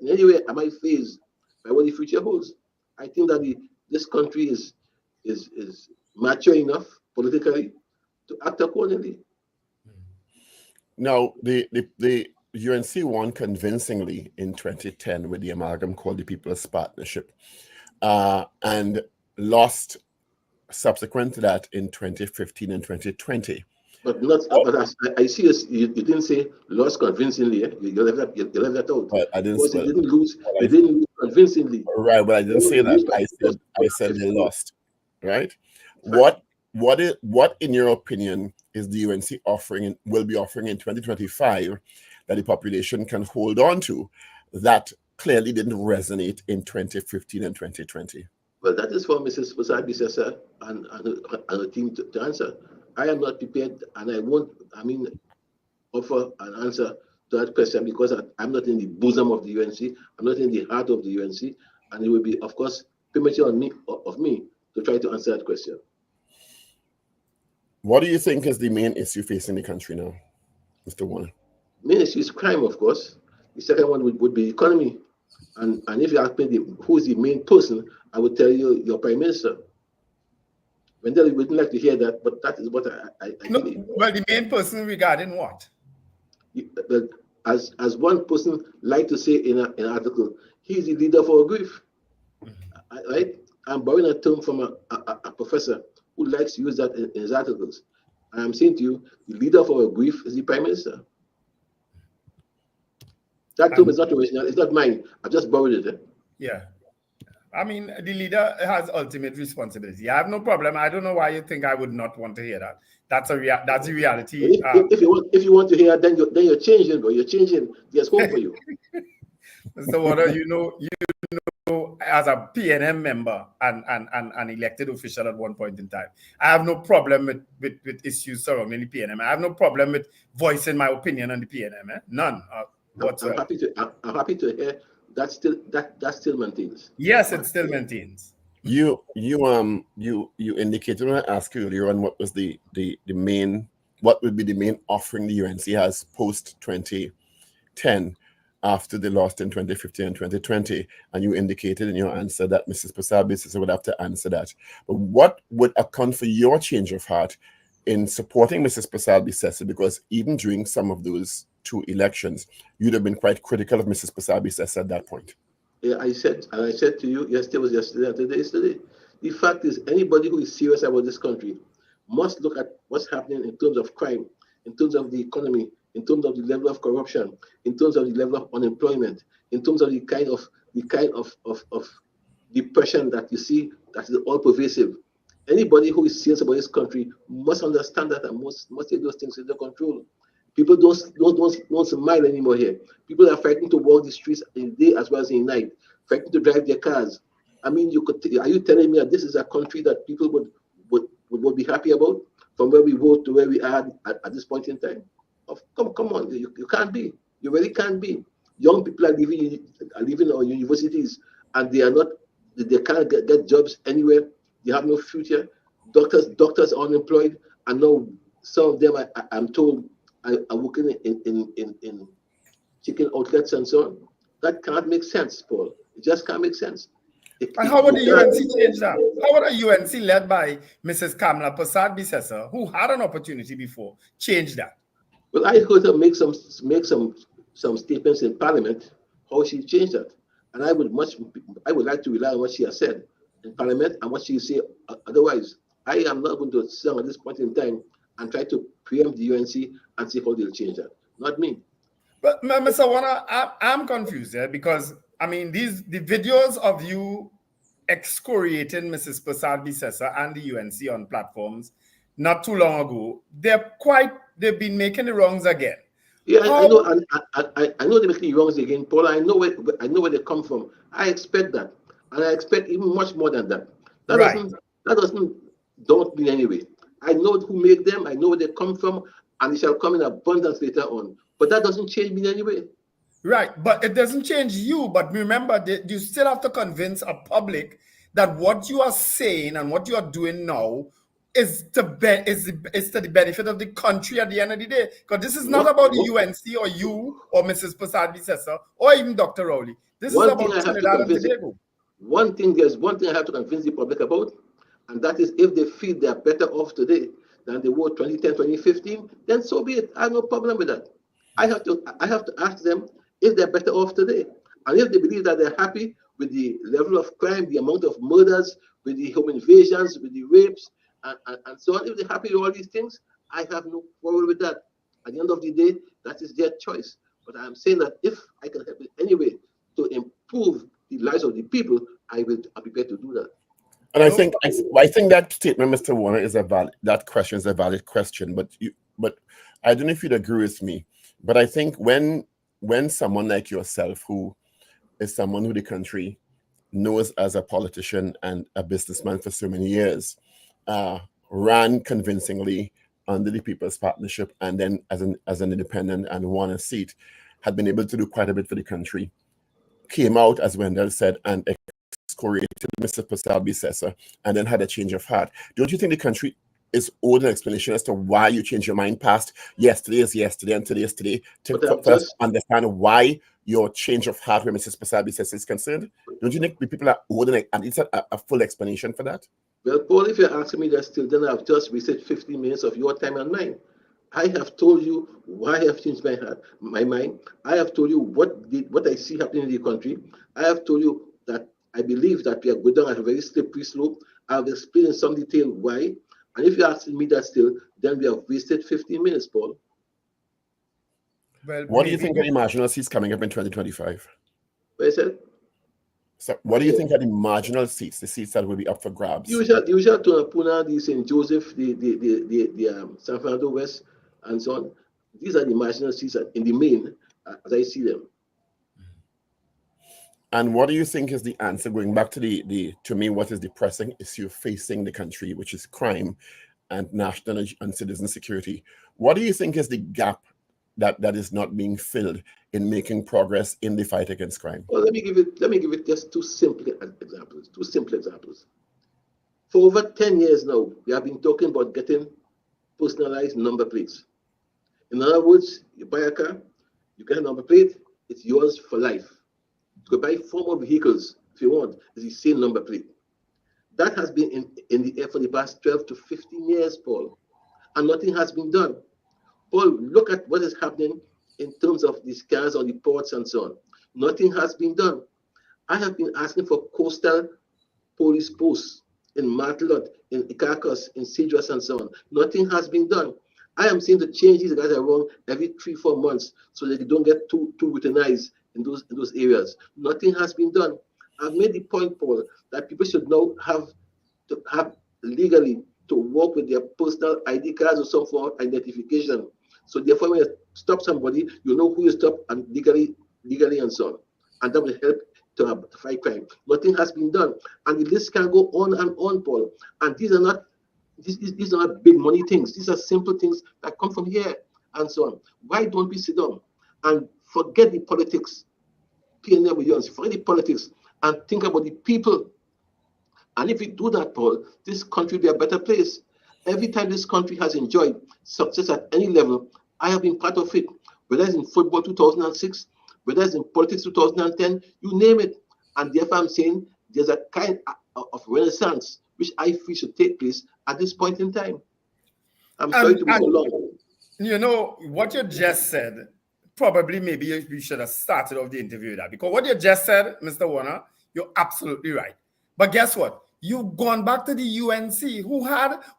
any way am I fazed by what the future holds. I think that this country is mature enough politically to act accordingly. Now, the UNC won convincingly in 2010 with the amalgam called the People's Partnership, and lost subsequent to that in 2015 and 2020. But not. But I see you didn't say lost convincingly. Eh? You left that out. But I didn't. Because they didn't lose. They didn't lose convincingly. Right, but I didn't say that. I said they lost. Right. What in your opinion is the UNC offering and will be offering in 2025 that the population can hold on to that clearly didn't resonate in 2015 and 2020? Well, that is for Mrs. Pasad-Bissessar and her team to answer. I am not prepared, and I won't, offer an answer to that question because I'm not in the bosom of the UNC. I'm not in the heart of the UNC, and it will be, of course, premature of me to try to answer that question. What do you think is the main issue facing the country now, Mr. Warner? Main issue is crime, of course. The second one would be economy. And if you ask me who is the main person, I would tell you your Prime Minister. Wendell, you wouldn't like to hear that, but that is what I believe. Well, the main person regarding what? As one person like to say in an article, he's the leader for a grief. Right? I'm borrowing a term from a professor who likes to use that in his articles. And I'm saying to you, the leader for a grief is the Prime Minister. That term is not original. It's not mine. I just borrowed it. Yeah. I mean, the leader has ultimate responsibility. I have no problem. I don't know why you think I would not want to hear that. That's the reality. If you want to hear, then you're changing, bro. You're changing. There's hope for you. Mr. Warner, you know, as a PNM member and an elected official at one point in time, I have no problem with issues surrounding the PNM. I have no problem with voicing my opinion on the PNM. None. I'm happy to hear that still maintains. Yes, it still maintains. You indicated when I asked you earlier on what would be the main offering the UNC has post 2010 after they lost in 2015 and 2020, and you indicated in your answer that Mrs. Pasad-Bissessar would have to answer that. But what would account for your change of heart in supporting Mrs. Pasad-Bissessar? Because even during some of those two elections, you'd have been quite critical of Mrs. Pasad-Bissessar at that point. Yeah, I said to you, yesterday was yesterday, and today is today. The fact is, anybody who is serious about this country must look at what's happening in terms of crime, in terms of the economy, in terms of the level of corruption, in terms of the level of unemployment, in terms of the kind of depression that you see that is all pervasive. Anybody who is serious about this country must understand that and must take those things into control. People don't smile anymore here. People are frightened to walk the streets in the day as well as in the night, frightened to drive their cars. I mean, are you telling me that this is a country that people would be happy about from where we were to where we are at this point in time? Come on, you can't be. You really can't be. Young people are leaving our universities and they can't get jobs anywhere. They have no future. Doctors are unemployed, and now some of them, I'm told, are working in chicken outlets and so on. That can't make sense, Paul. It just can't make sense. And how would the UNC change that? How would a UNC led by Mrs. Kamala Pasad-Bissessar, who had an opportunity before, change that? Well, I heard her make some statements in Parliament how she changed that, and I would like to rely on what she has said in Parliament and what she say otherwise. I am not going to sit at this point in time and try to preempt the UNC and see how they'll change that. Not me. But Mr. Warner, I'm confused there because I mean the videos of you excoriating Mrs. Prasad Bisesa and the UNC on platforms not too long ago, they've been making the wrongs again. Yeah, I know, and I know they're making the wrongs again, Paul. I know where they come from. I expect that, and I expect even much more than that. That doesn't daunt me anyway. I know who made them. I know where they come from, and it shall come in abundance later on. But that doesn't change me in any way. Right, but it doesn't change you. But remember, you still have to convince a public that what you are saying and what you are doing now is to the benefit of the country at the end of the day. Because this is not about the UNC or you or Mrs. Prasad Bisesa or even Dr. Rowley. This is about Trinidad and Tobago. There's one thing I have to convince the public about, and that is if they feel they are better off today than they were 2010, 2015, then so be it. I have no problem with that. I have to ask them if they're better off today. And if they believe that they're happy with the level of crime, the amount of murders, with the home invasions, with the rapes, and so on, if they're happy with all these things, I have no problem with that. At the end of the day, that is their choice. But I'm saying that if I can help in any way to improve the lives of the people, I'm prepared to do that. And I think that statement, Mr. Warner, that question is a valid question. But I don't know if you'd agree with me. But I think when someone like yourself, who is someone who the country knows as a politician and a businessman for so many years, ran convincingly under the People's Partnership, and then as an independent and won a seat, had been able to do quite a bit for the country, came out, as Wendell said, and excoriated Mr. Prasad Bisesa, and then had a change of heart. Don't you think the country is owed an explanation as to why you changed your mind past yesterday is yesterday and today is today, to first understand why your change of heart with Mrs. Prasad Bisesa is concerned? Don't you think the people are owed at least a full explanation for that? Well, Paul, if you're asking me that still, then I've just wasted 15 minutes of your time and mine. I have told you why I have changed my mind. I have told you what I see happening in the country. I have told you that I believe that we are going down a very slippery slope. I've explained in some detail why. And if you're asking me that still, then we have wasted 15 minutes, Paul. Well, what do you think of the marginal seats coming up in 2025? What I said? So what do you think are the marginal seats, the seats that will be up for grabs? The usual Puna, the St. Joseph, the San Fernando West, and so on. These are the marginal seats in the main, as I see them. And what do you think is the answer, going back to to me, what is the pressing issue facing the country, which is crime and national and citizen security? What do you think is the gap that is not being filled in making progress in the fight against crime? Well, let me give it just two simple examples. For over 10 years now, we have been talking about getting personalized number plates. In other words, you buy a car, you get a number plate, it's yours for life. You can buy 4 more vehicles if you want, it's the same number plate. That has been in the air for the past 12 to 15 years, Paul, and nothing has been done. Paul, look at what is happening in terms of the scans on the ports and so on. Nothing has been done. I have been asking for coastal police posts in Martlot, in Icacos, in Cedros, and so on. Nothing has been done. I am seeing the changes that are wrong every 3-4 months so that they don't get too routinized in those areas. Nothing has been done. I've made the point, Paul, that people should now have legally to work with their personal ID cards or some form of identification. So therefore, when you stop somebody, you know who you stop and legally and so on. And that will help to fight crime. Nothing has been done. And the list can go on and on, Paul. And these are not big money things. These are simple things that come from here and so on. Why don't we sit down and forget the politics, forget the politics, and think about the people? And if we do that, Paul, this country will be a better place. Every time this country has enjoyed success at any level, I have been part of it, whether it's in football 2006, whether it's in politics 2010, you name it. And therefore I'm saying there's a kind of renaissance which I feel should take place at this point in time. I'm sorry to be so long. You know, what you just said, probably maybe we should have started off the interview with that, because what you just said, Mr. Warner, you're absolutely right. But guess what? You've gone back to the UNC, who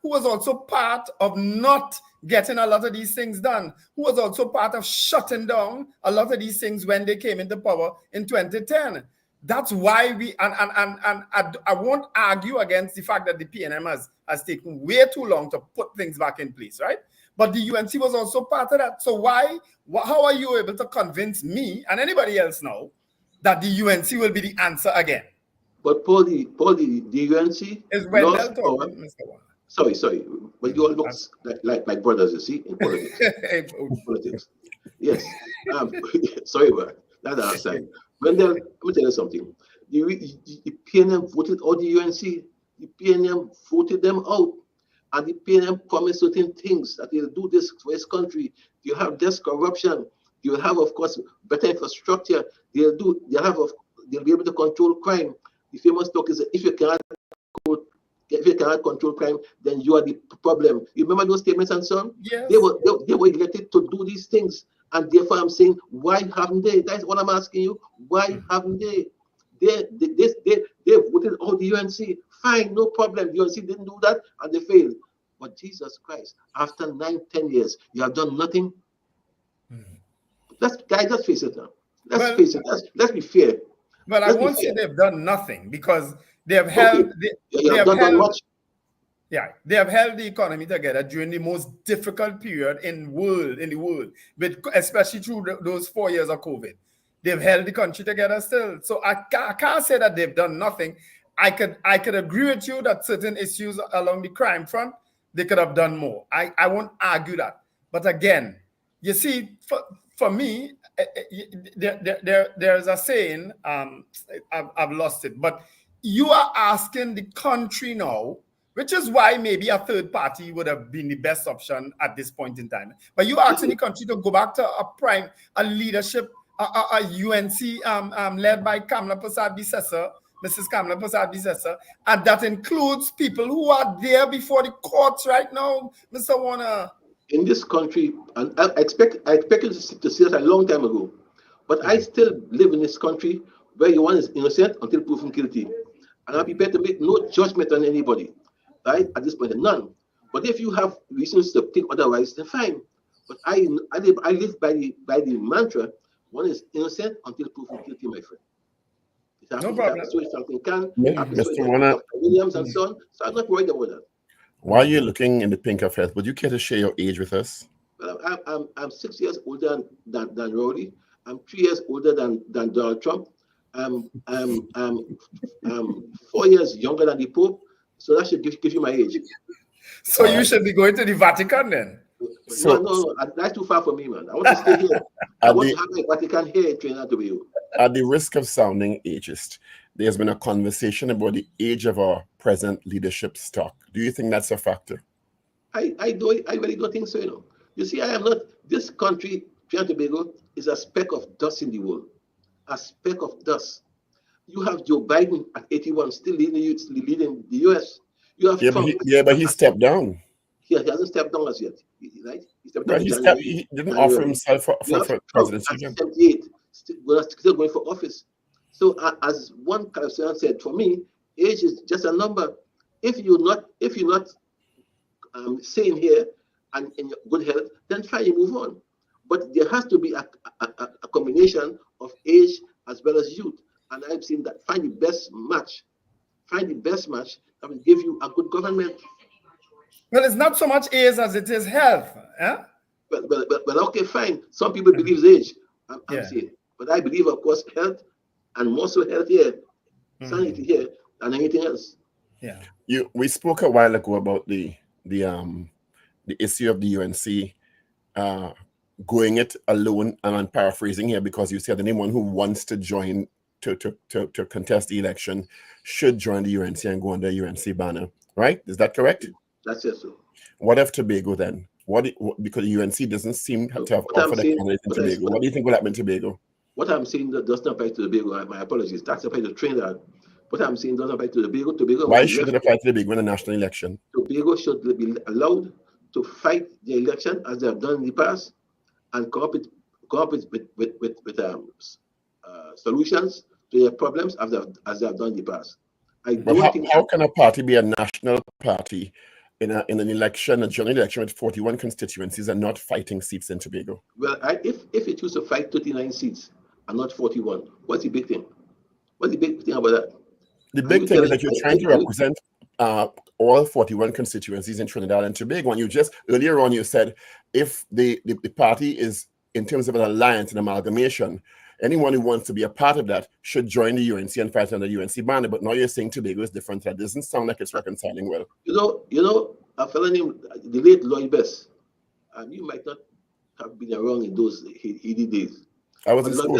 was also part of not getting a lot of these things done, who was also part of shutting down a lot of these things when they came into power in 2010. That's why I won't argue against the fact that the PNM has taken way too long to put things back in place, right? But the UNC was also part of that. So how are you able to convince me and anybody else now that the UNC will be the answer again? But Paul, the UNC is Wendell lost power. talking, Mr. Warner? Sorry, but you all look like brothers, you see, in politics. Politics. Yes. Sorry, but that's outside. Wendell, let me tell you something. The PNM voted out the UNC. The PNM voted them out. And the PNM promised certain things that they'll do this for this country. You have less corruption. You'll have, of course, better infrastructure. They'll be able to control crime. The famous talk is that if you cannot control crime, then you are the problem. You remember those statements and so on? Yes. They were elected to do these things. And therefore I'm saying, why haven't they? That's what I'm asking you. Why haven't they? They voted out the UNC. Fine, no problem. The UNC didn't do that and they failed. But Jesus Christ, after 9-10 years, you have done nothing. Let's face it now. Face it. Let's be fair. Well, I won't say they've done nothing because they have held. They have done much. Yeah, they have held the economy together during the most difficult period in the world, especially through those 4 years of COVID. They've held the country together still. So I can't say that they've done nothing. I could agree with you that certain issues along the crime front, they could have done more. I won't argue that. But again, you see, for me, there's a saying, I've lost it, but you are asking the country now, which is why maybe a third party would have been the best option at this point in time. But you are asking the country to go back to a leadership, a UNC led by Kamla Persad-Bissessar, Mrs. Kamla Persad-Bissessar, and that includes people who are there before the courts right now, Mr. Warner. In this country, and I expected to see that a long time ago, but I still live in this country where one is innocent until proven guilty. And I'm prepared to make no judgment on anybody, right? At this point, none. But if you have reasons to think otherwise, then fine. But I live by the mantra: one is innocent until proven guilty, my friend. No problem. Mr. Warner, Williams and so on. So I'm not worried about that. While you're looking in the pink of health, would you care to share your age with us? Well, I'm 6 years older than Rowley. I'm 3 years older than Donald Trump. I'm 4 years younger than the Pope. So that should give you my age. So you should be going to the Vatican then. No, that's too far for me, man. I want to stay here. I want to have my Vatican here in Trinidad and Tobago. At the risk of sounding ageist, there's been a conversation about the age of our present leadership stock. Do you think that's a factor? I really don't think so. You know, you see, I am not. This country, Trinidad and Tobago, is a speck of dust in the world. A speck of dust. You have Joe Biden at 81 still leading the U.S. You have but he stepped down. He hasn't stepped down as yet, right? He didn't offer himself for presidency again. 78, still going for office. So as one person said, for me, age is just a number. If you're not sane here and in good health, then fine, you move on. But there has to be a combination of age as well as youth. And I've seen that. Find the best match that will give you a good government. Well, it's not so much age as it is health. Huh? But okay, fine. Some people believe age. I'm saying. But I believe, of course, health, and more so health here, sanity here, than anything else. Yeah. We spoke a while ago about the issue of the UNC going it alone, and I'm paraphrasing here because you said anyone who wants to join to contest the election should join the UNC and go under UNC banner, right? Is that correct? That's it, sir. What of Tobago then? Because the UNC doesn't seem to have offered a candidate in Tobago. What do you think will happen in Tobago? What I'm saying that does not apply to Tobago. My apologies. That's apply to Trinidad. What I'm saying doesn't apply to Tobago. Why should it apply to Tobago in a national election? Tobago should be allowed to fight the election as they have done in the past and come up with solutions to their problems as they have done in the past. How can a party be a national party in an election, a general election with 41 constituencies and not fighting seats in Tobago? Well, if you choose to fight 39 seats and not 41, what's the big thing? What's the big thing about that? The big thing is that you're trying to represent all 41 constituencies in Trinidad and Tobago. And you just earlier on you said if the party is in terms of an alliance and amalgamation, anyone who wants to be a part of that should join the UNC and fight under the UNC banner. But now you're saying Tobago is different. That doesn't sound like it's reconciling well. You know, a fellow named the late Lloyd Best, and you might not have been around in those heady days. I was in school.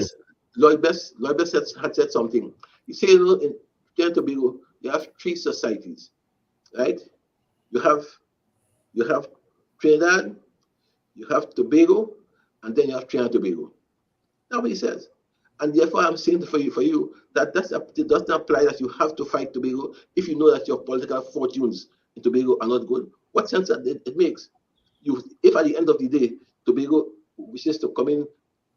Lloyd Best had said something. He said, in Trinidad and Tobago, you have 3 societies, right? You have Trinidad, you have Tobago, and then you have Trinidad and Tobago. That's what he says. And therefore, I'm saying for you that it doesn't apply that you have to fight Tobago if you know that your political fortunes in Tobago are not good. What sense it makes? If at the end of the day, Tobago wishes to come in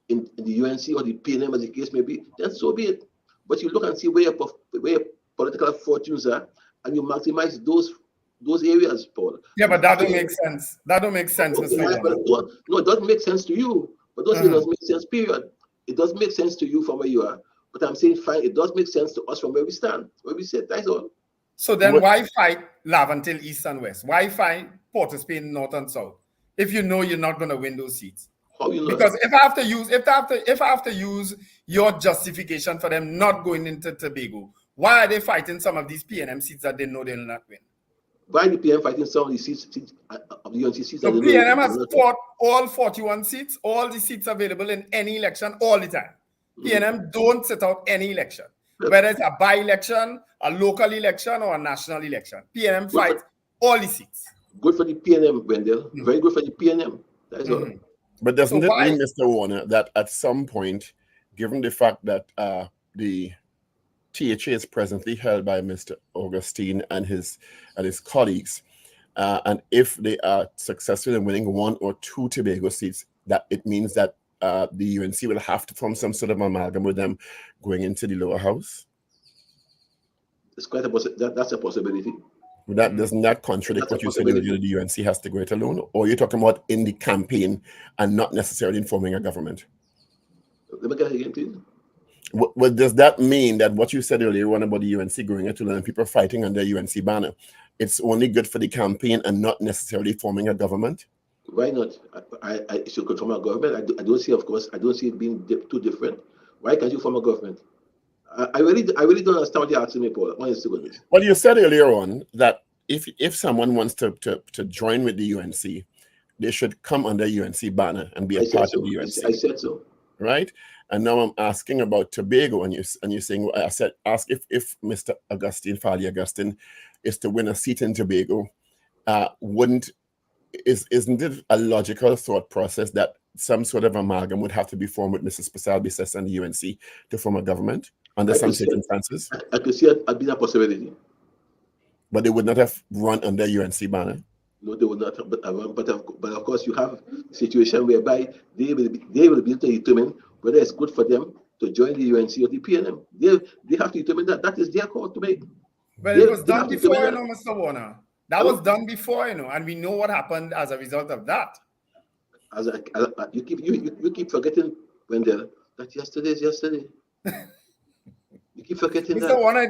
the UNC or the PNM, as the case may be, then so be it. But you look and see where your political fortunes are, and you maximize those areas, Paul. Yeah, but that don't make sense. That don't make sense, Mr. No, it doesn't make sense to you. But those things doesn't make sense, period. It does make sense to you from where you are. But I'm saying, fine, it does make sense to us from where we stand, where we sit. That's all. So then why fight Laventille East and West? Why fight Port of Spain North and South if you know you're not going to win those seats? How you know? Because if I have to use your justification for them not going into Tobago, why are they fighting some of these PNM seats that they know they'll not win? Why the PNM fighting some of the seats of the UNC seats? The PNM has fought all 41 seats, all the seats available in any election all the time. PNM don't sit out any election, whether it's a by-election, a local election, or a national election. PNM fight all the seats. Good for the PNM, Wendell. Very good for the PNM. That's all. But doesn't it mean, Mr. Warner, that at some point, given the fact that the THA is presently held by Mr. Augustine and his colleagues, and if they are successful in winning 1 or 2 Tobago seats, that it means that the UNC will have to form some sort of amalgam with them going into the lower house? It's quite that's a possibility. That doesn't that contradict what you said earlier? The UNC has to go it alone, or you're talking about in the campaign and not necessarily in forming a government? Let me get it again, please. What does that mean that what you said earlier on about the UNC going it alone and people fighting under UNC banner, it's only good for the campaign and not necessarily forming a government? Why not? I should form a government. I don't see, of course, I don't see it being too different. Why can't you form a government? I really don't understand what you're asking me, Paul. Well, you said earlier on that if someone wants to join with the UNC, they should come under UNC banner and be a part of the UNC. I said so. Right? And now I'm asking about Tobago, and you're saying, I said, ask if Mr. Augustine, Fali Augustine, is to win a seat in Tobago, isn't it a logical thought process that some sort of amalgam would have to be formed with Mrs. Pasal-Bisses and the UNC to form a government under some circumstances? I could see it being a possibility. But they would not have run under UNC banner? No, they would not have, but of course you have a situation whereby they will be able to determine whether it's good for them to join the UNC or the PNM. They have to determine that. That is their call to make. But it was done before, Mr. Warner. That was done before, and we know what happened as a result of that. You keep forgetting, Wendell, that yesterday is yesterday. You keep forgetting Mr. that. Warner,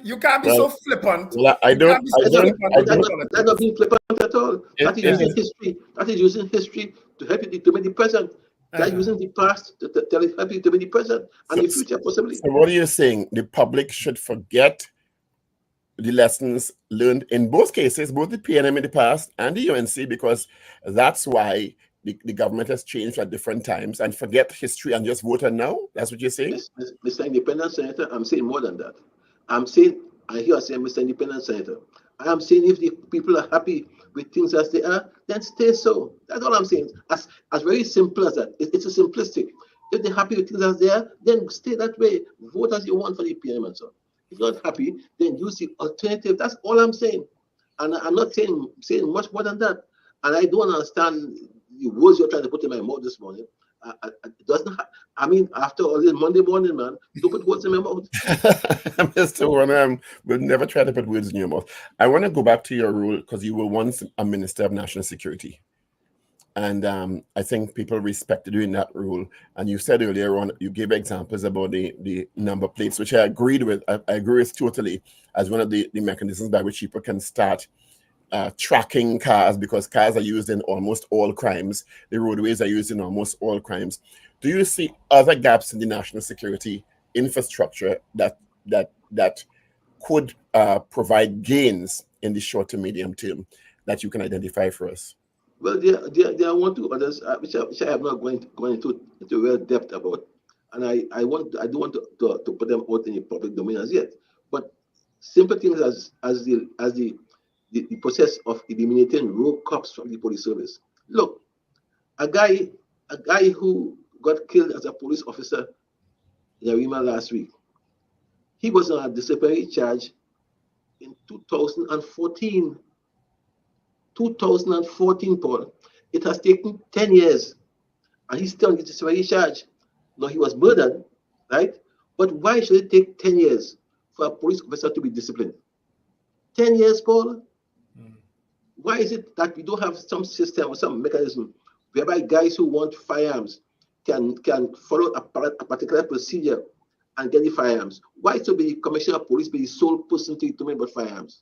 you can't be so flippant. Well, I don't. That's not being flippant at all. That is using history. That is using history to help you determine the present. That is using the past to help you determine the present and the future possibly. So what are you saying? The public should forget the lessons learned in both cases, both the PNM in the past and the UNC, because that's why the government has changed at different times, and forget history and just vote on now? That's what you're saying? Mr. Independent Senator, I'm saying more than that. I'm saying, I hear saying, Mr. Independent Senator, I am saying if the people are happy with things as they are, then stay so. That's all I'm saying. As very simple as that. It's a simplistic. If they're happy with things as they are, then stay that way. Vote as you want for the PNM and so on. If you're not happy, then use the alternative. That's all I'm saying. And I'm not saying much more than that. And I don't understand the words you're trying to put in my mouth this morning. It doesn't. I mean, after all this Monday morning, man, don't put words in my mouth. Mr. Warner, we'll never try to put words in your mouth. I want to go back to your role, because you were once a Minister of National Security. And I think people respected you in that rule. And you said earlier on, you gave examples about the number plates, which I agreed with. I agree with totally as one of the mechanisms by which people can start tracking cars, because cars are used in almost all crimes. The roadways are used in almost all crimes. Do you see other gaps in the national security infrastructure that could provide gains in the short to medium term that you can identify for us? Well, there are one, two others which I have not going into real depth about, and I don't want to put them out in the public domain as yet. But simple things as the process of eliminating rogue cops from the police service. Look, a guy who got killed as a police officer in Arima last week, he was on a disciplinary charge in 2014. 2014, Paul. It has taken 10 years, and he's still on the disciplinary charge. Now, he was murdered, right? But why should it take 10 years for a police officer to be disciplined? 10 years, Paul? Why is it that we don't have some system or some mechanism whereby guys who want firearms can follow a particular procedure and get the firearms? Why should the commissioner of police be the sole person to determine about firearms?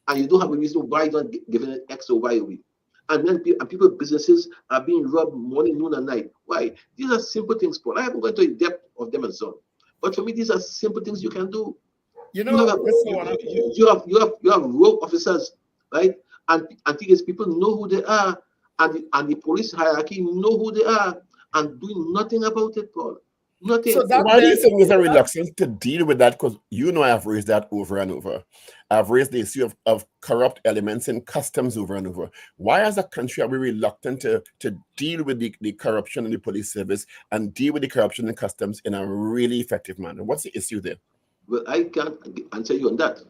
And you don't have a reason why you're not giving it X or Y a week. And then people's businesses are being robbed morning, noon, and night. Why? These are simple things, Paul. I haven't gone to the depth of them and so on. But for me, these are simple things you can do. You have rogue officers, right? And thing is, people know who they are, and the police hierarchy know who they are, and doing nothing about it, Paul. Nothing. So why do you think there's a reluctance to deal with that? Because I've raised that over and over. I've raised the issue of corrupt elements in customs over and over. Why, as a country, are we reluctant to deal with the corruption in the police service and deal with the corruption in customs in a really effective manner? What's the issue there? Well, I can't answer you on that,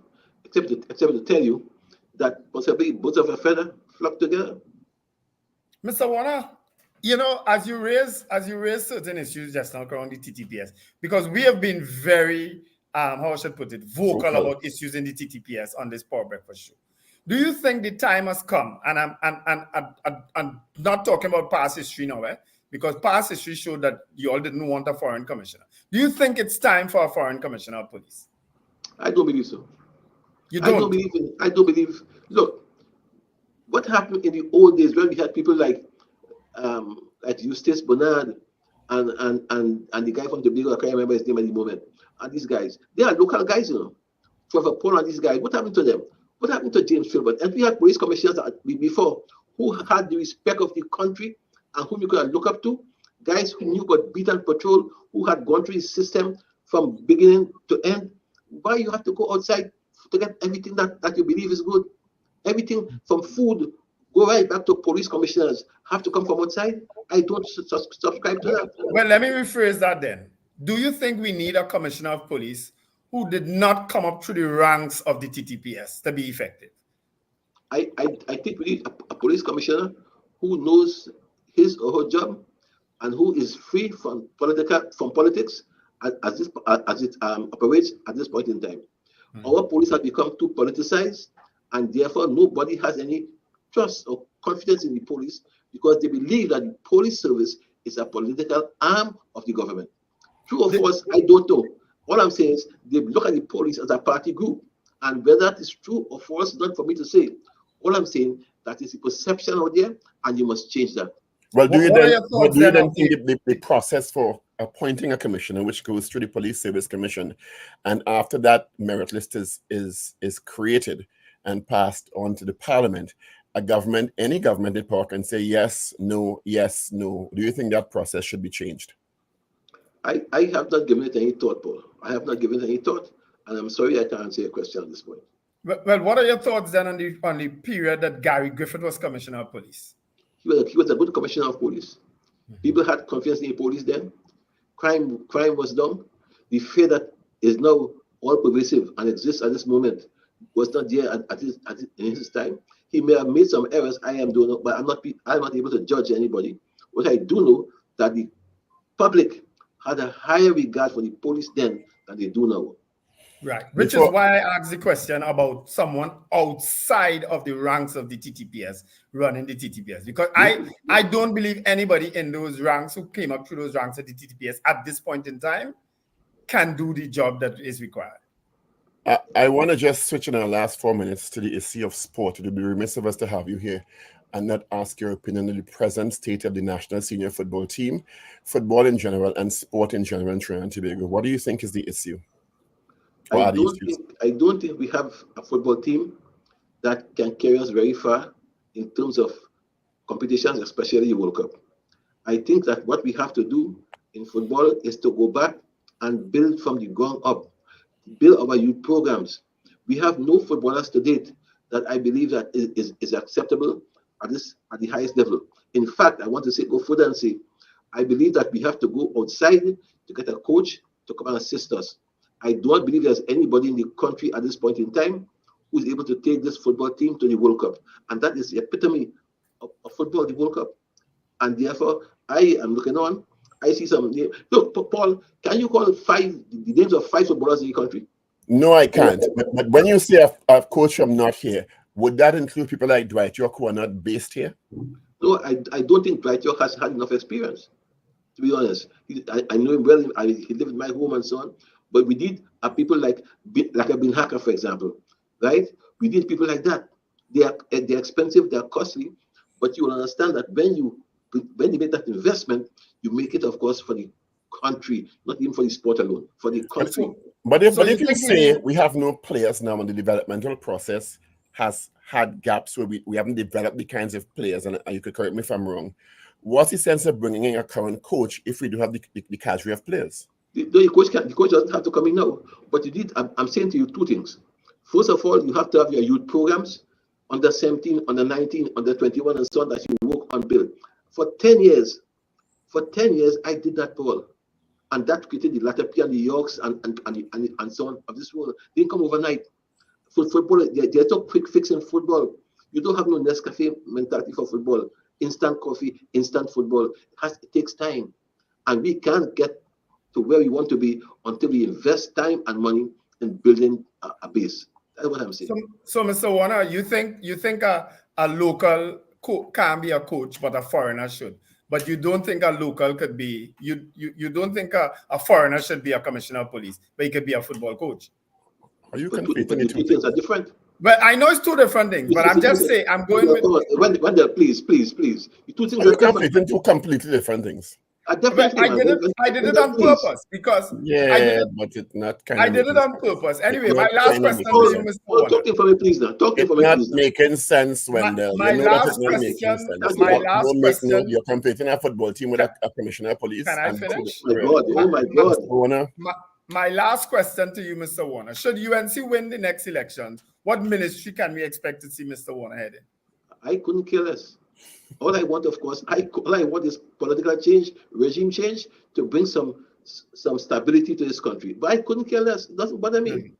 except to tell you that possibly both of a feather flock together. Mr. Warner, as you raise certain issues just now around the TTPS, because we have been very, how I should put it, vocal about issues in the TTPS on this Power Breakfast show. Do you think the time has come, and I'm not talking about past history now, because past history showed that you all didn't want a foreign commissioner. Do you think it's time for a foreign commissioner of police? I don't believe so. You don't? I don't believe. Look, what happened in the old days when we had people like Eustace Bernard and the guy from Tobago, I can't remember his name at the moment. And these guys, they are local guys, Trevor Paul and these guys, what happened to them? What happened to James Filbert? And we had police commissioners before who had the respect of the country and whom you could look up to. Guys who knew about beat and patrol, who had gone through the system from beginning to end. Why you have to go outside to get everything that you believe is good? Everything from food, go right back to police commissioners, have to come from outside? I don't subscribe to that. Well, let me rephrase that then. Do you think we need a commissioner of police who did not come up through the ranks of the TTPS to be effective? I think we need a police commissioner who knows his or her job and who is free from politics as it operates at this point in time. Our police have become too politicized, and therefore nobody has any trust or confidence in the police because they believe that the police service is a political arm of the government. True or false, I don't know. All I'm saying is they look at the police as a party group, and whether that is true or false is not for me to say. All I'm saying that is a perception out there, and you must change that. Well, do you then think the process for appointing a commissioner, which goes through the Police Service Commission, and after that merit list is created and passed on to the Parliament, any government in power can say yes, no, yes, no. Do you think that process should be changed? I have not given it any thought, Paul. I have not given it any thought, and I'm sorry I can't answer your question at this point. Well, what are your thoughts then on the period that Gary Griffith was Commissioner of Police? He was a good Commissioner of Police. People had confidence in the police then. Crime was down. The fear that is now all pervasive and exists at this moment was not there in his time. He may have made some errors. I am doing, but I'm not able to judge anybody. What I do know that the public had a higher regard for the police then than they do now. Right, which is why I asked the question about someone outside of the ranks of the TTPS running the TTPS, because I don't believe anybody in those ranks who came up through those ranks of the TTPS at this point in time can do the job that is required. I want to just switch in our last 4 minutes to the issue of sport. It would be remiss of us to have you here and not ask your opinion on the present state of the national senior football team, football in general, and sport in general in Trinidad and Tobago. What do you think is the issue? I don't think we have a football team that can carry us very far in terms of competitions, especially the World Cup. I think that what we have to do in football is to go back and build from the ground up, build our youth programs. We have no footballers to date that I believe that is acceptable at the highest level. In fact, I want to go further and say, I believe that we have to go outside to get a coach to come and assist us. I don't believe there's anybody in the country at this point in time who's able to take this football team to the World Cup. And that is the epitome of football, the World Cup. And therefore, I am looking on. I see some names. Look, Paul, can you call the names of 5 footballers in the country? No, I can't. But when you say a coach from not here, would that include people like Dwight York who are not based here? No, I don't think Dwight York has had enough experience, to be honest. I know him well. He lived in my home and so on. But we did people like a Bin Hacker, for example, right? We did people like that. They're expensive, they're costly, but you will understand that when you make that investment, you make it, of course, for the country, not even for the sport alone, for the country. But if you say we have no players now and the developmental process has had gaps where we haven't developed the kinds of players, and you could correct me if I'm wrong, what's the sense of bringing in a current coach if we do have the cadre of players? The coach doesn't have to come in now, but I'm saying to you 2 things. First of all, you have to have your youth programs, under 17, under 19, under 21, and so on, that you work on build. For 10 years, I did that, Paul. And that created the Latapia and the Yorks and so on of this world. They didn't come overnight. For football, there's no quick fix in football. You don't have no Nescafe mentality for football. Instant coffee, instant football. It takes time. And we can't get to where we want to be until we invest time and money in building a base. That's what I'm saying. So Mr. Warner, you think a local can be a coach, but a foreigner should. But you don't think a local could be, you don't think a foreigner should be a commissioner of police, but he could be a football coach. Are you confusing? The 2 things are different. But I know it's 2 different things, but I'm just saying, I'm going with... Wendell, please. The 2 things are different. 2 completely different things. I did it on purpose because but it's not kind I did it on purpose. Anyway, my last question to you, Mr. Warner. Talking for me, please. Now, it's not making sense, Wendell. My last question. You're competing a football team with a commissioner of police. Can I finish? Oh my God! My last question to you, Mr. Warner. Should UNC win the next elections, what ministry can we expect to see Mr. Warner heading? I couldn't care less. All I want, of course, all I want is political change, regime change, to bring some stability to this country. But I couldn't care less. It doesn't bother me.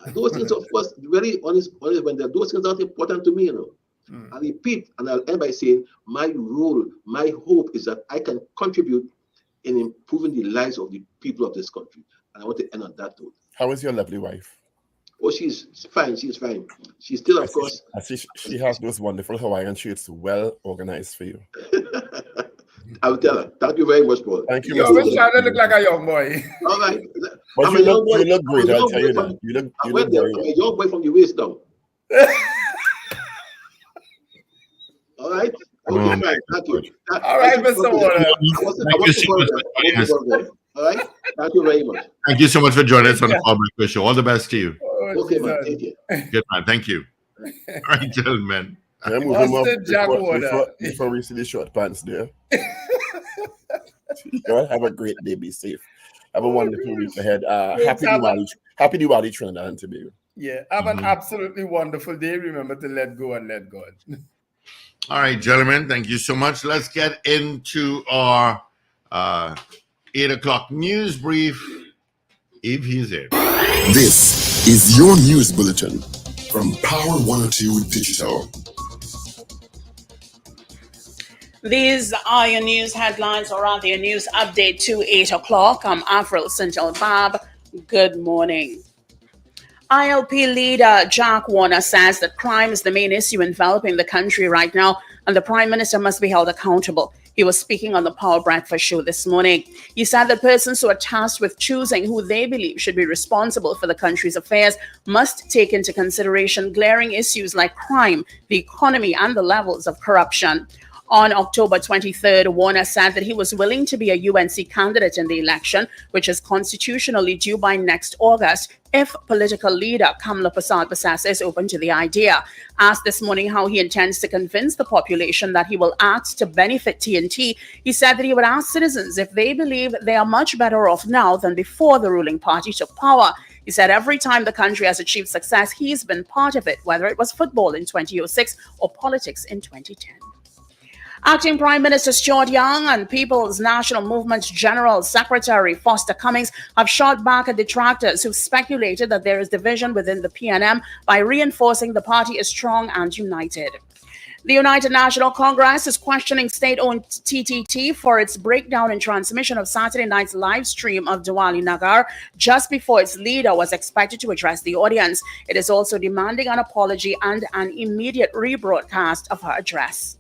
Those things, of course, very honest when those things are important to me, you know. I repeat, and I'll end by saying, my role, my hope is that I can contribute in improving the lives of the people of this country. And I want to end on that note. How is your lovely wife? Oh, she's fine. She's fine. She's still, of course. I see she has those wonderful Hawaiian shirts well organized for you. I will tell her. Thank you very much, Paul. Thank you. You always try to look like a young boy. All right. But you look great, I'll tell you that. You look very well. I'm a young boy from the waist down. All right? Okay, fine. Thank you. All right, Mr. Warner. All right? Thank you very much. Thank you so much for joining us on the Paul Breakfast Show. All the best to you. Okay, man. Thank you. Good, man. Thank you. All right, gentlemen. Before we see the short pants there. Have a great day. Be safe. Have a wonderful week ahead. Happy Diwali, Trinidad and Tobago. Yeah, have an absolutely wonderful day. Remember to let go and let God. All right, gentlemen. Thank you so much. Let's get into our 8 o'clock news brief, if he's in. This is your news bulletin from Power 102 Digital. These are your news headlines, or rather your news update to 8 o'clock. I'm Avril St. Bob. Good morning. ILP leader Jack Warner says that crime is the main issue enveloping the country right now, and the Prime Minister must be held accountable. He was speaking on the Power Breakfast show this morning. He said that persons who are tasked with choosing who they believe should be responsible for the country's affairs must take into consideration glaring issues like crime, the economy, and the levels of corruption. On October 23rd, Warner said that he was willing to be a UNC candidate in the election, which is constitutionally due by next August, if political leader Kamla Persad-Bissessar is open to the idea. Asked this morning how he intends to convince the population that he will act to benefit TNT, he said that he would ask citizens if they believe they are much better off now than before the ruling party took power. He said every time the country has achieved success, he's been part of it, whether it was football in 2006 or politics in 2010. Acting Prime Minister Stuart Young and People's National Movement's General Secretary Foster Cummings have shot back at detractors who speculated that there is division within the PNM by reinforcing the party is strong and united. The United National Congress is questioning state-owned TTT for its breakdown in transmission of Saturday night's live stream of Diwali Nagar just before its leader was expected to address the audience. It is also demanding an apology and an immediate rebroadcast of her address.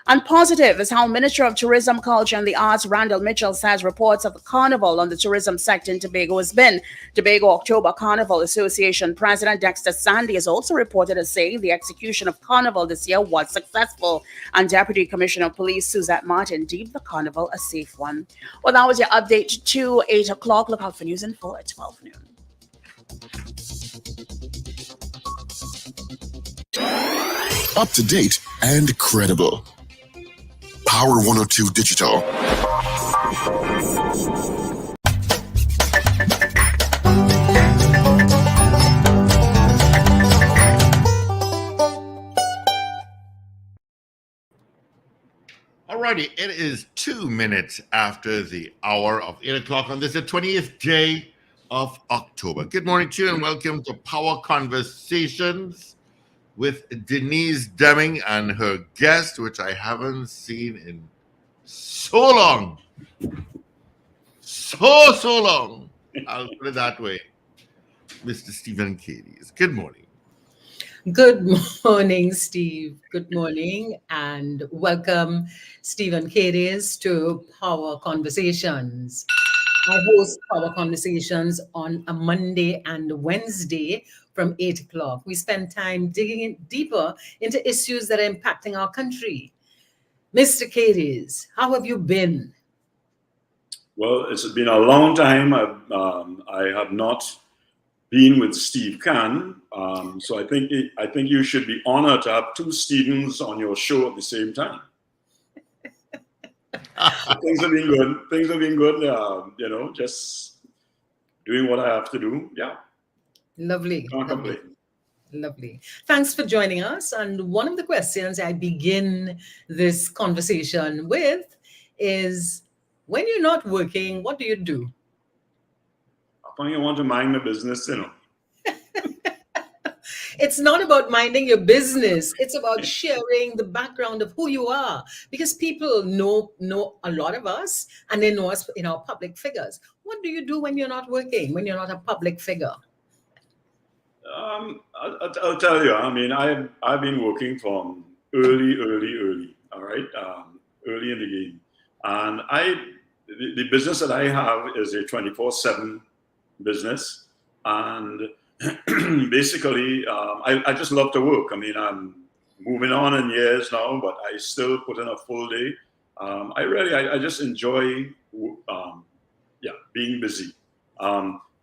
And positive is how Minister of Tourism, Culture and the Arts Randall Mitchell says reports of the carnival on the tourism sector in Tobago has been. Tobago October Carnival Association President Dexter Sandy is also reported as saying the execution of carnival this year was successful. And Deputy Commissioner of Police Suzette Martin deemed the carnival a safe one. Well, that was your update to 8 o'clock. Look out for news info at 12 noon. Up to date and credible. Power 102 Digital. Alrighty, it is 2 minutes after the hour of 8 o'clock on this, the 20th day of October. Good morning to you and welcome to Power Conversations with Dennise Demming and her guest, which I haven't seen in so long. So long. I'll put it that way. Mr. Stephen Cadiz. Good morning. Good morning, Steve. Good morning and welcome, Stephen Cadiz, to Power Conversations. I host Power Conversations on a Monday and Wednesday from 8 o'clock. We spend time digging in deeper into issues that are impacting our country. Mr. Cadiz, how have you been? Well, it's been a long time. I have not been with Steve Can, so I think you should be honored to have two Stevens on your show at the same time. Things have been good. Things have been good. Just doing what I have to do. Yeah. Lovely. Can't complain. Lovely. Thanks for joining us. And one of the questions I begin this conversation with is, when you're not working, what do you do? I think you want to mind my business, It's not about minding your business. It's about sharing the background of who you are, because people know a lot of us and they know us in our public figures. What do you do when you're not working, when you're not a public figure? I'll tell you. I mean, I've been working from early. All right, early in the game, and the business that I have is a 24/7 business, and basically, I just love to work. I mean, I'm moving on in years now, but I still put in a full day. I just enjoy, being busy.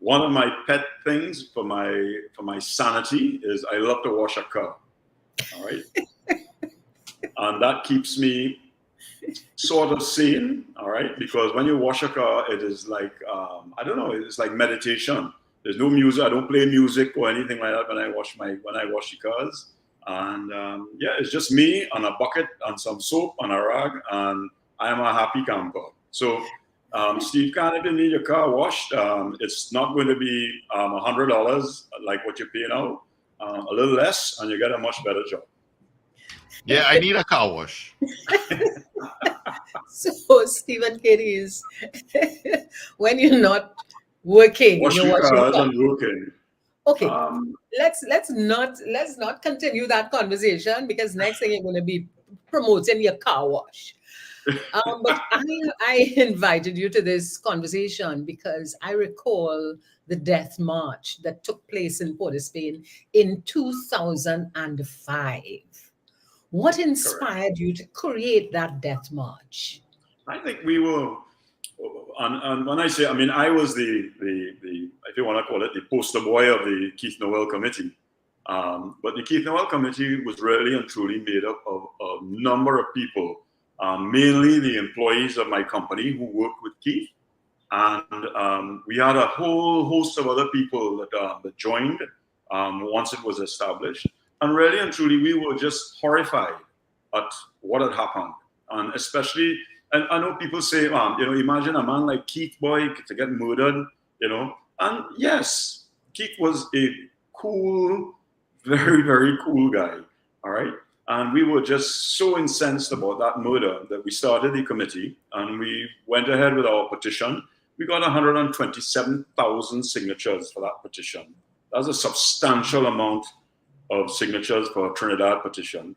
One of my pet things for my sanity is I love to wash a car. All right, and that keeps me sort of sane. All right, because when you wash a car, it is like I don't know, it's like meditation. There's no music. I don't play music or anything like that when I wash the cars. And it's just me on a bucket and some soap and a rag, and I am a happy camper. So, Steve, if you need your car washed, it's not going to be $100 like what you pay now. A little less, and you get a much better job. Yeah, I need a car wash. So, Stephen Cadiz, when you're not working, Wash you're your washing cars cars. and working. Okay, let's not continue that conversation, because next thing you're going to be promoting your car wash. But I invited you to this conversation because I recall the death march that took place in Port of Spain in 2005. What inspired you to create that death march? I think we were, and when I say, I mean, I was the if you want to call it, the poster boy of the Keith Noel Committee. But the Keith Noel Committee was really and truly made up of a number of people, mainly the employees of my company who worked with Keith. And we had a whole host of other people that joined once it was established. And really and truly, we were just horrified at what had happened. And especially, and I know people say, imagine a man like Keith Boy to get murdered, And yes, Keith was a cool, very, very cool guy, all right? And we were just so incensed about that murder that we started the committee and we went ahead with our petition. We got 127,000 signatures for that petition. That's a substantial amount of signatures for a Trinidad petition.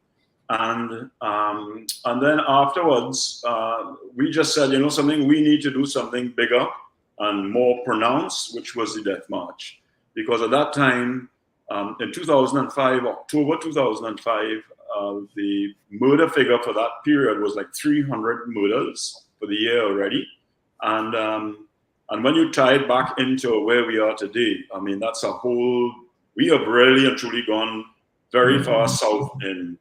And then afterwards, we just said, something, we need to do something bigger and more pronounced, which was the death march. Because at that time, in 2005, October 2005, the murder figure for that period was like 300 murders for the year already. And when you tie it back into where we are today, I mean, that's a whole, we have really and truly gone very far south in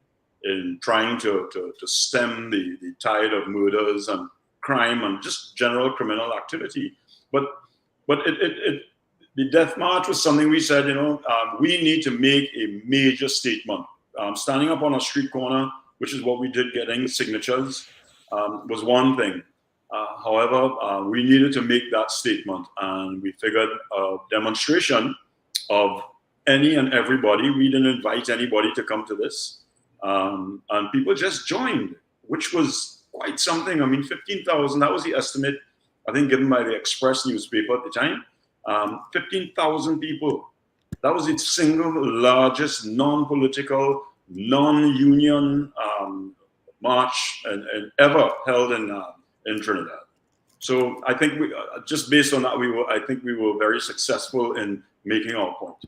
trying to stem the tide of murders and crime and just general criminal activity. But the death march was something we said, we need to make a major statement. Standing up on a street corner, which is what we did, getting signatures, was one thing. However, we needed to make that statement, and we figured a demonstration of any and everybody. We didn't invite anybody to come to this, and people just joined, which was quite something. I mean, 15,000, that was the estimate, I think, given by the Express newspaper at the time. 15,000 people. That was its single largest non-political, non-union march and ever held in Trinidad. So I think we, just based on that, I think we were very successful in making our point.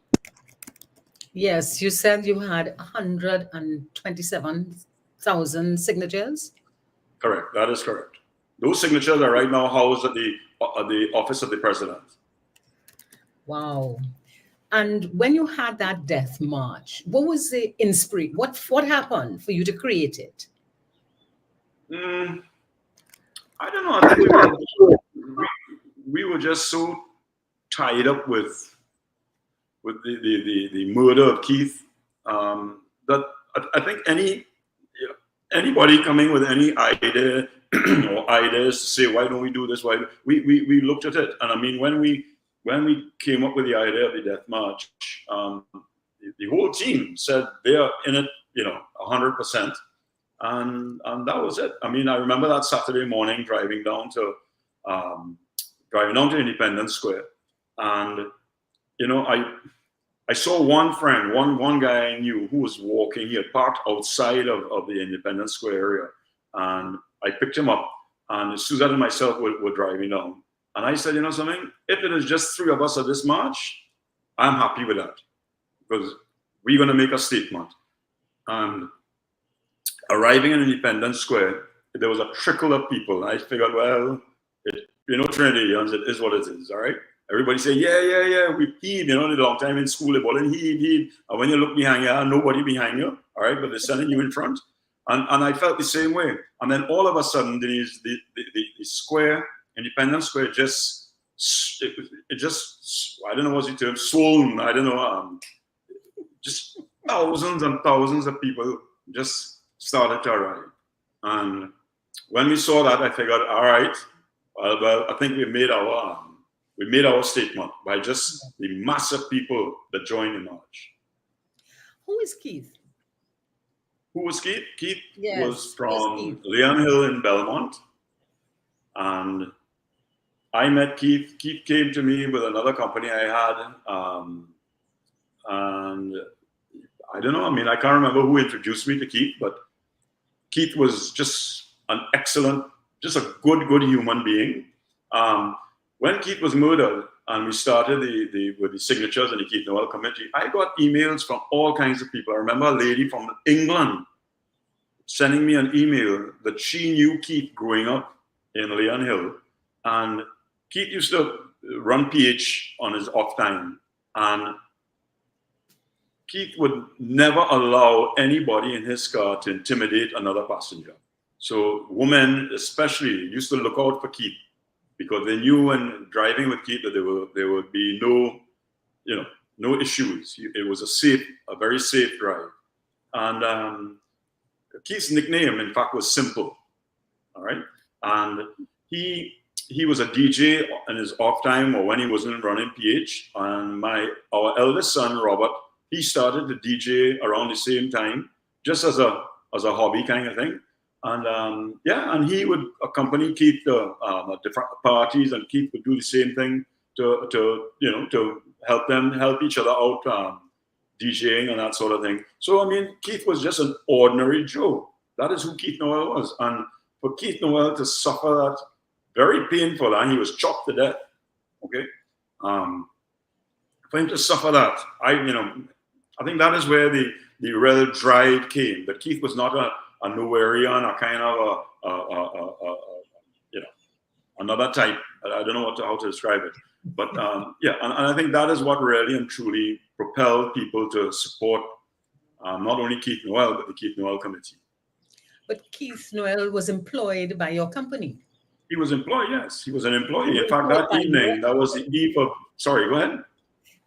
Yes, you said you had 127,000 signatures? Correct, that is correct. Those signatures are right now housed at the office of the president. Wow. And when you had that death march, what was the inspiration? What happened for you to create it? I don't know. I think we were just so tied up with the murder of Keith that I think anybody coming with any idea or ideas to say, why don't we do this? Why we looked at it, and I mean, when we came up with the idea of the death march, the whole team said they are in it, 100%. And that was it. I mean, I remember that Saturday morning driving down to Independence Square, and I saw one friend, one guy I knew who was walking. He had parked outside of the Independence Square area, and I picked him up. And Suzanne and myself were driving down, and I said, something, if it is just three of us at this march, I'm happy with that, because we're going to make a statement. And arriving in Independence Square, there was a trickle of people. I figured, well, Trinidadians, it is what it is, all right? Everybody say, yeah, we heave, the long time in school, they ball and heave. And when you look behind you, nobody behind you, all right? But they're sending you in front. And I felt the same way. And then all of a sudden, the square, Independence Square, it just, I don't know what's the term, swollen, I don't know, just thousands and thousands of people just started to arrive. And when we saw that, I figured, all right, well, I think we made our statement by just the massive people that joined the march. Who is Keith? Who was Keith? Keith Yes, was from Leon Hill in Belmont. And I met Keith. Keith came to me with another company I had. And I don't know. I mean, I can't remember who introduced me to Keith, but Keith was just an excellent, just a good human being. When Keith was murdered and we started with the signatures and the Keith Noel committee, I got emails from all kinds of people. I remember a lady from England sending me an email that she knew Keith growing up in Leon Hill. And Keith used to run PH on his off time. And Keith would never allow anybody in his car to intimidate another passenger. So women especially used to look out for Keith because they knew when driving with Keith that there would be no issues. It was a very safe drive. And Keith's nickname, in fact, was Simple. All right. And he was a DJ in his off time or when he wasn't running PH. And our eldest son, Robert, he started to DJ around the same time, just as a hobby kind of thing. And and he would accompany Keith to different parties, and Keith would do the same thing to help each other out, DJing and that sort of thing. So I mean, Keith was just an ordinary Joe. That is who Keith Noel was. And for Keith Noel to suffer that, very painful, and he was chopped to death. Okay, for him to suffer that, I think that is where the real drive came. That Keith was not a nowhereian, a kind of another type. I don't know how to describe it, but and I think that is what really and truly propelled people to support not only Keith Noel but the Keith Noel Committee. But Keith Noel was employed by your company. He was employed, yes. He was an employee. In fact, that evening, that was the eve of. Sorry, go ahead.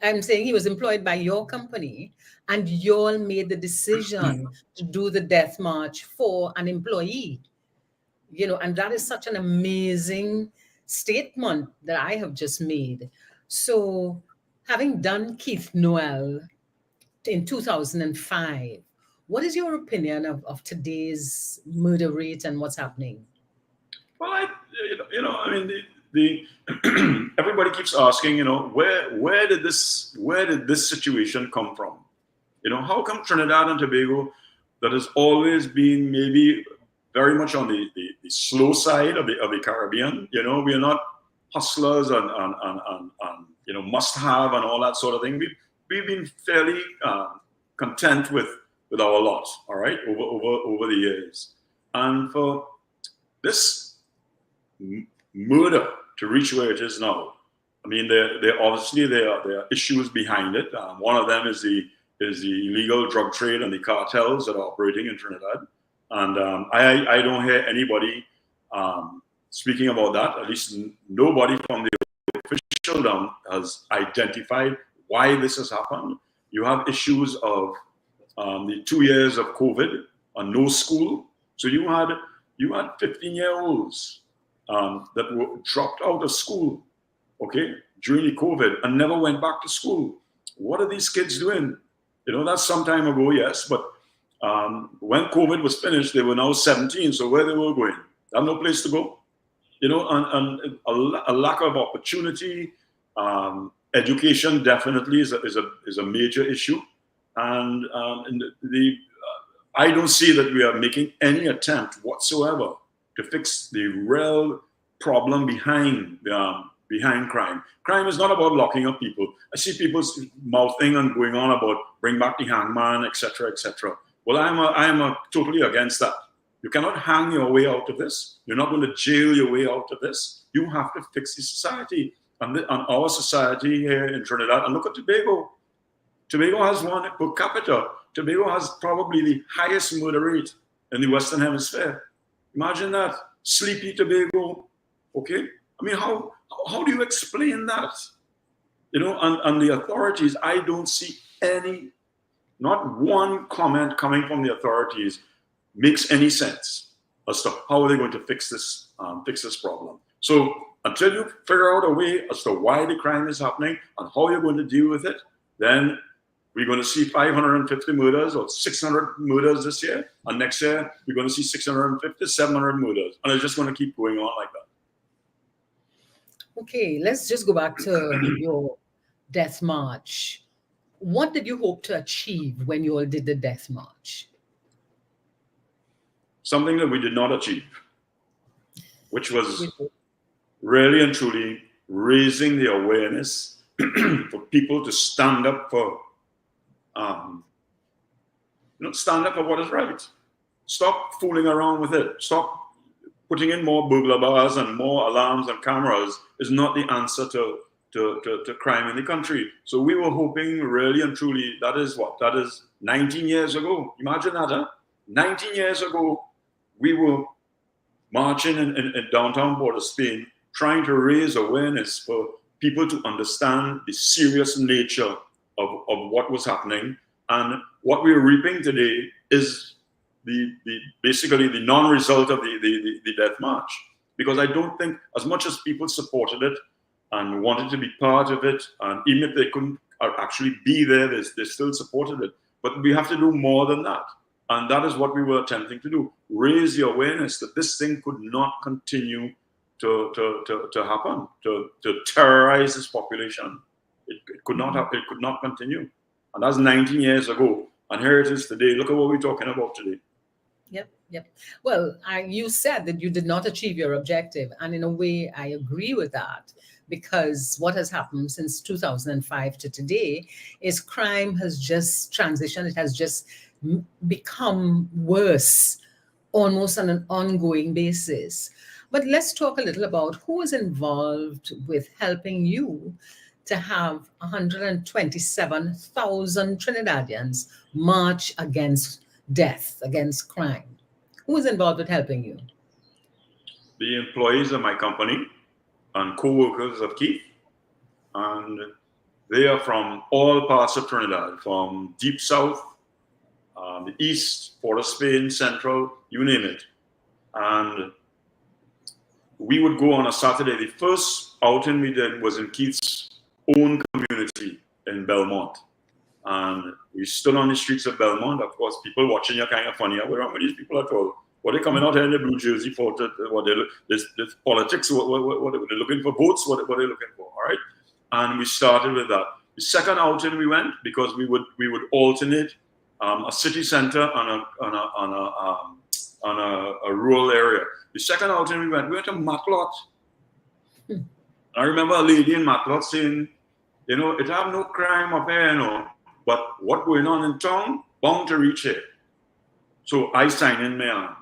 I'm saying he was employed by your company, and you all made the decision to do the death march for an employee. And that is such an amazing statement that I have just made. So, having done Keith Noel in 2005, what is your opinion of today's murder rate and what's happening? Well, I mean, everybody keeps asking, where did this situation come from? How come Trinidad and Tobago, that has always been maybe very much on the slow side of the Caribbean, we are not hustlers and must have and all that sort of thing. We've been fairly content with our lot, all right, over the years. And for this murder to reach where it is now, I mean, there are issues behind it. One of them is the illegal drug trade and the cartels that are operating in Trinidad. And I don't hear anybody speaking about that. At least nobody from the official down has identified why this has happened. You have issues of the 2 years of COVID and no school. So you had 15-year-olds that were dropped out of school, okay, during the COVID and never went back to school. What are these kids doing? That's some time ago, yes, but when COVID was finished, they were now 17. So where they were going? They have no place to go. And a lack of opportunity. Education definitely is a major issue. And I don't see that we are making any attempt whatsoever to fix the real problem behind crime. Crime is not about locking up people. I see people mouthing and going on about bring back the hangman, etc., etc. Well, I am totally against that. You cannot hang your way out of this. You're not going to jail your way out of this. You have to fix the society. And our society here in Trinidad, and look at Tobago. Tobago has one per capita. Tobago has probably the highest murder rate in the Western Hemisphere. Imagine that. Sleepy Tobago. Okay? I mean, how do you explain that? And the authorities, I don't see not one comment coming from the authorities makes any sense as to how are they going to fix this problem. So until you figure out a way as to why the crime is happening and how you're going to deal with it, then we're going to see 550 murders or 600 murders this year. And next year, we're going to see 650, 700 murders. And it's just going to keep going on like that. Okay, let's just go back to your death march. What did you hope to achieve when you all did the death march? Something that we did not achieve, which was really and truly raising the awareness for people to stand up for, stand up for what is right. Stop fooling around with it. Stop putting in more burglar bars and more alarms and cameras is not the answer to crime in the country. So we were hoping really and truly, that is 19 years ago. Imagine that, huh? 19 years ago, we were marching in downtown Port of Spain, trying to raise awareness for people to understand the serious nature of what was happening. And what we're reaping today is basically the non-result of the death march. Because I don't think, as much as people supported it and wanted to be part of it, and even if they couldn't actually be there, they still supported it. But we have to do more than that. And that is what we were attempting to do. Raise the awareness that this thing could not continue to happen, to terrorize this population. It could not happen, it could not continue. And that's 19 years ago. And here it is today. Look at what we're talking about today. Yep. Well, you said that you did not achieve your objective. And in a way, I agree with that, because what has happened since 2005 to today is crime has just transitioned. It has just become worse almost on an ongoing basis. But let's talk a little about who is involved with helping you to have 127,000 Trinidadians march against death, against crime. Who is involved with helping you? The employees of my company and co-workers of Keith. And they are from all parts of Trinidad, from deep south, the east, Port of Spain, central, you name it. And we would go on a Saturday. The first outing we did was in Keith's own community in Belmont. And we stood on the streets of Belmont. Of course, people watching you kind of funny. Where are these people at all? What are they coming out here in the blue jersey for? This politics? What are they looking for? Votes? What are they looking for? All right. And we started with that. The second outing we went, because we would alternate a city center on a rural area. The second outing we went to Matlot. I remember a lady in Matlot saying, it have no crime up here, but what going on in town, bound to reach here. So I sign in my arm.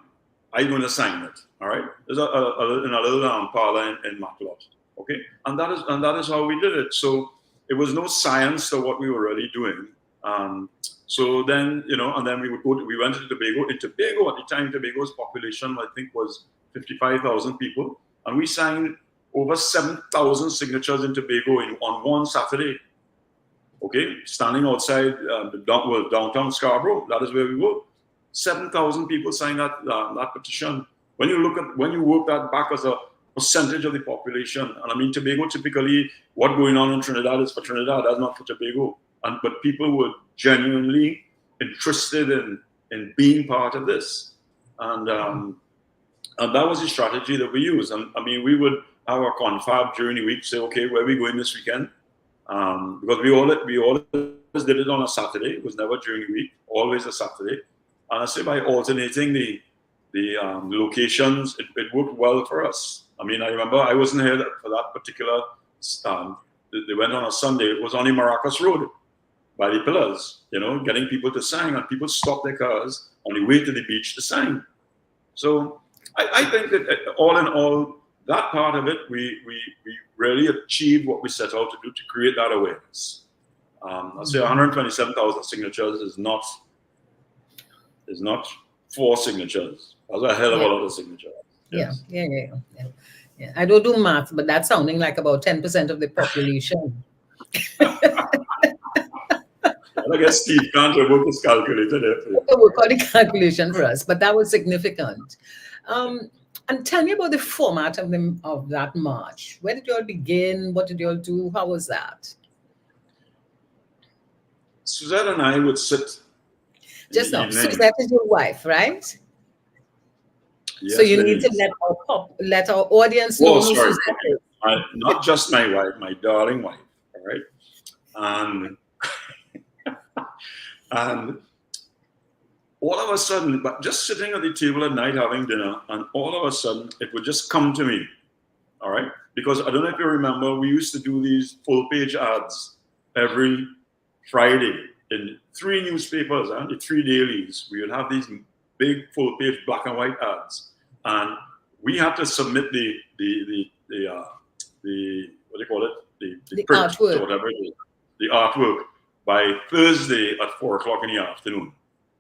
I'm going to sign it. All right. There's in a little parlor in Matlot. Okay. And that is how we did it. So it was no science to what we were really doing. So then, and then we went to Tobago. In Tobago at the time, Tobago's population, I think, was 55,000 people. And we signed over 7,000 signatures in Tobago on one Saturday. Okay, standing outside downtown Scarborough, that is where we were. 7,000 people signed that petition. When you work that back as a percentage of the population, and I mean Tobago typically, what going on in Trinidad is for Trinidad, that's not for Tobago. But people were genuinely interested in being part of this, and that was the strategy that we used. And I mean, we would have our confab during the week, say, okay, where are we going this weekend? Because we always did it on a Saturday. It was never during the week, always a Saturday. And I say by alternating the locations, it worked well for us. I mean, I remember I wasn't here for that particular. They went on a Sunday. It was on the Maracas Road by the pillars, getting people to sign, and people stopped their cars on the way to the beach to sign. So I think that all in all, that part of it, we really achieved what we set out to do, to create that awareness. I say 127,000 signatures is not 4 signatures. That's a hell of a lot of signatures. Yes. Yeah. I don't do math, but that's sounding like about 10% of the population. I guess Steve can't work his calculator there. Work on the calculation for us, but that was significant. And tell me about the format of that march. Where did you all begin? What did you all do? How was that? Suzette and I would sit. Just now, Suzette is your wife, right? Yes, so you need to let our audience know who Suzette is. Not just my wife, my darling wife. All right. And And all of a sudden, but just sitting at the table at night having dinner, and all of a sudden it would just come to me, all right? Because I don't know if you remember, we used to do these full-page ads every Friday in 3 newspapers and the 3 dailies. We would have these big full-page black and white ads, and we had to submit the what do you call it? The print artwork. or whatever it is, the artwork by Thursday at 4 o'clock in the afternoon.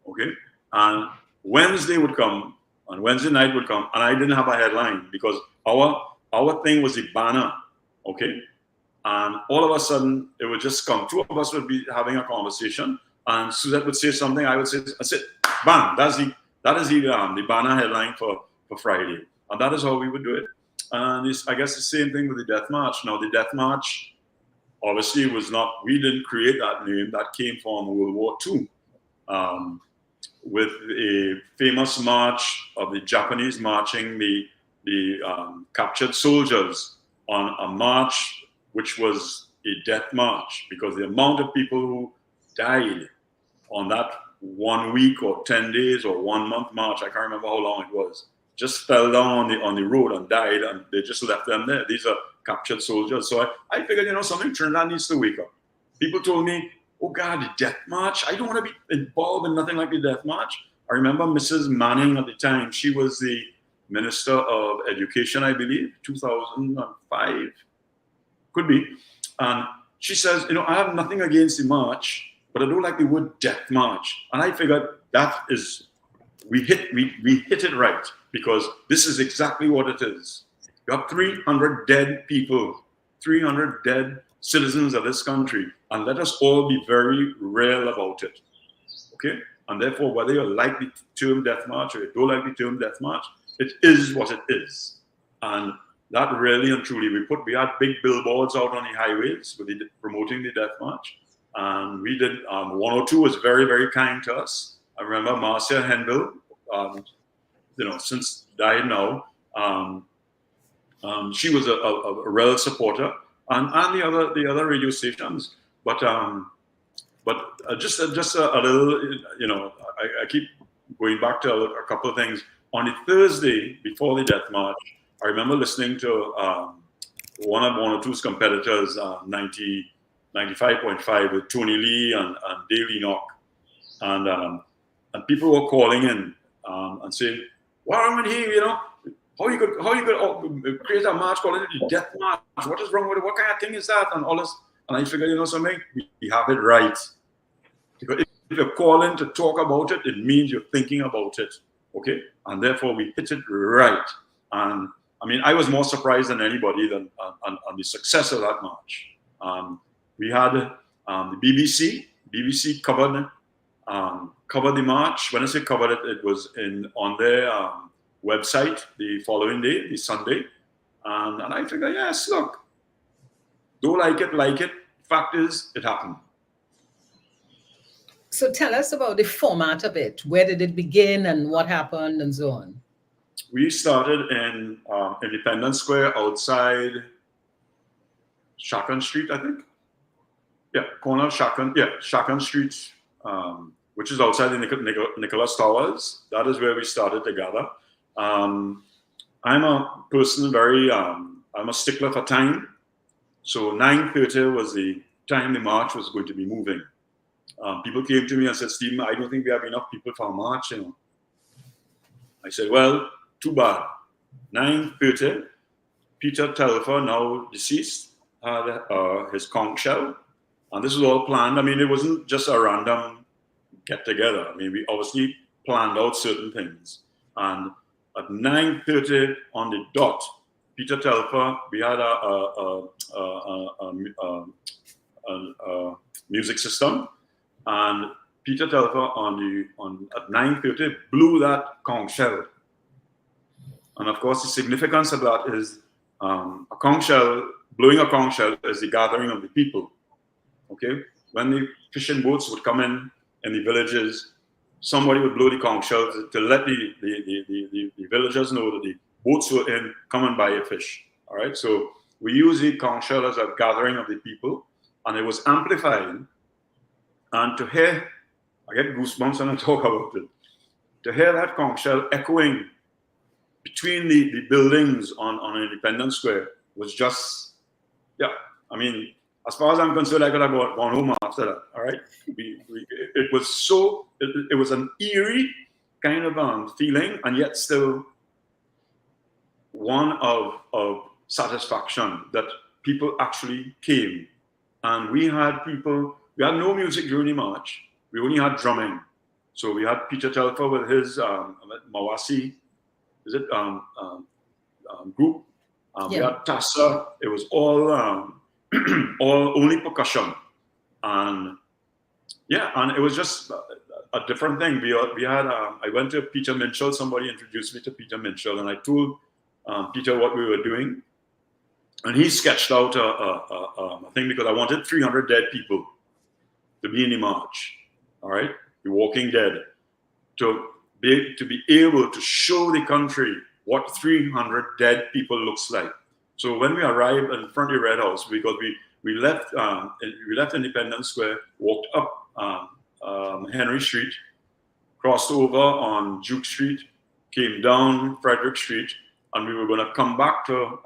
Okay, and Wednesday would come, and Wednesday night would come, and I didn't have a headline because our thing was the banner. Okay, and all of a sudden it would just come. 2 of us would be having a conversation, and Suzette would say something. I would say, "That's it, bang! That is the banner headline for Friday," and that is how we would do it. And it's, I guess, the same thing with the Death March. Now, the Death March obviously was not. We didn't create that name. That came from World War II. With a famous march of the Japanese marching the captured soldiers on a march which was a death march, because the amount of people who died on that 1 week or 10 days or 1 month march, I can't remember how long it was, just fell down on the road and died, and they just left them there. These are captured soldiers. So I figured, something Trinidad needs to wake up. People told me, "Oh God, the Death March, I don't want to be involved in nothing like the Death March." I remember Mrs. Manning at the time. She was the Minister of Education, I believe, 2005. Could be. And she says, I have nothing against the march, but I don't like the word Death March. And I figured that is, we hit it right, because this is exactly what it is. You have 300 dead people, 300 dead citizens of this country, and let us all be very real about it, okay? And therefore, whether you like the term Death March or you don't like the term Death March, it is what it is. And that really and truly, we had big billboards out on the highways promoting the Death March, and we did. 102 was very, very kind to us. I remember Marcia Henville, since died now. She was a real supporter. And the other radio stations, but just a little, I keep going back to a couple of things. On the Thursday before the Death March, I remember listening to one of 102's competitors, 95.5 with Tony Lee and Dale Enoch, and people were calling in and saying, "What happened here? How you could create a march calling it the Death March? What is wrong with it? What kind of thing is that?" And all this. And I figured, something, we have it right. Because if you're calling to talk about it, it means you're thinking about it. Okay? And therefore, we hit it right. And I mean, I was more surprised than anybody on the success of that march. We had the BBC. BBC covered the march. When I say covered it, it was on their website the following day, the Sunday, and I figured, yes, look, don't like it. Fact is, it happened. So tell us about the format of it. Where did it begin, and what happened, and so on? We started in Independence Square outside Shakan Street, I think. Yeah, corner of Shakan Street, which is outside the Nicholas Towers. That is where we started to gather. I'm a person I'm a stickler for time. So 9:30 was the time the march was going to be moving. People came to me and said, "Stephen, I don't think we have enough people for a march, I said, "Well, too bad." 9:30, Peter Telfer, now deceased, had his conch shell. And this was all planned. I mean, it wasn't just a random get-together. I mean, we obviously planned out certain things. And at 9:30 on the dot, Peter Telfer, we had a music system, and Peter Telfer at 9:30 blew that conch shell. And of course, the significance of that is blowing a conch shell is the gathering of the people. Okay, when the fishing boats would come in the villages, somebody would blow the conch shell to let the villagers know that the boats were in, come and buy a fish. All right, so we use the conch shell as a gathering of the people, and it was amplified. And to hear I get goosebumps when I talk about it. To hear that conch shell echoing between the buildings on Independence Square was just, yeah. I mean, as far as I'm concerned, I could have gone home after that. All right, it was so. It was an eerie kind of feeling, and yet still one of satisfaction that people actually came, and we had people. We had no music during the march. We only had drumming. So we had Peter Telfer with his Mawasi, is it group? We had Tassa. It was all all only percussion, and yeah, and it was just a different thing. We had I went to Peter Minshall. Somebody introduced me to Peter Minshall, and I told Peter what we were doing, and he sketched out a thing because I wanted 300 dead people to be in the march. All right, the Walking Dead, to be able to show the country what 300 dead people looks like. So when we arrived in front of the Red House, because we left Independence Square, walked up Henry Street, crossed over on Duke Street, came down Frederick Street, and we were going to come back to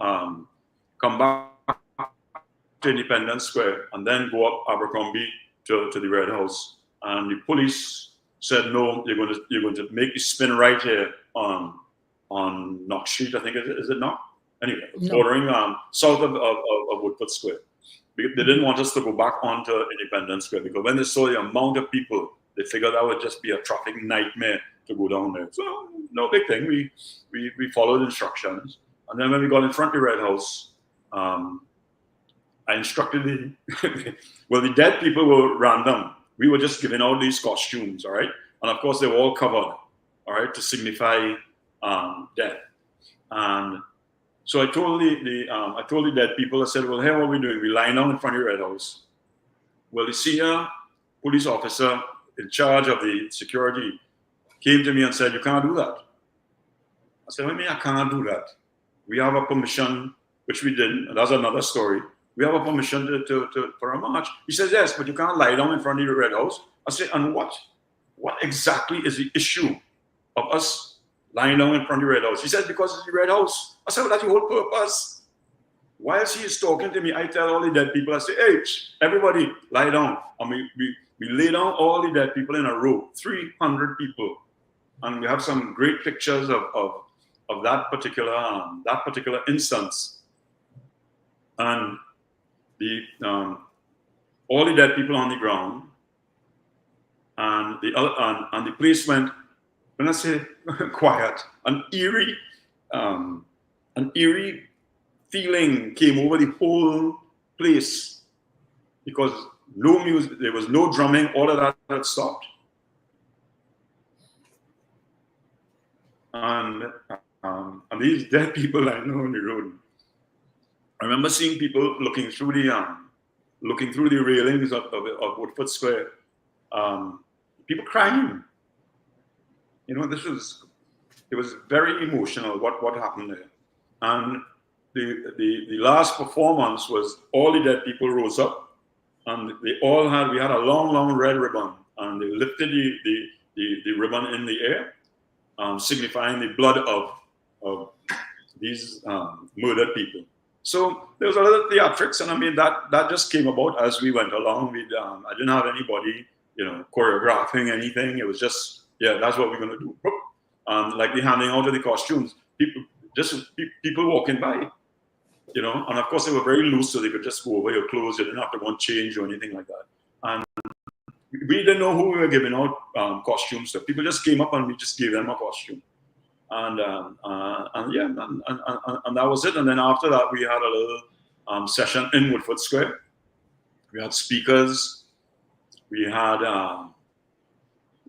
Independence Square and then go up Abercrombie to the Red House. And the police said, no, you're going to make the spin right here on Knox Street, I think. Is it Knox? Anyway, bordering south of Woodford Square. They didn't want us to go back onto Independence Square because when they saw the amount of people, they figured that would just be a traffic nightmare to go down there. So no big thing. We followed instructions. And then when we got in front of the Red House, I instructed well, the dead people were random. We were just giving out these costumes, all right? And of course, they were all covered, all right, to signify death. And so I told the dead people, I said, well, here what we're doing, we line down in front of the Red House. Well, the senior police officer in charge of the security came to me and said, you can't do that. I said, what do you mean I can't do that? We have a permission, which we didn't, and that's another story. We have a permission for a march. He says, yes, but you can't lie down in front of the Red House. I said, and what exactly is the issue of us lying down in front of the Red House? He said, because it's the Red House. I said, well, that's the whole purpose. Whilst he is talking to me, I tell all the dead people, I say, hey, everybody, lie down. And we lay down all the dead people in a row, 300 people. And we have some great pictures of that particular instance. And all the dead people on the ground, and the place went, when I say quiet, an eerie feeling came over the whole place because no music, there was no drumming, all of that had stopped. And these dead people I know on the road, I remember seeing people looking through the railings of Woodford Square, people crying. You know, it was very emotional what happened there. And the last performance was all the dead people rose up, and we had a long red ribbon, and they lifted the ribbon in the air, signifying the blood of these murdered people. So there was a little theatrics, and I mean that just came about as we went along. I didn't have anybody, choreographing anything. It was just, that's what we're gonna do. Like the handing out of the costumes, people walking by, and of course they were very loose, so they could just go over your clothes. You didn't have to go and change or anything like that. And we didn't know who we were giving out costumes to. People just came up and we just gave them a costume. And that was it. And then after that, we had a little session in Woodford Square. We had speakers. We had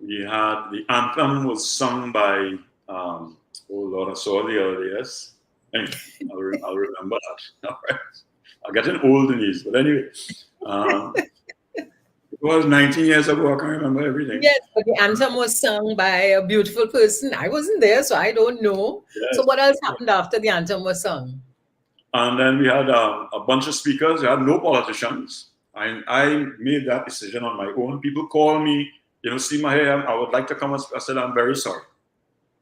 the anthem was sung by oh Lord, I saw the other day. Yes, anyway, I'll remember that. All right, I'm getting old, Dennise, but anyway. It was 19 years ago. I can't remember everything. Yes, but the anthem was sung by a beautiful person. I wasn't there, so I don't know. Yes. So what else happened after the anthem was sung? And then we had a bunch of speakers. We had no politicians. I made that decision on my own. People call me Steve Maher, I would like to come. I said, I'm very sorry.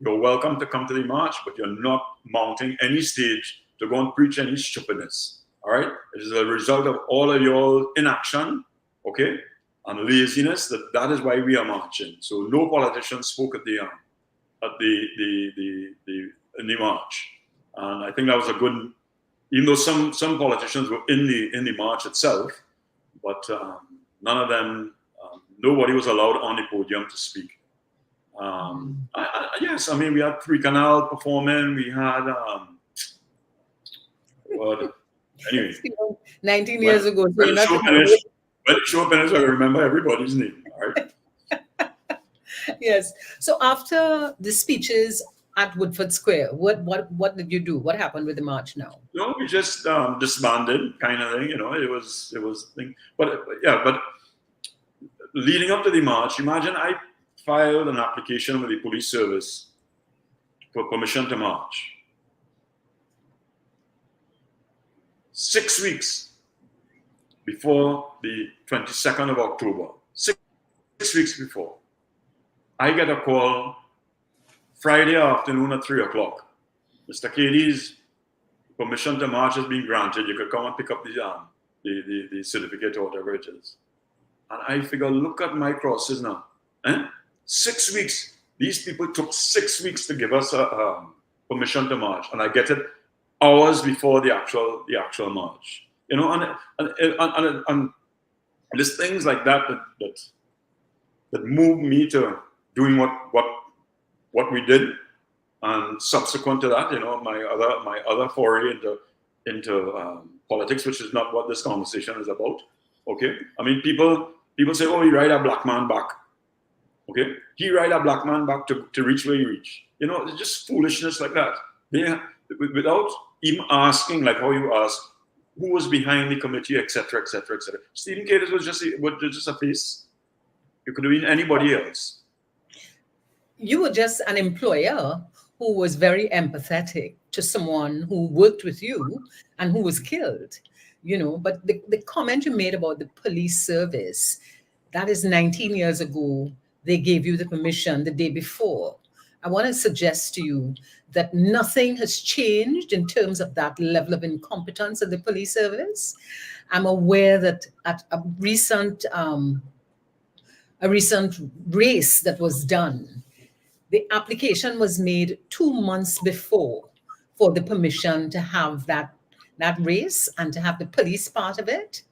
You're welcome to come to the march, but you're not mounting any stage to go and preach any stupidness. All right? It is a result of all of your inaction, okay, and laziness. That is why we are marching. So no politician spoke at the in the march, and I think that was a good. Even though some politicians were in the march itself, but none of them. Nobody was allowed on the podium to speak. Yes, I mean, we had Three Canal performing. We had, anyway. 19 years ago. So When the show finished, I remember everybody's name. All right. Yes. So after the speeches at Woodford Square, what did you do? What happened with the march now? No, we just disbanded, kind of thing. It was thing. But leading up to the march, imagine I filed an application with the police service for permission to march. 6 weeks before the 22nd of October, 6 weeks before, I get a call Friday afternoon at 3 o'clock. Mr. Cadiz, permission to march has been granted. You could come and pick up the certificate or whatever it is. And I figure, look at my crosses now. 6 weeks. These people took 6 weeks to give us a permission to march, and I get it hours before the actual march. And there's things like that move me to doing what we did. And subsequent to that, my other foray into politics, which is not what this conversation is about. Okay, I mean, people say, "Oh, he ride a black man back." Okay, he ride a black man back to reach where he reach. It's just foolishness like that. Without even asking, like how you ask, who was behind the committee, etc., etc., etc. Stephen Cadiz was just a face. It could have been anybody else. You were just an employer who was very empathetic to someone who worked with you and who was killed. But the comment you made about the police service, that is 19 years ago. They gave you the permission the day before. I want to suggest to you that nothing has changed in terms of that level of incompetence of the police service. I'm aware that at a recent race that was done, the application was made 2 months before for the permission to have that race and to have the police part of it.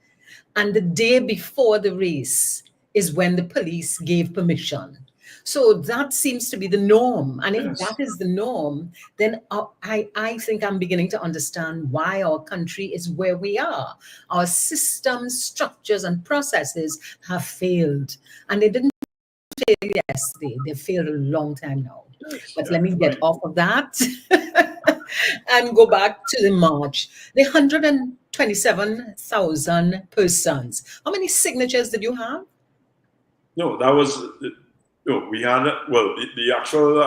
And the day before the race is when the police gave permission. So that seems to be the norm. And if that is the norm, then I think I'm beginning to understand why our country is where we are. Our systems, structures, and processes have failed. And they didn't fail yesterday. They failed a long time now. But let me get off of that and go back to the march. The 127,000 persons. How many signatures did you have? No, that was... No, we had, the actual,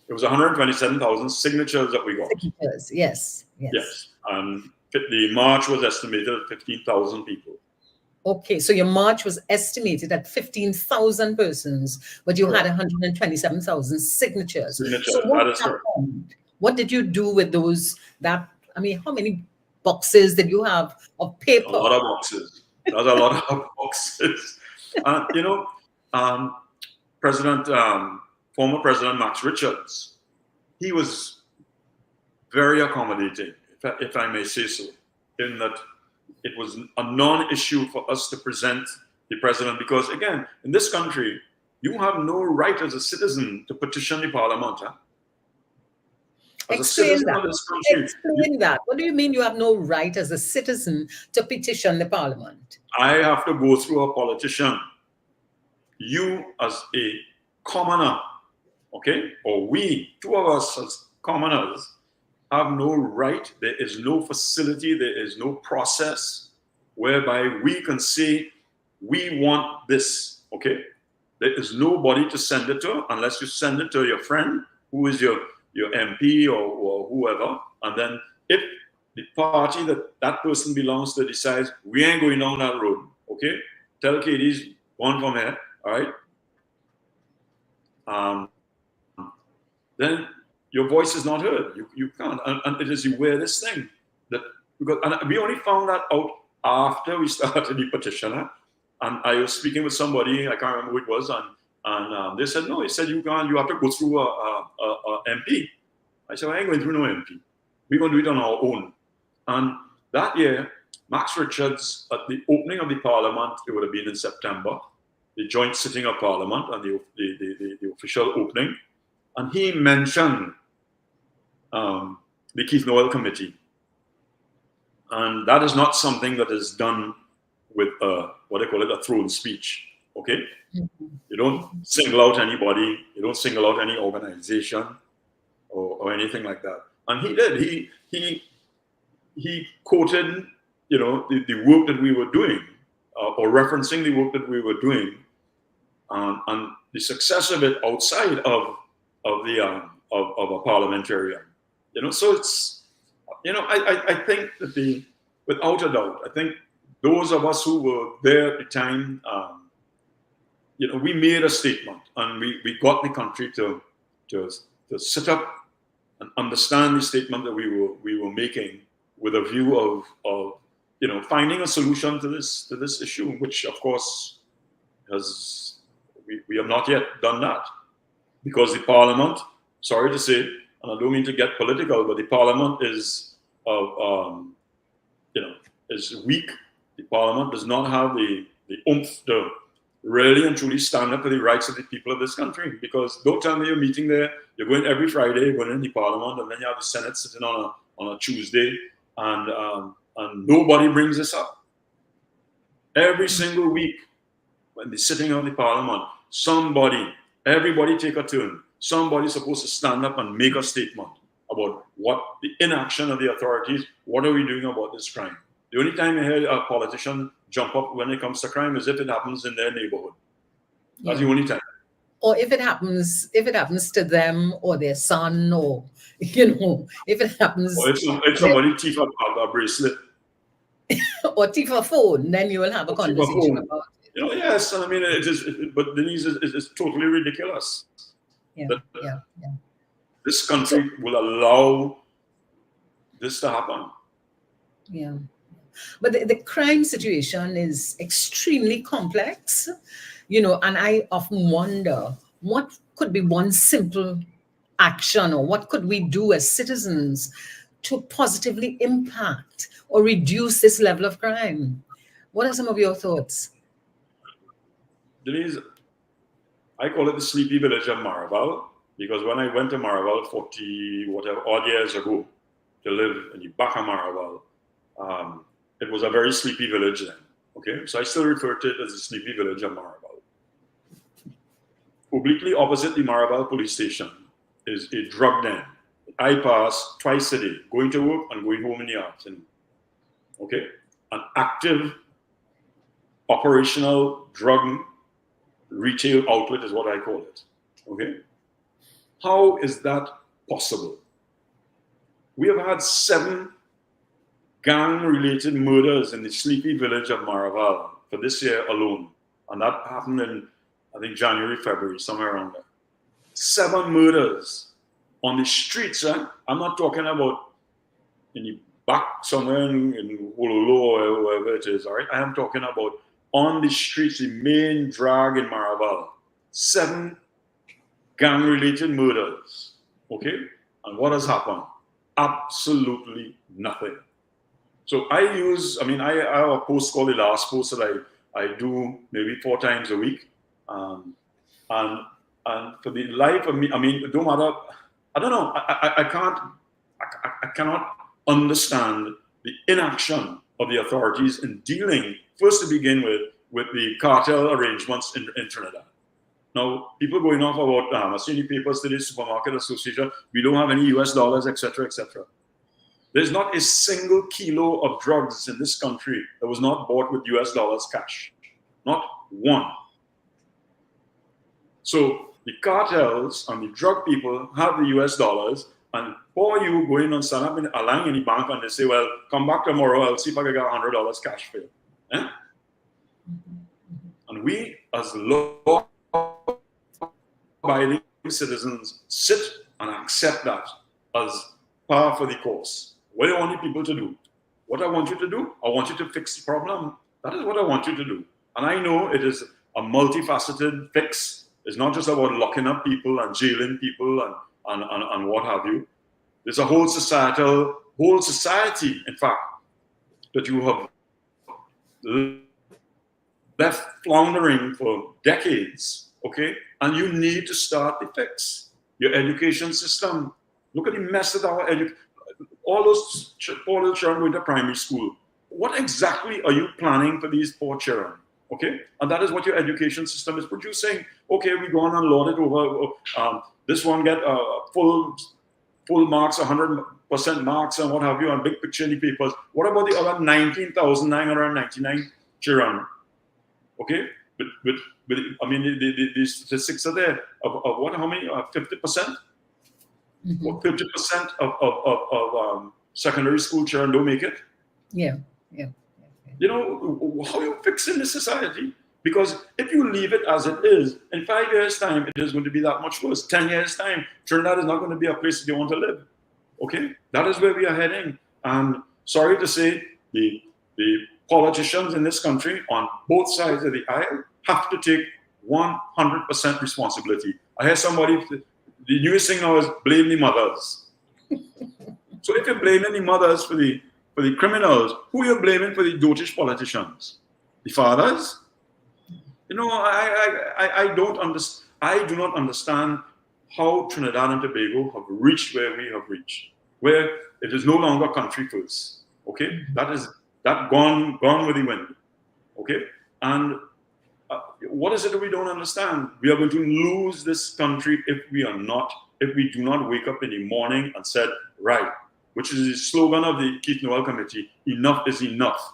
it was 127,000 signatures that we got. Signatures, yes. Yes, and the march was estimated at 15,000 people. Okay, so your march was estimated at 15,000 persons, but you had 127,000 signatures. So what happened? What did you do with those? How many boxes did you have of paper? A lot of boxes. That was a lot of boxes. Former President Max Richards, he was very accommodating, if I may say so, in that it was a non-issue for us to present the president because, again, in this country, you have no right as a citizen to petition the parliament. Huh? Explain that. What do you mean you have no right as a citizen to petition the parliament? I have to go through a politician. You as a commoner, okay, or we, two of us as commoners, have no right. There is no facility, there is no process whereby we can say, we want this, okay? There is nobody to send it to unless you send it to your friend who is your MP or whoever. And then if the party that person belongs to decides, we ain't going down that road, okay? Tell Cadiz, one from here. All right, then your voice is not heard. You can't. And it is you wear this thing that and we only found that out after we started the petition. And I was speaking with somebody, I can't remember who it was, and they said, no, he said, you have to go through a MP. I said, I ain't going through no MP. We're going to do it on our own. And that year, Max Richards, at the opening of the Parliament, it would have been in September, the joint sitting of Parliament and the official opening, and he mentioned the Keith Noel Committee. And that is not something that is done with what they call it, a throne speech. Okay? Mm-hmm. You don't single out anybody, you don't single out any organization or anything like that. And he did. He quoted, the work that we were doing, or referencing the work that we were doing, and the success of it outside of a parliamentarian. So it's, I think that without a doubt, I think those of us who were there at the time, we made a statement, and we got the country to sit up and understand the statement that we were making, with a view of finding a solution to this issue, which of course we have not yet done that, because the Parliament, sorry to say, and I don't mean to get political, but the Parliament is is weak. The Parliament does not have the oomph to really and truly stand up for the rights of the people of this country. Because don't tell me you're meeting there, you're going every Friday, you're going in the Parliament, and then you have the Senate sitting on a Tuesday, and nobody brings this up. Every single week, when they're sitting on the Parliament, everybody take a turn. Somebody's supposed to stand up and make a statement about what the inaction of the authorities, what are we doing about this crime? The only time you hear a politician jump up when it comes to crime is if it happens in their neighborhood. That's the only time. Or if it happens to them or their son, or if it happens. Or if somebody thief a bracelet. Or thief a phone, then you will have a conversation about it. Yes, I mean, but Dennise, it's totally ridiculous. Yeah. This country will allow this to happen. Yeah. But the crime situation is extremely complex, and I often wonder what could be one simple action, or what could we do as citizens to positively impact or reduce this level of crime? What are some of your thoughts? Dennise, I call it the sleepy village of Maraval, because when I went to Maraval 40 whatever odd years ago to live in the back of Maraval, it was a very sleepy village then. Okay, so I still refer to it as the sleepy village of Maraval. Obliquely opposite the Maraval police station is a drug den. I pass twice a day, going to work and going home in the afternoon. Okay, an active operational drug retail outlet is what I call it. Okay, how is that possible? We have had 7 gang-related murders in the sleepy village of Maraval for this year alone. And that happened in, I think, January, February, somewhere around there. 7 murders on the streets. I'm not talking about in the back somewhere in Wololo or wherever it is. All right, I am talking about on the streets, the main drag in Maraval. 7 gang-related murders. Okay? And what has happened? Absolutely nothing. So I have a post called The Last Post that I do maybe 4 times a week. And for the life of me, it don't matter. I don't know. I cannot understand the inaction of the authorities in dealing, first to begin with the cartel arrangements in Trinidad. Now, people going off about, I see in the papers today, Supermarket Association, we don't have any US dollars, etc., etc. There's not a single kilo of drugs in this country that was not bought with US dollars cash. Not one. So the cartels and the drug people have the US dollars, and for you going and stand up in a line in the bank and they say, well, come back tomorrow, I'll see if I can get $100 cash for you. Eh? And we, as law law-abiding citizens sit and accept that as par for the course. What do I want you people to do? What I want you to do? I want you to fix the problem. That is what I want you to do. And I know it is a multifaceted fix. It's not just about locking up people and jailing people and what have you. There's a whole society, in fact, that you have left floundering for decades, okay? And you need to start the fix. Your education system. Look at the mess that our all those poor children going to primary school. What exactly are you planning for these poor children? Okay, and that is what your education system is producing. Okay, we go on and lord it over. This one get full marks, 100% marks, and what have you, and big picture in the papers. What about the other 19,999 children? Okay, but I mean the statistics are there of what? How many? 50%. 50% of secondary school children don't make it. Yeah. You know, how are you fixing the society? Because if you leave it as it is, in 5 years' time, it is going to be that much worse. 10 years' time, Trinidad is not going to be a place that you want to live. Okay? That is where we are heading. And sorry to say, the politicians in this country on both sides of the aisle have to take 100% responsibility. I hear somebody, the newest thing now is blame the mothers. So if you're blaming the mothers for the criminals, who are you blaming for the dotish politicians? The fathers? You know, I don't understand. I do not understand how Trinidad and Tobago have reached where we have reached, where it is no longer country first. Okay, that gone with the wind. Okay, and what is it that we don't understand? We are going to lose this country if we do not wake up in the morning and said, right, which is the slogan of the Keith Noel Committee, enough is enough.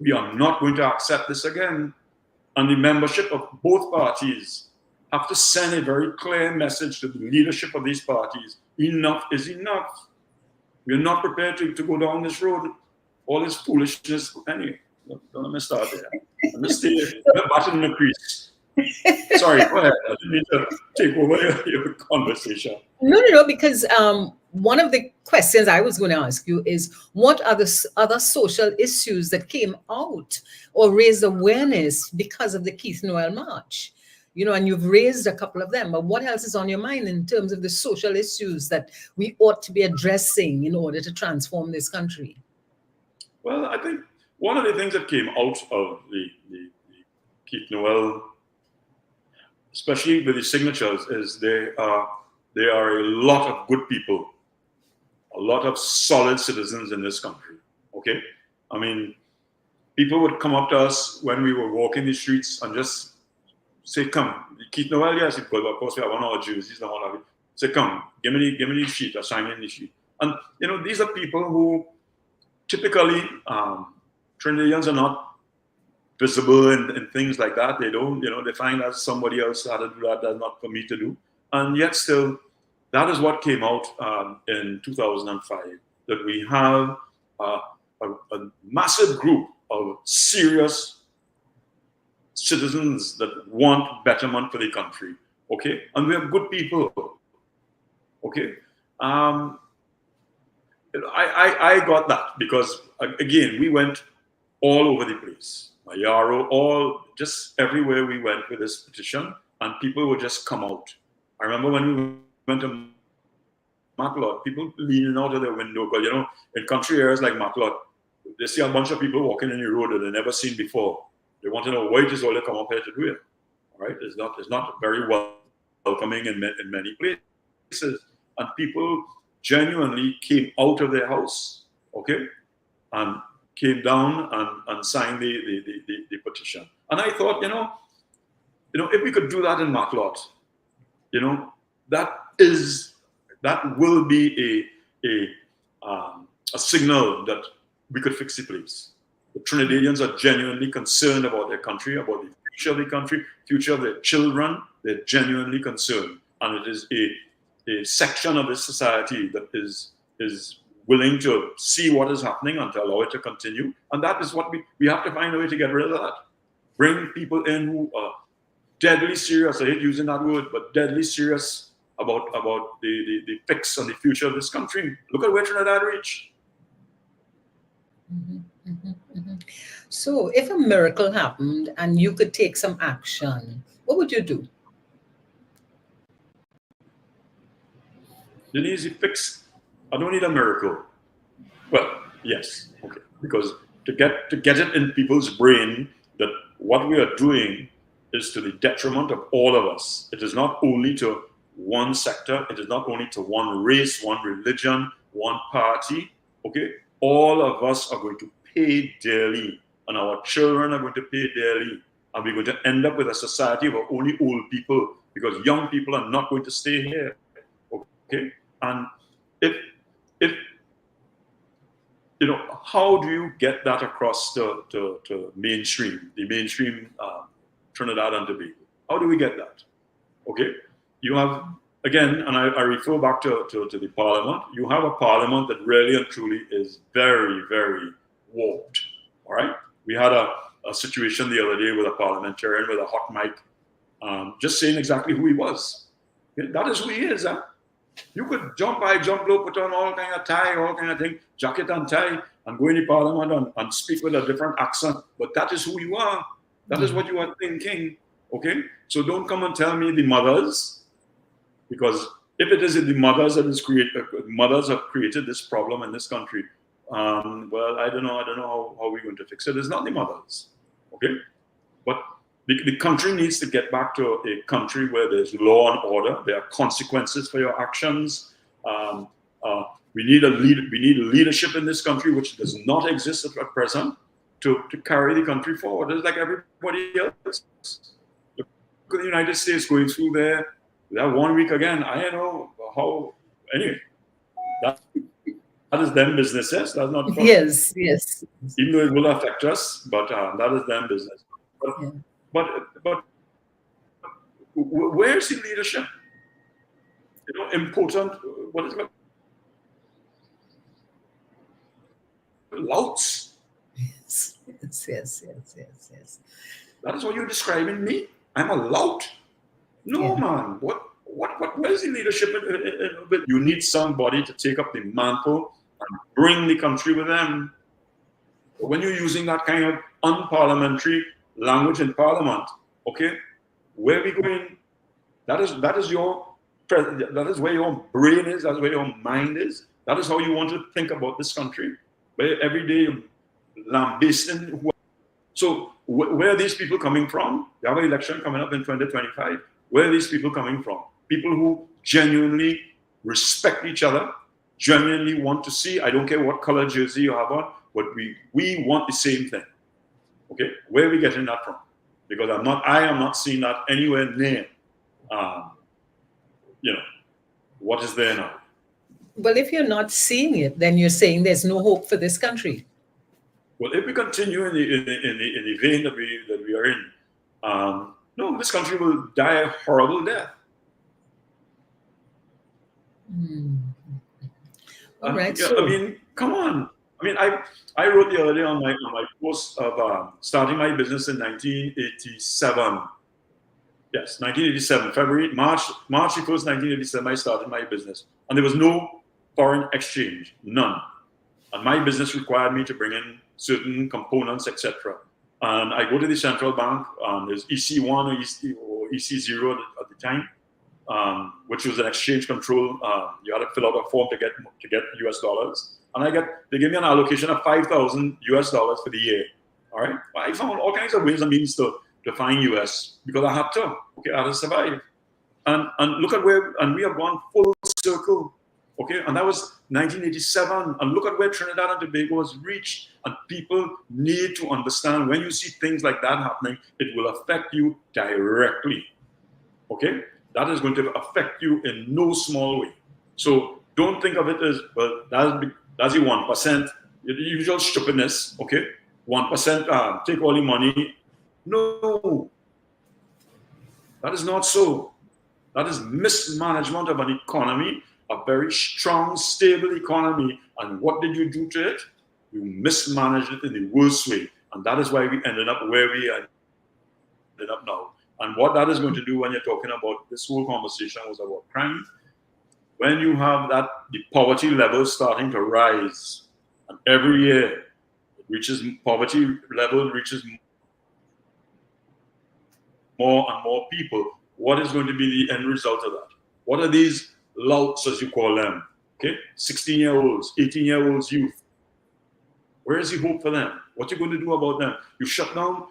We are not going to accept this again. And the membership of both parties have to send a very clear message to the leadership of these parties. Enough is enough. We're not prepared to go down this road. All this foolishness. Anyway, don't let me start there. I'm just button the crease. Sorry, go ahead. I didn't mean to take over your conversation. No, because one of the questions I was going to ask you is, what are the other social issues that came out or raised awareness because of the Keith Noel March? You know, and you've raised a couple of them, but what else is on your mind in terms of the social issues that we ought to be addressing in order to transform this country? Well, I think one of the things that came out of the Keith Noel, especially with the signatures, is there are a lot of good people, a lot of solid citizens in this country. Okay, I mean, people would come up to us when we were walking the streets and just say, "Come, Keith Noel, yes, because of course we have on our jerseys and all of it. Say, come, give me the sheet, or sign in the sheet." And you know, these are people who typically Trinidadians are not visible and things like that. They don't, you know, they find that somebody else had to do that. That's not for me to do. And yet still, that is what came out in 2005, that we have a massive group of serious citizens that want betterment for the country. Okay, and we have good people. Okay, I got that because again, we went all over the place. Mayaro, just everywhere we went with this petition, and people would just come out. I remember when we went to Maclot, people leaning out of their window, because you know, in country areas like Maclot, they see a bunch of people walking in the road that they've never seen before. They want to know why it is all they come up here to do it. All right, it's not very welcoming in many places, and people genuinely came out of their house, okay, and came down and signed the petition. And I thought, you know, if we could do that in Maclot, you know, that will be a signal that we could fix the place. The Trinidadians are genuinely concerned about their country, about the future of the country, future of their children. They're genuinely concerned, and it is a section of this society that is willing to see what is happening and to allow it to continue. And that is what we have to find a way to get rid of that. Bring people in who are deadly serious. I hate using that word, but deadly serious about the fix and the future of this country. Look at where Trinidad reached. So, if a miracle happened and you could take some action, what would you do? Dennise, fix. I don't need a miracle. Well, yes, okay, because to get it in people's brain that what we are doing is to the detriment of all of us. It is not only to one sector. It is not only to one race, one religion, one party. Okay, all of us are going to pay dearly, and our children are going to pay dearly, and we're going to end up with a society where only old people, because young people are not going to stay here. Okay, and if you know, how do you get that across to mainstream, the mainstream Trinidad and Tobago? How do we get that? Okay, you have, again, and I refer back to the parliament, you have a parliament that really and truly is very, very warped, all right? We had a situation the other day with a parliamentarian with a hot mic, just saying exactly who he was. Okay? That is who he is, huh? You could jump high, jump low, put on all kind of tie, all kind of thing, jacket and tie, and go in the parliament and speak with a different accent. But that is who you are. That is what you are thinking. Okay? So don't come and tell me the mothers, because if it is the mothers that is mothers have created this problem in this country, well, I don't know how we're going to fix it. It's not the mothers. Okay? But the country needs to get back to a country where there's law and order. There are consequences for your actions. We need leadership in this country, which does not exist at present, to carry the country forward. It's like everybody else. Look at the United States going through that 1 week again. I don't know how. Anyway, that is them business. Yes, that's not. Yes. Even though it will affect us, but that is them business. But where's the leadership? You know, important. What is it? Louts. Yes. That is what you're describing me. I'm a lout. No, man. Where is the leadership? You need somebody to take up the mantle and bring the country with them. But when you're using that kind of unparliamentary language in parliament, okay, where are we going? That is where your brain is. That's where your mind is. That is how you want to think about this country. Where every day lambasting. So where are these people coming from? You have an election coming up in 2025. Where are these people coming from? People who genuinely respect each other, genuinely want to see. I don't care what color jersey you have on, but we want the same thing. Okay, where are we getting that from? Because I am not seeing that anywhere near. What is there now? Well, if you're not seeing it, then you're saying there's no hope for this country. Well, if we continue in the vein that we are in, no, this country will die a horrible death. All right. I mean, come on. I mean, I wrote the other day on my post of starting my business in 1987. Yes, 1987, March 1st, 1987, I started my business. And there was no foreign exchange, none. And my business required me to bring in certain components, etc. And I go to the central bank, there's EC1 or EC0 at the time, which was an exchange control. You had to fill out a form to get US dollars. And they gave me an allocation of $5,000 US for the year. All right. I found all kinds of ways and means to find US because I had to. Okay, I had to survive. And look at and we have gone full circle. Okay, and that was 1987. And look at where Trinidad and Tobago has reached. And people need to understand when you see things like that happening, it will affect you directly. Okay, that is going to affect you in no small way. So don't think of it as, well, that's the 1%, the usual stupidness. Okay, 1% take all the money. No, that is not so. That is mismanagement of an economy, a very strong, stable economy. And what did you do to it? You mismanaged it in the worst way. And that is why we ended up where we ended up now. And what that is going to do when you're talking about this whole conversation was about crime, when you have that, the poverty level starting to rise, and every year poverty level reaches more and more people, what is going to be the end result of that? What are these louts, as you call them? Okay, 16-year-olds, 18-year-olds youth. Where is the hope for them? What are you going to do about them? You shut down.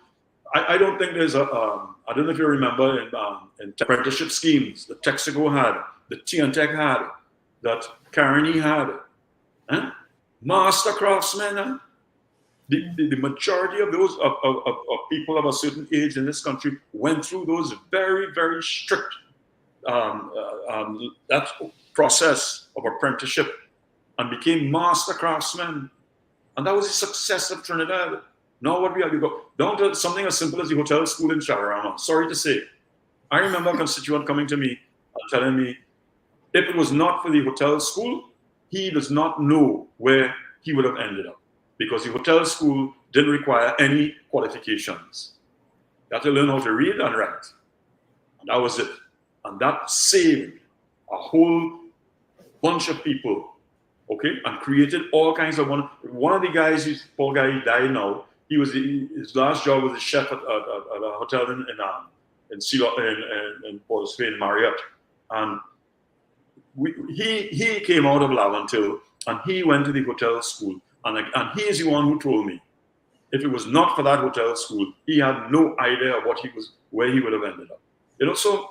I don't think there's a, I don't know if you remember in apprenticeship schemes that Texaco had, that T&Tech had, that Carney had. Master craftsmen. The majority of those of people of a certain age in this country went through those very, very strict that process of apprenticeship and became master craftsmen. And that was the success of Trinidad. Now what we have, we go down to something as simple as the hotel school in Chararama. Sorry to say. I remember a constituent coming to me and telling me, if it was not for the hotel school, he does not know where he would have ended up. Because the hotel school didn't require any qualifications. You had to learn how to read and write. And that was it. And that saved a whole bunch of people, okay, and created all kinds of one of the guys, this poor guy, he died now. His last job was a chef at a hotel in Port of Spain, Marriott. And he came out of Lavantil and he went to the hotel school. And he is the one who told me, if it was not for that hotel school, he had no idea of where he would have ended up. So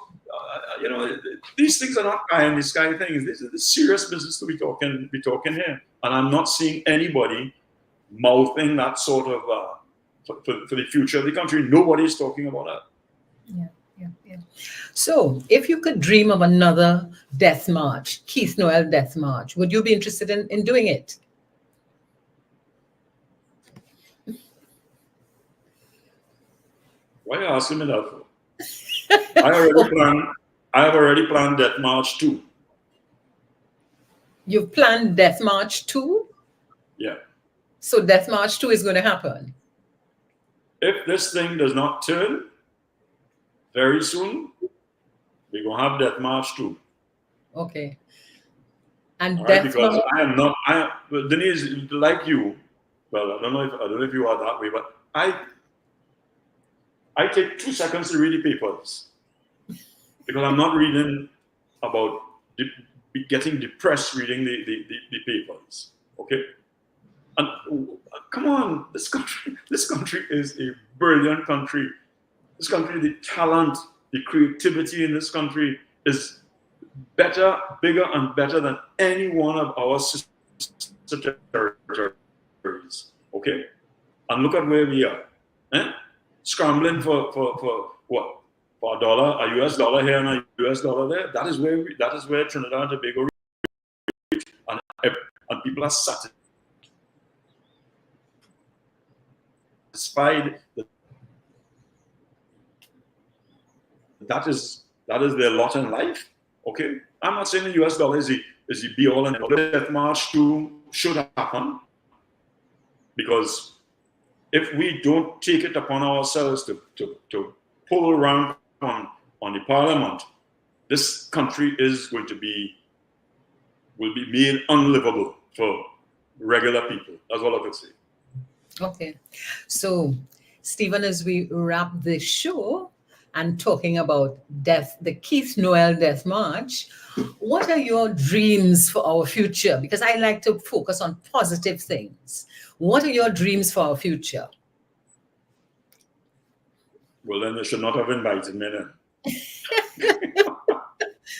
these things are not pie in the sky things. This is the serious business to be talking here. And I'm not seeing anybody mouthing that sort of for the future of the country. Nobody is talking about that. Yeah. So, if you could dream of another death march, Keith Noel death march, would you be interested in doing it? Why are you asking me that for? I have already planned Death March 2. You've planned Death March 2? Yeah. So Death March 2 is going to happen? If this thing does not turn very soon, we're going to have Death March 2. Okay. And right, Death because March... Dennise, like you, well, I don't know if you are that way, but I take 2 seconds to read the papers because I'm not reading about getting depressed reading the papers. Okay, and come on, this country is a brilliant country. This country, the talent, the creativity in this country is better, bigger, and better than any one of our sister territories. Okay, and look at where we are. Scrambling for what? For a US dollar here and a US dollar there. That is where Trinidad and Tobago reach. And people are satisfied that is their lot in life. Okay, I'm not saying the US dollar is the be all and all. Death March 2 should happen because if we don't take it upon ourselves to pull around on the parliament, this country will be made unlivable for regular people. That's all I can say. Okay. So, Stephen, as we wrap this show and talking about the Keith Noel Death March, what are your dreams for our future? Because I like to focus on positive things. What are your dreams for our future? Well, then you should not have invited me then.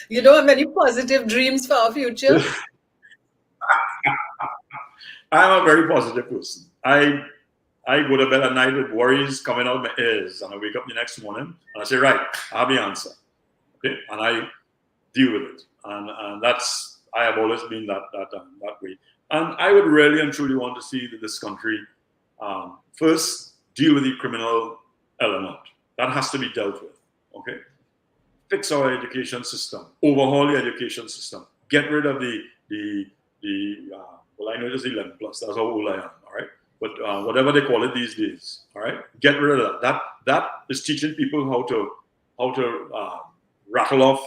You don't have any positive dreams for our future? I'm a very positive person. I go to bed at night with worries coming out of my ears, and I wake up the next morning and I say, right, I have the answer. Okay, and I deal with it. And I have always been that way. And I would really and truly want to see that this country first deal with the criminal element. That has to be dealt with. Okay, fix our education system, overhaul the education system, get rid of well, I know it's 11 plus. That's how old I am. All right, but whatever they call it these days. All right, get rid of that. That is teaching people how to rattle off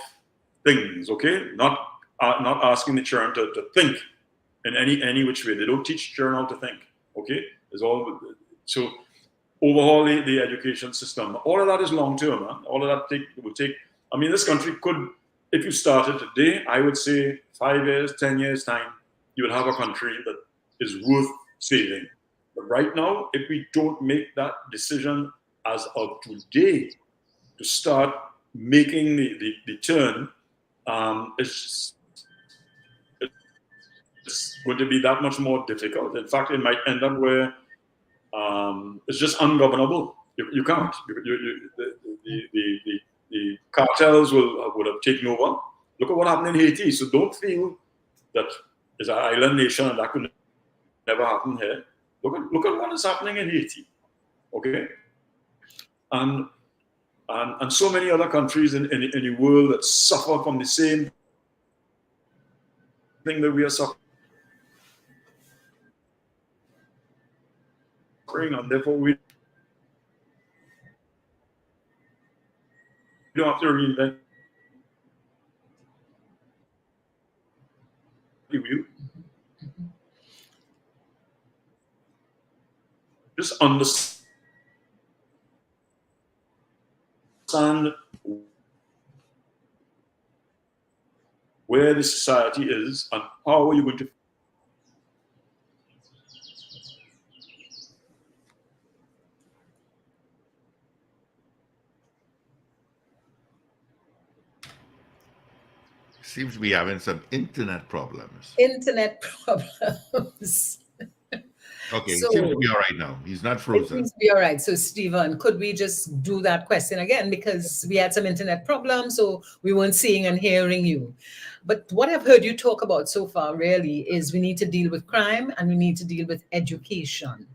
things. Okay, not asking the children to think in any which way. They don't teach children how to think. Okay, it's all so. Overhaul the education system. All of that is long term. Huh? All of that will take. I mean, this country could, if you started today, I would say 5 years, 10 years time, you would have a country that is worth saving. But right now, if we don't make that decision as of today to start making the turn, it's going to be that much more difficult. In fact, it might end up where it's just ungovernable. You can't. The cartels would have taken over. Look at what happened in Haiti. So don't feel that it's an island nation and that could never happen here. Look at what is happening in Haiti. Okay, and so many other countries in the world that suffer from the same thing that we are suffering, and therefore we don't have to reinvent the wheel. Just understand where the society is and how are you going to Seems to be having some internet problems. Internet problems. Okay, it seems to be all right now. He's not frozen. It seems to be all right. So, Stephen, could we just do that question again? Because we had some internet problems, so we weren't seeing and hearing you. But what I've heard you talk about so far really is we need to deal with crime and we need to deal with education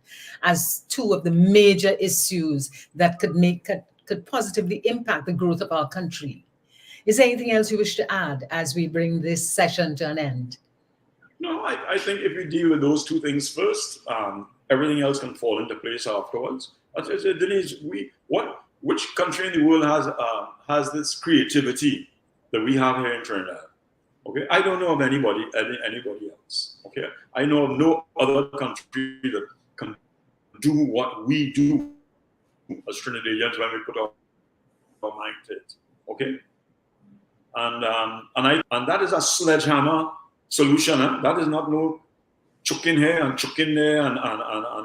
as two of the major issues that could positively impact the growth of our country. Is there anything else you wish to add as we bring this session to an end? No, I think if we deal with those two things first, everything else can fall into place afterwards. Dennise, which country in the world has this creativity that we have here in Trinidad? Okay, I don't know of anybody else. Okay, I know of no other country that can do what we do as Trinidadians when we put our mind to it. Okay, and that is a sledgehammer solution. That is not no chucking here and chucking there and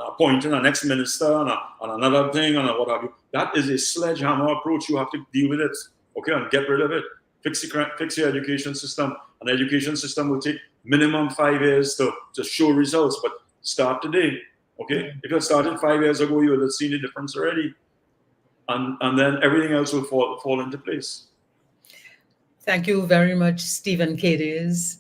appointing an ex-minister and another thing and what have you. That is a sledgehammer approach. You have to deal with it, okay, and get rid of it. Fix your education system. An education system will take minimum 5 years to show results, but start today, okay? If you had started 5 years ago, you would have seen the difference already. And then everything else will fall into place. Thank you very much, Stephen Cadiz,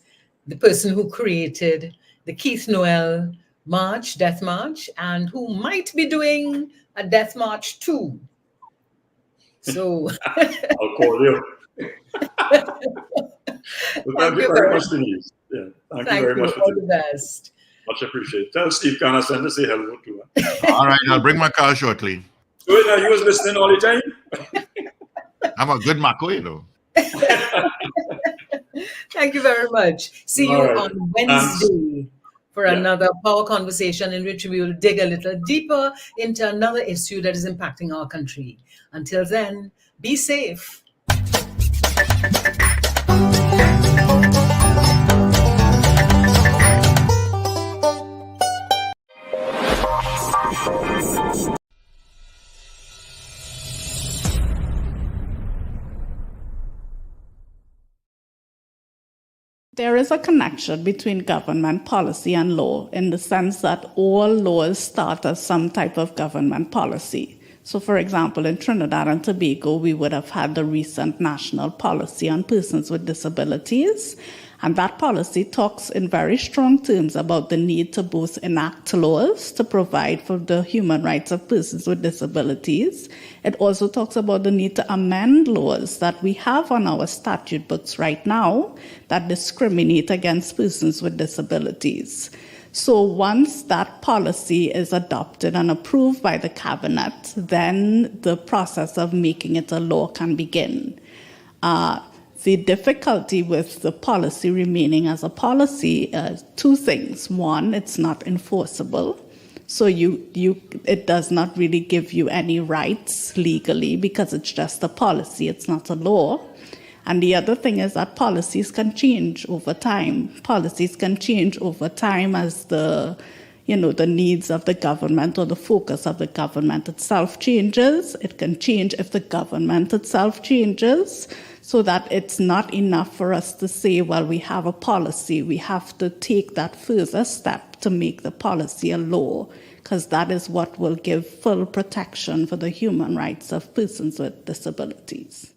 the person who created the Keith Noel March, Death March, and who might be doing a Death March too. So I'll call you. Thank you very much, Dennise. Yeah, thank you very much for all the best. Much appreciated. Tell Steve Cadiz to say hello to her. All right, I'll bring my car shortly. Wait, now you was listening all the time? I'm a good Mako, you know. Thank you very much. See you on Wednesday for another power conversation in which we will dig a little deeper into another issue that is impacting our country. Until then, be safe. There is a connection between government policy and law in the sense that all laws start as some type of government policy. So, for example, in Trinidad and Tobago, we would have had the recent national policy on persons with disabilities. And that policy talks in very strong terms about the need to both enact laws to provide for the human rights of persons with disabilities. It also talks about the need to amend laws that we have on our statute books right now that discriminate against persons with disabilities. So once that policy is adopted and approved by the cabinet, then the process of making it a law can begin. The difficulty with the policy remaining as a policy, two things. One, it's not enforceable. So it does not really give you any rights legally because it's just a policy, it's not a law. And the other thing is that policies can change over time. Policies can change over time as the needs of the government or the focus of the government itself changes. It can change if the government itself changes, so that it's not enough for us to say, well, we have a policy. We have to take that further step to make the policy a law, because that is what will give full protection for the human rights of persons with disabilities.